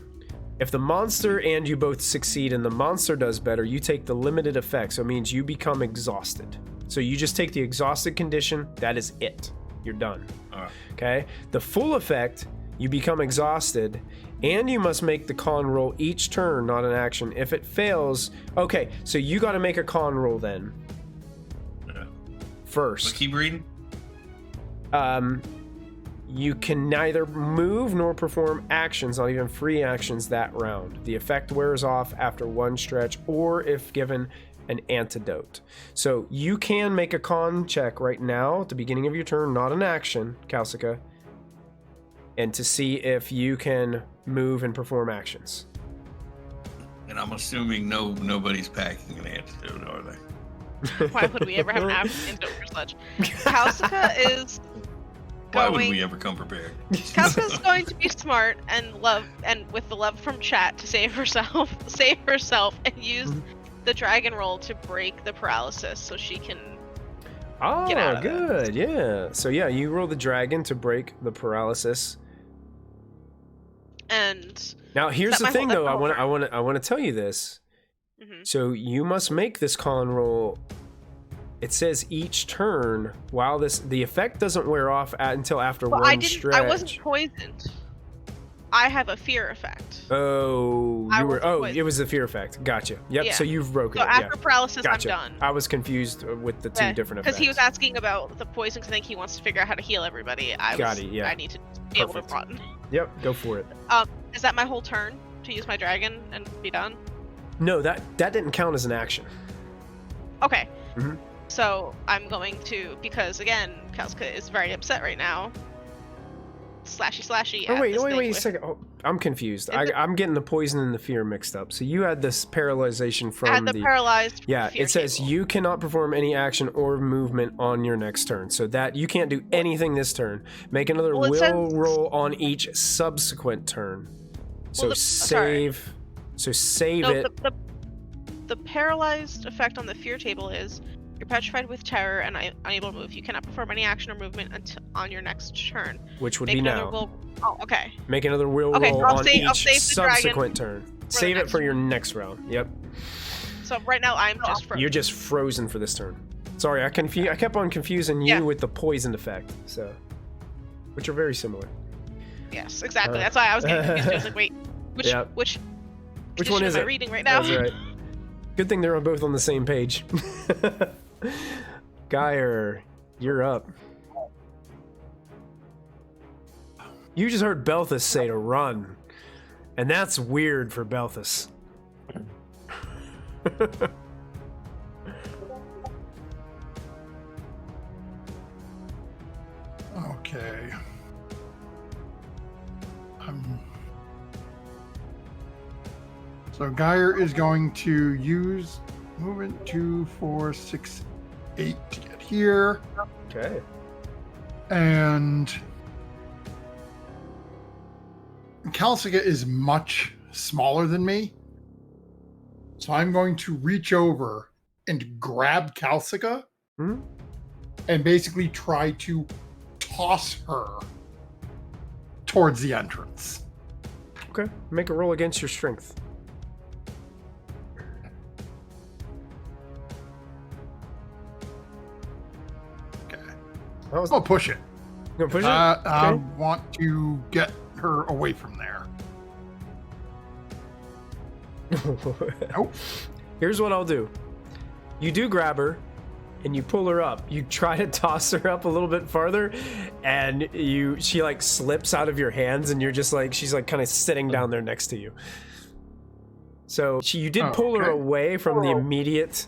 If the monster and you both succeed and the monster does better, you take the limited effect. So it means you become exhausted. So you just take the exhausted condition. That is it. You're done. Alright. Okay. The full effect, you become exhausted, and you must make the con roll each turn, not an action. If it fails, okay. So you got to make a con roll then. Yeah. First. But keep reading. You can neither move nor perform actions, not even free actions, that round. The effect wears off after one stretch, or if given an antidote. So you can make a con check right now at the beginning of your turn, not an action, Calcica, and to see if you can move and perform actions. And I'm assuming nobody's packing an antidote, are they? Why would we ever have an antidote for such? Calcica is Why would going. we ever come prepared? Calcica's going to be smart and with the love from chat to save herself, and use the dragon roll to break the paralysis so she can. Oh, Get out of good, yeah. So yeah, you roll the dragon to break the paralysis. And Now here's the thing, though. I whole want to tell you this. Mhm. So you must make this con roll. It says each turn. While the effect doesn't wear off until after Well, one stretch. I wasn't poisoned. I have a fear effect. Oh, I you were. wasn't Oh, poisoned. it was the fear effect. Gotcha. Yep. Yeah. So you've broken So it. after Yeah. paralysis, Gotcha. I'm done. I was confused with the two different effects. Because he was asking about the poison, 'cause I think he wants to figure out how to heal everybody. Got it, yeah. I need to be able Perfect. to run. Yep. Go for it. Is that my whole turn to use my dragon and be done? No, that didn't count as an action. Okay. Mhm. So I'm going to, because again, Calcica is very upset right now. Slashy. Oh at wait this a thing second. Oh, I'm confused. Is it- I'm getting the poison and the fear mixed up. So you had this paralyzation from I had the paralyzed. Yeah, fear it says table. you cannot perform any action or movement on your next turn. So that you can't do anything this turn. Make another Well, it will says- roll on each subsequent turn. So Well, save. So save No, it. the paralyzed effect on the fear table is you're petrified with terror and unable to move. You cannot perform any action or movement until on your next turn. Which would Make be another now. will. Oh, okay. Make another will Okay, roll I'll on save- I'll each save the dragon subsequent turn. the Save it next for your next round. Yep. So right now I'm just frozen. You're just frozen for this turn. Sorry, I kept on confusing you Yeah. with the poison effect. So, which are very similar. Yes, exactly. That's why I was getting confused. I was like, wait, which Yeah. which Which one edition is am it? I reading right now? That's right. Good thing they're both on the same page. Geyer, you're up. You just heard Belthus say to run, and that's weird for Belthus. Okay. So Geyer is going to use movement 2, 4, 6, 8 to get here. Okay. And Calcica is much smaller than me. So I'm going to reach over and grab Calcica and basically try to toss her towards the entrance. Okay. Make a roll against your strength. Okay. That was I'll push it. You gonna push it? I Okay. want to get her away from there. Nope. Here's what I'll do. You do grab her and you pull her up. You try to toss her up a little bit farther and she like slips out of your hands and you're just like, she's like kind of sitting down there next to you. So you did pull her away from the immediate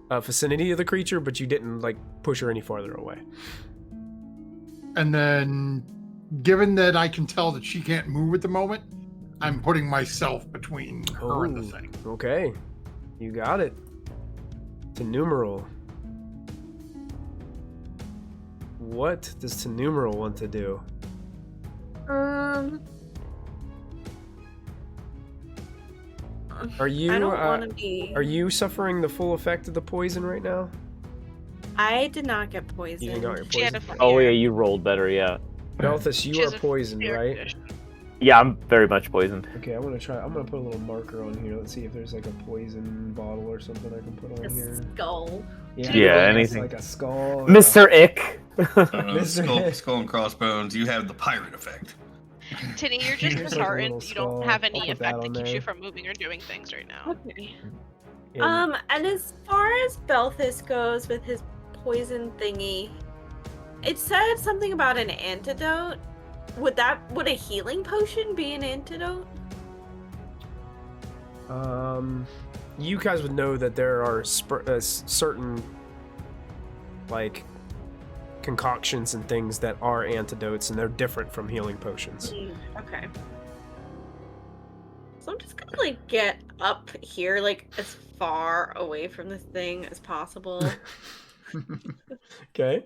vicinity of the creature, but you didn't like push her any farther away. And then, given that I can tell that she can't move at the moment, I'm putting myself between her and the thing. Okay, you got it. Tinnumeril. What does Tinnumeril want to do? Are you? I don't want to be. Are you suffering the full effect of the poison right now? I did not get poisoned. You didn't get She had poisoned. a Oh yeah, fear. you rolled better, yeah. Belthus, you She are has a poisoned, fear right? condition. Yeah, I'm very much poisoned. Okay, I'm gonna put a little marker on here. Let's see if there's like a poison bottle or something I can put on A here. skull. Yeah, anything. Like a skull. Mr. Ick. Skull and crossbones. You have the pirate effect. Tinny, you're just Here's like a disheartened. little You don't skull. have I'll any put that effect that on keeps there. you from moving or doing things right now. Okay. And- And as far as Belthus goes with his poison thingy, it said something about an antidote. Would a healing potion be an antidote? You guys would know that there are certain like concoctions and things that are antidotes, and they're different from healing potions. Okay. So I'm just gonna like get up here, like as far away from this thing as possible. Okay.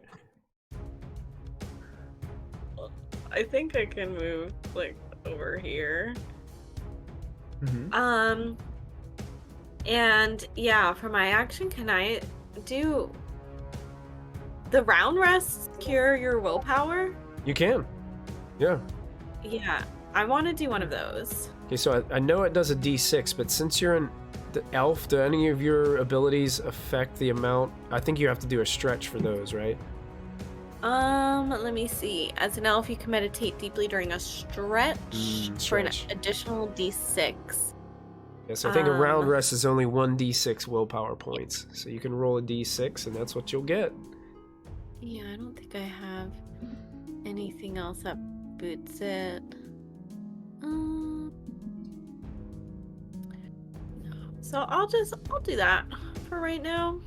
I think I can move like over here. Mm-hmm. And yeah, for my action, can I do the round rest cure your willpower? You can. Yeah. Yeah, I want to do one of those. Okay, so I know it does a d6, but since you're an elf, do any of your abilities affect the amount? I think you have to do a stretch for those, right? Let me see. As an elf, you can meditate deeply during a stretch for an Stretch. additional d6. Yes, I think a round rest is only 1d6 willpower points. So you can roll a d6, and that's what you'll get. Yeah, I don't think I have anything else that boots it. So I'll do that for right now.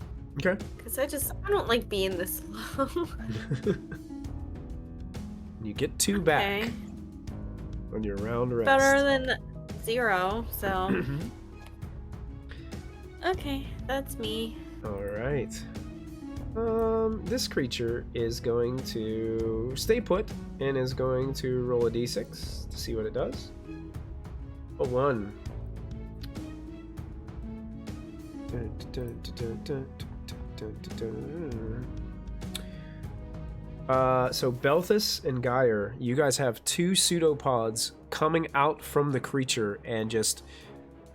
Okay. Because I don't like being this low. You get 2 back Okay. on your round rest. Better than 0, so. Okay, that's me. All right. This creature is going to stay put and is going to roll a d6 to see what it does. A 1. So Belthus and Geyer, you guys have 2 pseudopods coming out from the creature and just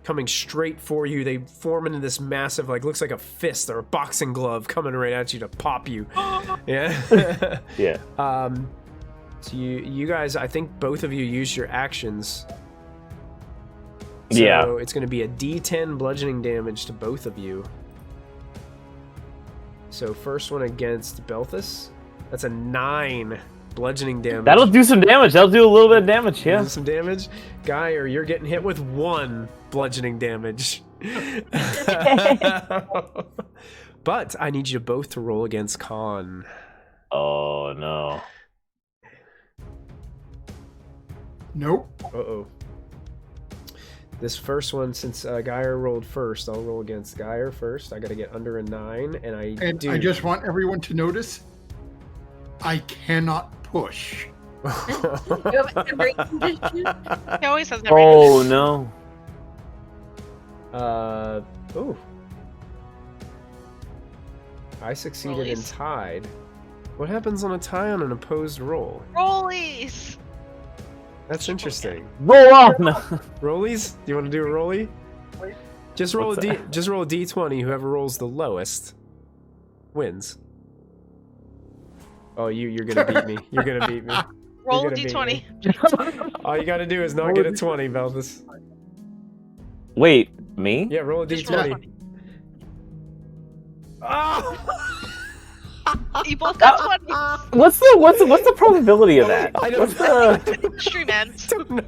coming straight for you. They form into this massive, like, looks like a fist or a boxing glove coming right at you to pop you. Yeah. Yeah. So you guys, I think both of you used your actions. So Yeah. it's going to be a D10 bludgeoning damage to both of you. So first one against Belthus. That's a 9 bludgeoning damage. That'll do some damage. That'll do a little bit of damage, yeah. Do some damage. Geyer, you're getting hit with 1 bludgeoning damage. But I need you both to roll against Con. Oh, no. Nope. Uh-oh. This first one, since Geyer rolled first, I'll roll against Geyer first. I gotta get under a 9, and I just want everyone to notice I cannot push. You have every condition? He always has every Oh, no. Oh. I succeeded in Rollies. tied. What happens on a tie on an opposed roll? rollies. That's interesting. Roll off! No. Rollies? Do you want to do a rollie? Just roll What's a D. that? Just roll a D20. Whoever rolls the lowest wins. Oh, you're gonna beat me. You're gonna beat me. Roll a gonna beat d20. All you gotta do is not get a 20, Belthus. Wait, me? Yeah, roll a Just roll a D20. Oh! You both got 20s. What's the probability of that? I don't What's the? Extreme ends. don't know.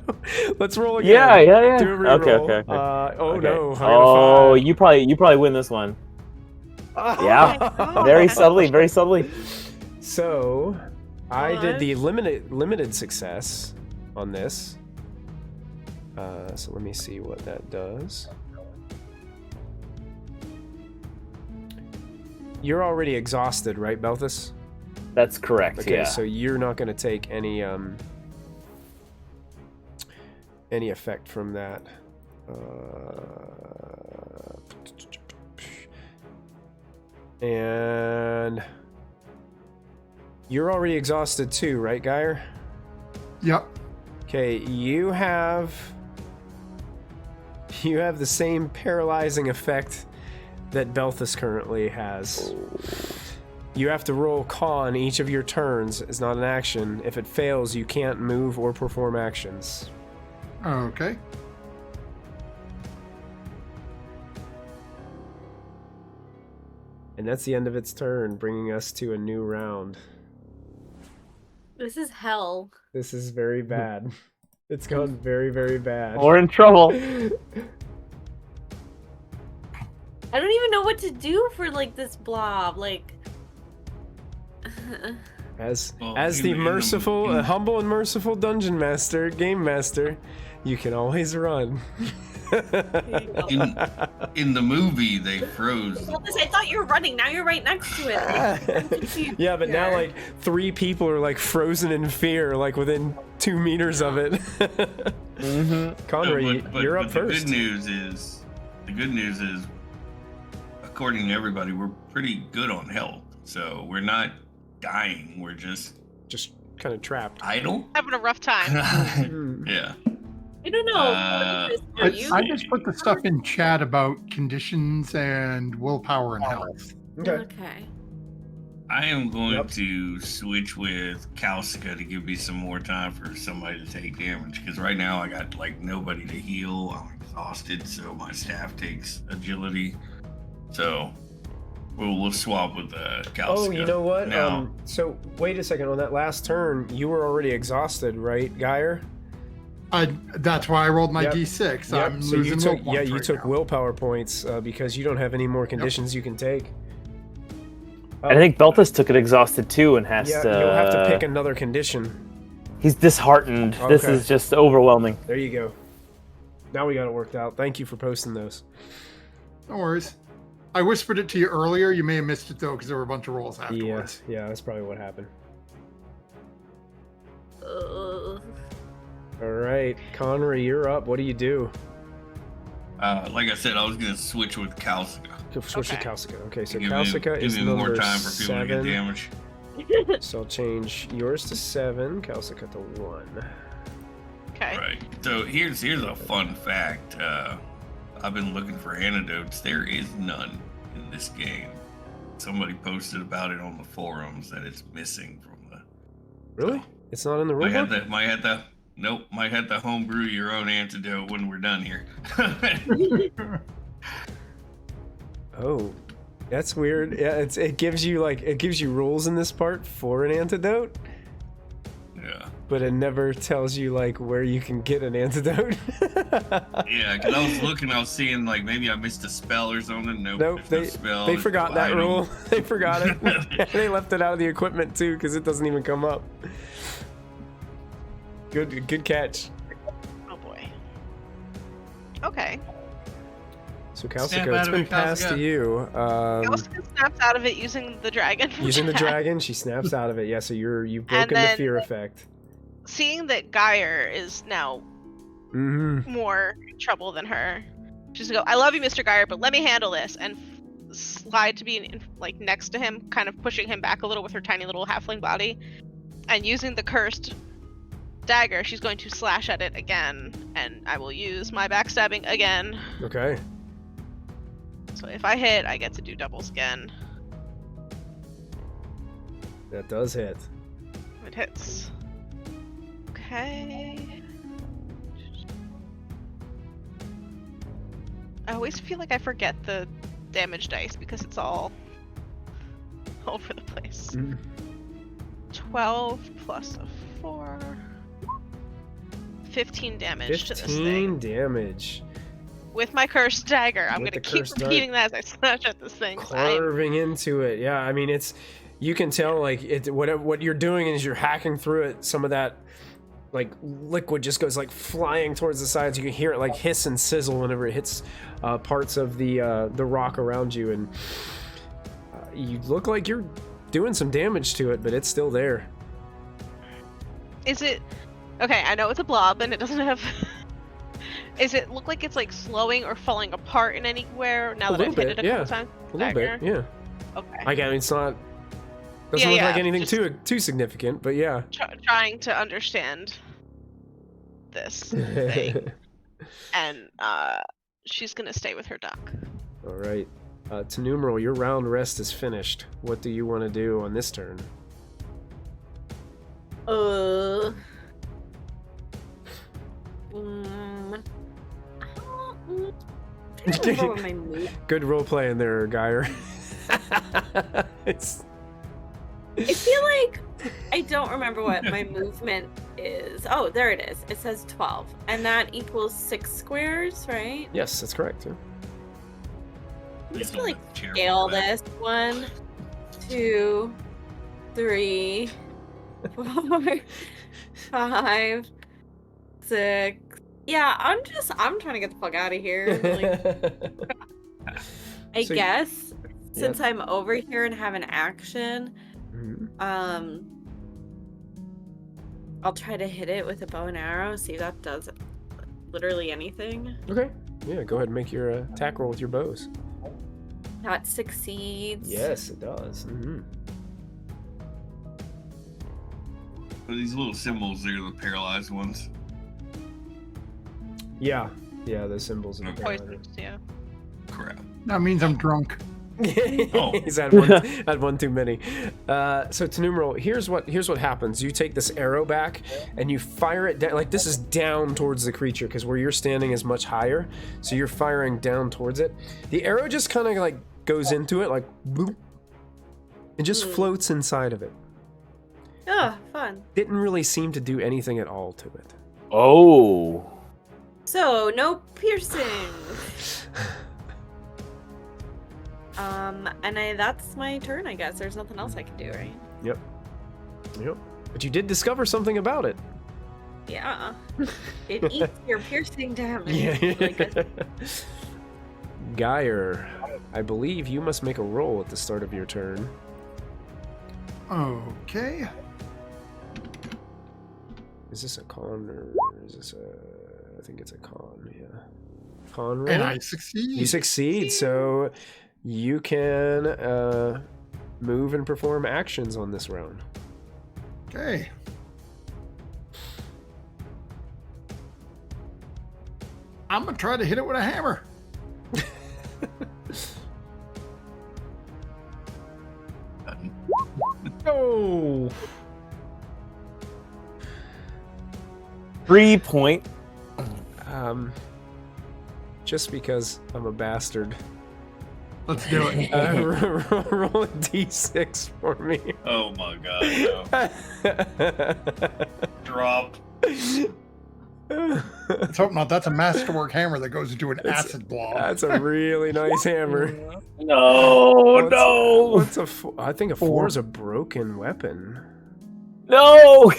Let's roll again. Yeah. Do a reroll. Okay. Oh Okay. no. I got a Oh, five. you probably win this one. Yeah. God. Very subtly. So, I did What? the limited success on this. So let me see what that does. You're already exhausted, right, Belthus? That's correct. Okay, Yeah. so you're not going to take any effect from that. And you're already exhausted too, right, Geyer? Yep. Okay, you have the same paralyzing effect that Belthus currently has. You have to roll con each of your turns. It's not an action. If it fails, you can't move or perform actions. Okay. And that's the end of its turn, bringing us to a new round. This is hell. This is very bad. It's gone very, very bad. We're in trouble. I don't even know what to do for like this blob. Like, As Well, the merciful, humble and merciful dungeon master, game master, you can always run. In the movie, they froze. the I thought you were running. Now you're right next to it. Like, I'm confused Yeah, but now here. like 3 people are like frozen in fear, like within 2 meters of it. Connery, but you're up first. The good news is, according to everybody, we're pretty good on health. So we're not dying. We're just kind of trapped. idle. Having a rough time. Yeah. I don't know. Are you? I just put the stuff in chat about conditions and willpower and health. Okay. I am going Yep. to switch with Kalska to give me some more time for somebody to take damage. Because right now I got like nobody to heal. I'm exhausted, so my staff takes agility. So we'll swap with Kalska. Oh, you know what? Now, So wait a second. On that last turn, you were already exhausted, right, Geyer? That's why I rolled my Yep. d6. Yep. I'm So you losing took will points you right took now. willpower points because you don't have any more conditions you can take. I think Belthus took it exhausted too and has Yeah, to. you'll have to pick another condition. He's disheartened. This Okay. is just overwhelming. There you go. Now we got it worked out. Thank you for posting those. No worries. I whispered it to you earlier. You may have missed it though, because there were a bunch of rolls afterwards. Yeah, that's probably what happened. All right, Connery, you're up. What do you do? like I said, I was going to switch with Kalska. Switch Okay. to Kalska. Okay, so Give Kalska me is more number time for people to get 7. damage. So I'll change yours to 7, Kalska to 1. Okay. Right. So here's a fun fact. I've been looking for antidotes. There is none in this game. Somebody posted about it on the forums that it's missing from the. Really? It's not in the Might have rulebook? might have to homebrew your own antidote when we're done here. Oh, that's weird. Yeah, it gives you rules in this part for an antidote, Yeah. but it never tells you like where you can get an antidote. Yeah, because I was looking, I was seeing like maybe I missed a spell or something. Nope, there's no spell. they there's forgot no that item. rule. They forgot it. They left it out of the equipment too because it doesn't even come up. Good catch. Oh boy. Okay. So Snap Kalska, out it's of been it, passed to Kalska. you. Kalska snaps out of it using the dragon. Using the dragon, she snaps out of it. Yeah, so you've broken the then- fear effect. Seeing that Geyer is now Mm-hmm. more trouble than her, she's gonna go, I love you, Mr. Geyer, but let me handle this, and slide to be like next to him, kind of pushing him back a little with her tiny little halfling body, and using the cursed dagger, she's going to slash at it again, and I will use my backstabbing again. Okay. So if I hit, I get to do doubles again. That does hit. It hits. Okay. I always feel like I forget the damage dice because it's all over the place. Mm. 12 plus a 4. 15 damage to this 15 thing. damage. With my cursed dagger. I'm With going to the keep cursed repeating that as I slash at this thing. 'cause Carving into it. Yeah, I mean, it's... You can tell, like, what you're doing is you're hacking through it. Some of that, like, liquid just goes, like, flying towards the sides. You can hear it, like, hiss and sizzle whenever it hits parts of the rock around you. And you look like you're doing some damage to it, but it's still there. Is it... Okay, I know it's a blob and it doesn't have... Is it look like it's, like, slowing or falling apart in anywhere now that I've hit it a couple times? A little bit, yeah. Okay. Like, I mean, it's not... Doesn't look like anything just too significant, but yeah. Trying to understand this thing. And she's gonna stay with her duck. All right. Tinnumeril, your round rest is finished. What do you want to do on this turn? I don't remember what my move. Good role play in there, Geyer. I feel like I don't remember what my movement is. Oh, there it is. It says 12, and that equals 6 squares, right? Yes, that's correct. Yeah. I'm just gonna like scale this. 1, 2, 3, 4, 5, 6. Yeah, I'm trying to get the fuck out of here. Like, I guess since I'm over here and have an action, I'll try to hit it with a bow and arrow, see if that does literally anything. Okay. Yeah, go ahead and make your attack roll with your bows. That succeeds. Yes, it does. Are these little symbols, they're the paralyzed ones. Yeah, the symbols in the Poisons, yeah. Crap. That means I'm drunk. Oh. He's had one too many. So Tinnumeril, here's what happens. You take this arrow back and you fire it down. Like, this is down towards the creature because where you're standing is much higher. So you're firing down towards it. The arrow just kind of like goes into it, like boop, and just floats inside of it. Oh, fun. Didn't really seem to do anything at all to it. Oh. So no piercing. And that's my turn, I guess. There's nothing else I can do, right? Yep. But you did discover something about it. Yeah. It eats your piercing damage. Yeah. Geyer, I believe you must make a roll at the start of your turn. Okay. Is this a con or is this a... I think it's a con, yeah. Con roll? And I succeed. You succeed, so you can move and perform actions on this round. Okay. I'm gonna try to hit it with a hammer. Oh! 3 point. Just because I'm a bastard. Let's do it. Roll a d6 for me. Oh my god, no. Drop. Let's hope not. That's a masterwork hammer that goes into an acid blob. That's a really nice hammer. No, I think a 4 is a broken weapon. No.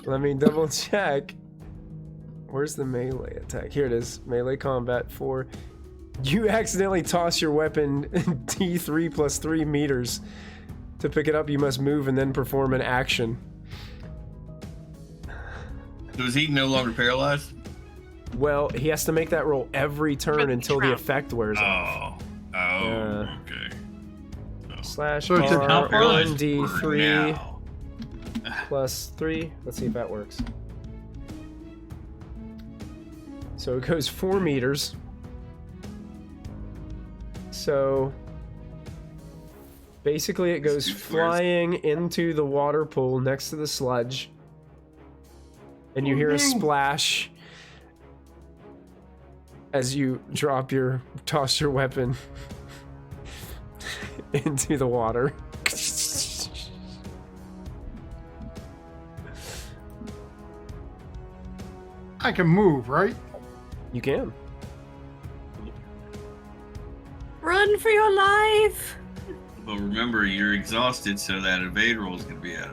Let me double check. Where's the melee attack? Here it is. Melee combat 4. You accidentally toss your weapon D3 plus 3 meters. To pick it up, you must move and then perform an action. So is he no longer paralyzed? Well, he has to make that roll every turn until the effect wears off. Okay. Slash So it's a R paralyzed 1d3 now. plus 3. Let's see if that works. So it goes 4 meters. So basically it goes flying into the water pool next to the sludge. And you hear a splash as you toss your weapon into the water. I can move, right? You can. Run for your life! But remember, you're exhausted, so that evade roll is going to be a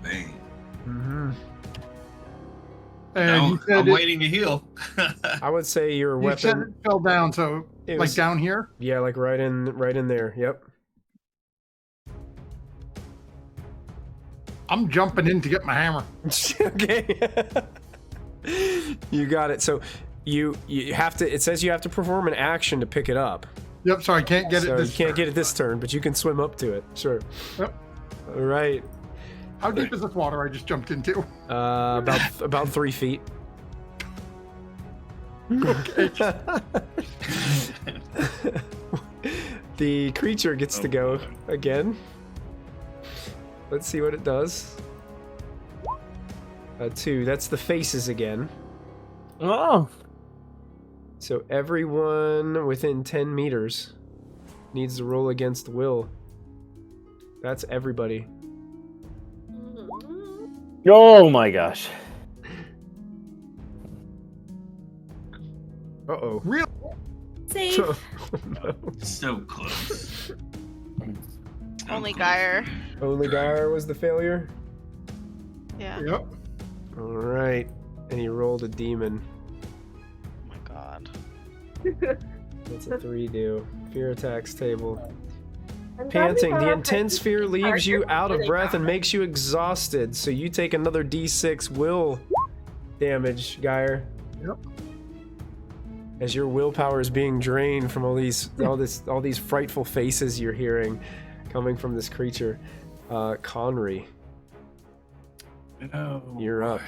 bane. Mm-hmm. And you said I'm waiting to heal. I would say your you said weapon. it fell down, so It like was- down here. Yeah, like right in there. Yep. I'm jumping in to get my hammer. Okay. You got it. So you have to. It says you have to perform an action to pick it up. Yep. So I can't get So it. you This can't turn. get it this turn, but you can swim up to it. Sure. Yep. All right. How deep is this water I just jumped into? About 3 feet. The creature gets to go again. Let's see what it does. 2. That's the faces again. Oh. So everyone within 10 meters needs to roll against will. That's everybody. Oh my gosh. Uh-oh. Really? Safe. No. So close. So Only close. Geyer. Only Geyer was the failure? Yeah. Yep. Alright. And he rolled a demon. Oh my god. What's a 3 do? Fear attacks table. Panting. The intense fear leaves you out of breath and makes you exhausted. So you take another d6 will damage, Geyer. Yep. As your willpower is being drained from all these frightful faces you're hearing coming from this creature. Conry, Oh, you're up.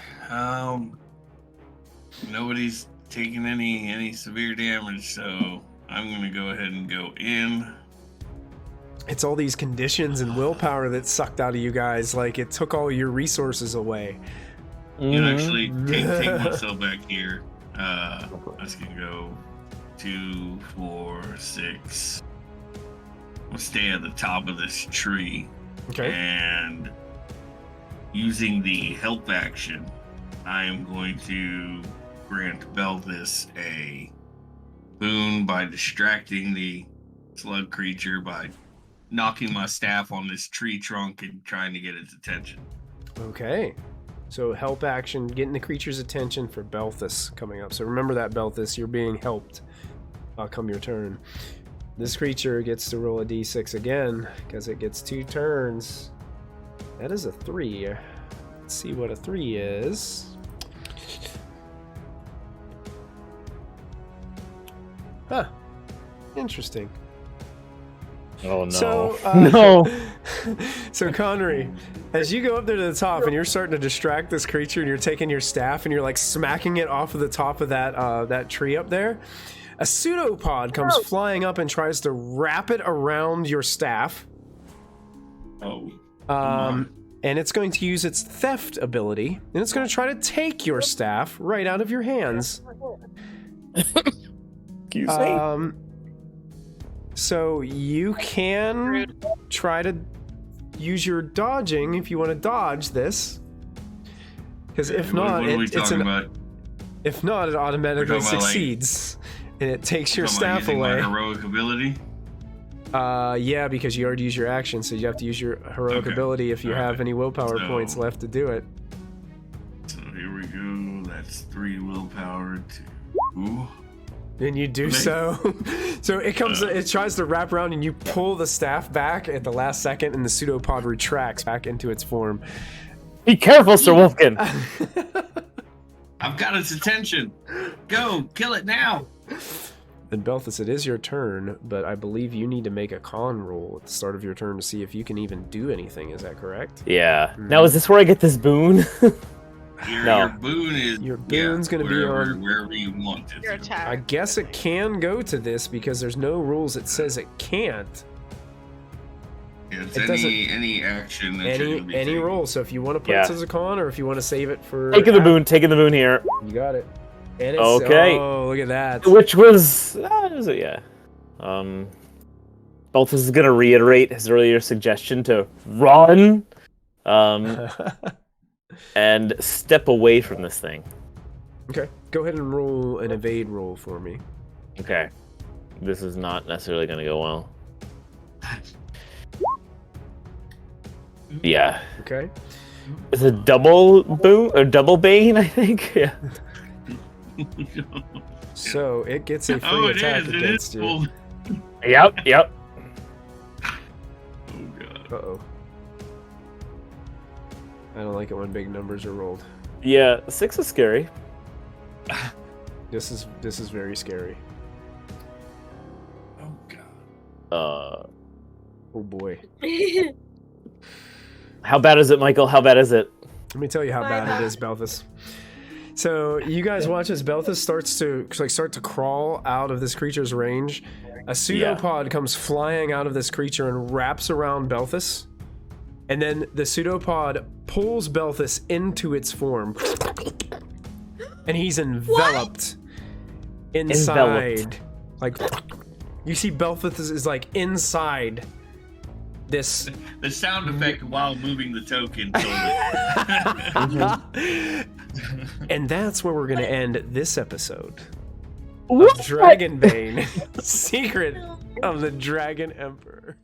Nobody's taking any severe damage, so I'm gonna go ahead and go in. It's all these conditions and willpower that sucked out of you guys. Like, it took all your resources away. And actually take myself back here. That's gonna go 2, 4, 6. I'll stay at the top of this tree. Okay. And using the help action, I am going to grant Belvis a boon by distracting the slug creature by knocking my staff on this tree trunk and trying to get its attention. Okay. So help action, getting the creature's attention for Belthus coming up. So remember that, Belthus, you're being helped. Come your turn. This creature gets to roll a d6 again, because it gets 2 turns. That is a 3. Let's see what a 3 is. Huh. Interesting. Oh no. So, no. So Connery, as you go up there to the top and you're starting to distract this creature and you're taking your staff and you're like smacking it off of the top of that tree up there, a pseudopod comes flying up and tries to wrap it around your staff. Oh. And it's going to use its theft ability, and it's going to try to take your staff right out of your hands. Excuse me. So you can try to use your dodging if you want to dodge this. Because if not, what are we talking about? If not, it automatically We're talking about, like, succeeds, and it takes your Talking about staff using away. my heroic ability. Yeah, because you already used your action, so you have to use your heroic Okay. ability if you have Alright. any willpower So- points left to do it. So here we go. That's 3 willpower. 2. And you do Okay. so. So it comes, it tries to wrap around, and you pull the staff back at the last second, and the pseudopod retracts back into its form. Be careful, Sir Wolfkin. I've got its attention. Go, kill it now. And Belthus, it is your turn, but I believe you need to make a con roll at the start of your turn to see if you can even do anything. Is that correct? Yeah. Now is this where I get this boon? No. Your boon is Your boon's gonna be on- wherever you want it. Your to. attack. I guess it can go to this because there's no rules that says it can't. It's It doesn't- any action that you're gonna be Any taking. roll. So if you want to put Yeah. it as a con, or if you want to save it for Taking the boon here. you got it. And it's, Okay. Oh, look at that. Which was, yeah. Balthus is gonna reiterate his earlier suggestion to run, and step away from this thing. Okay. Go ahead and roll an evade roll for me. Okay. This is not necessarily going to go well. Yeah. Okay. It's a double boom or double bane, I think. Yeah. So it gets a free attack against you. Cool. Yep. Oh god. Uh-oh. I don't like it when big numbers are rolled. Yeah, 6 is scary. This is very scary. Oh god. Oh boy. How bad is it, Michael? How bad is it? Let me tell you how bad it is, Belthus. So you guys watch as Belthus starts to crawl out of this creature's range. A pseudopod comes flying out of this creature and wraps around Belthus. And then the pseudopod pulls Belthus into its form. And he's enveloped inside. Like, you see Belthus is like inside this. The sound effect while moving the token. And that's where we're going to end this episode What? of Dragonbane, Secret of the Dragon Emperor.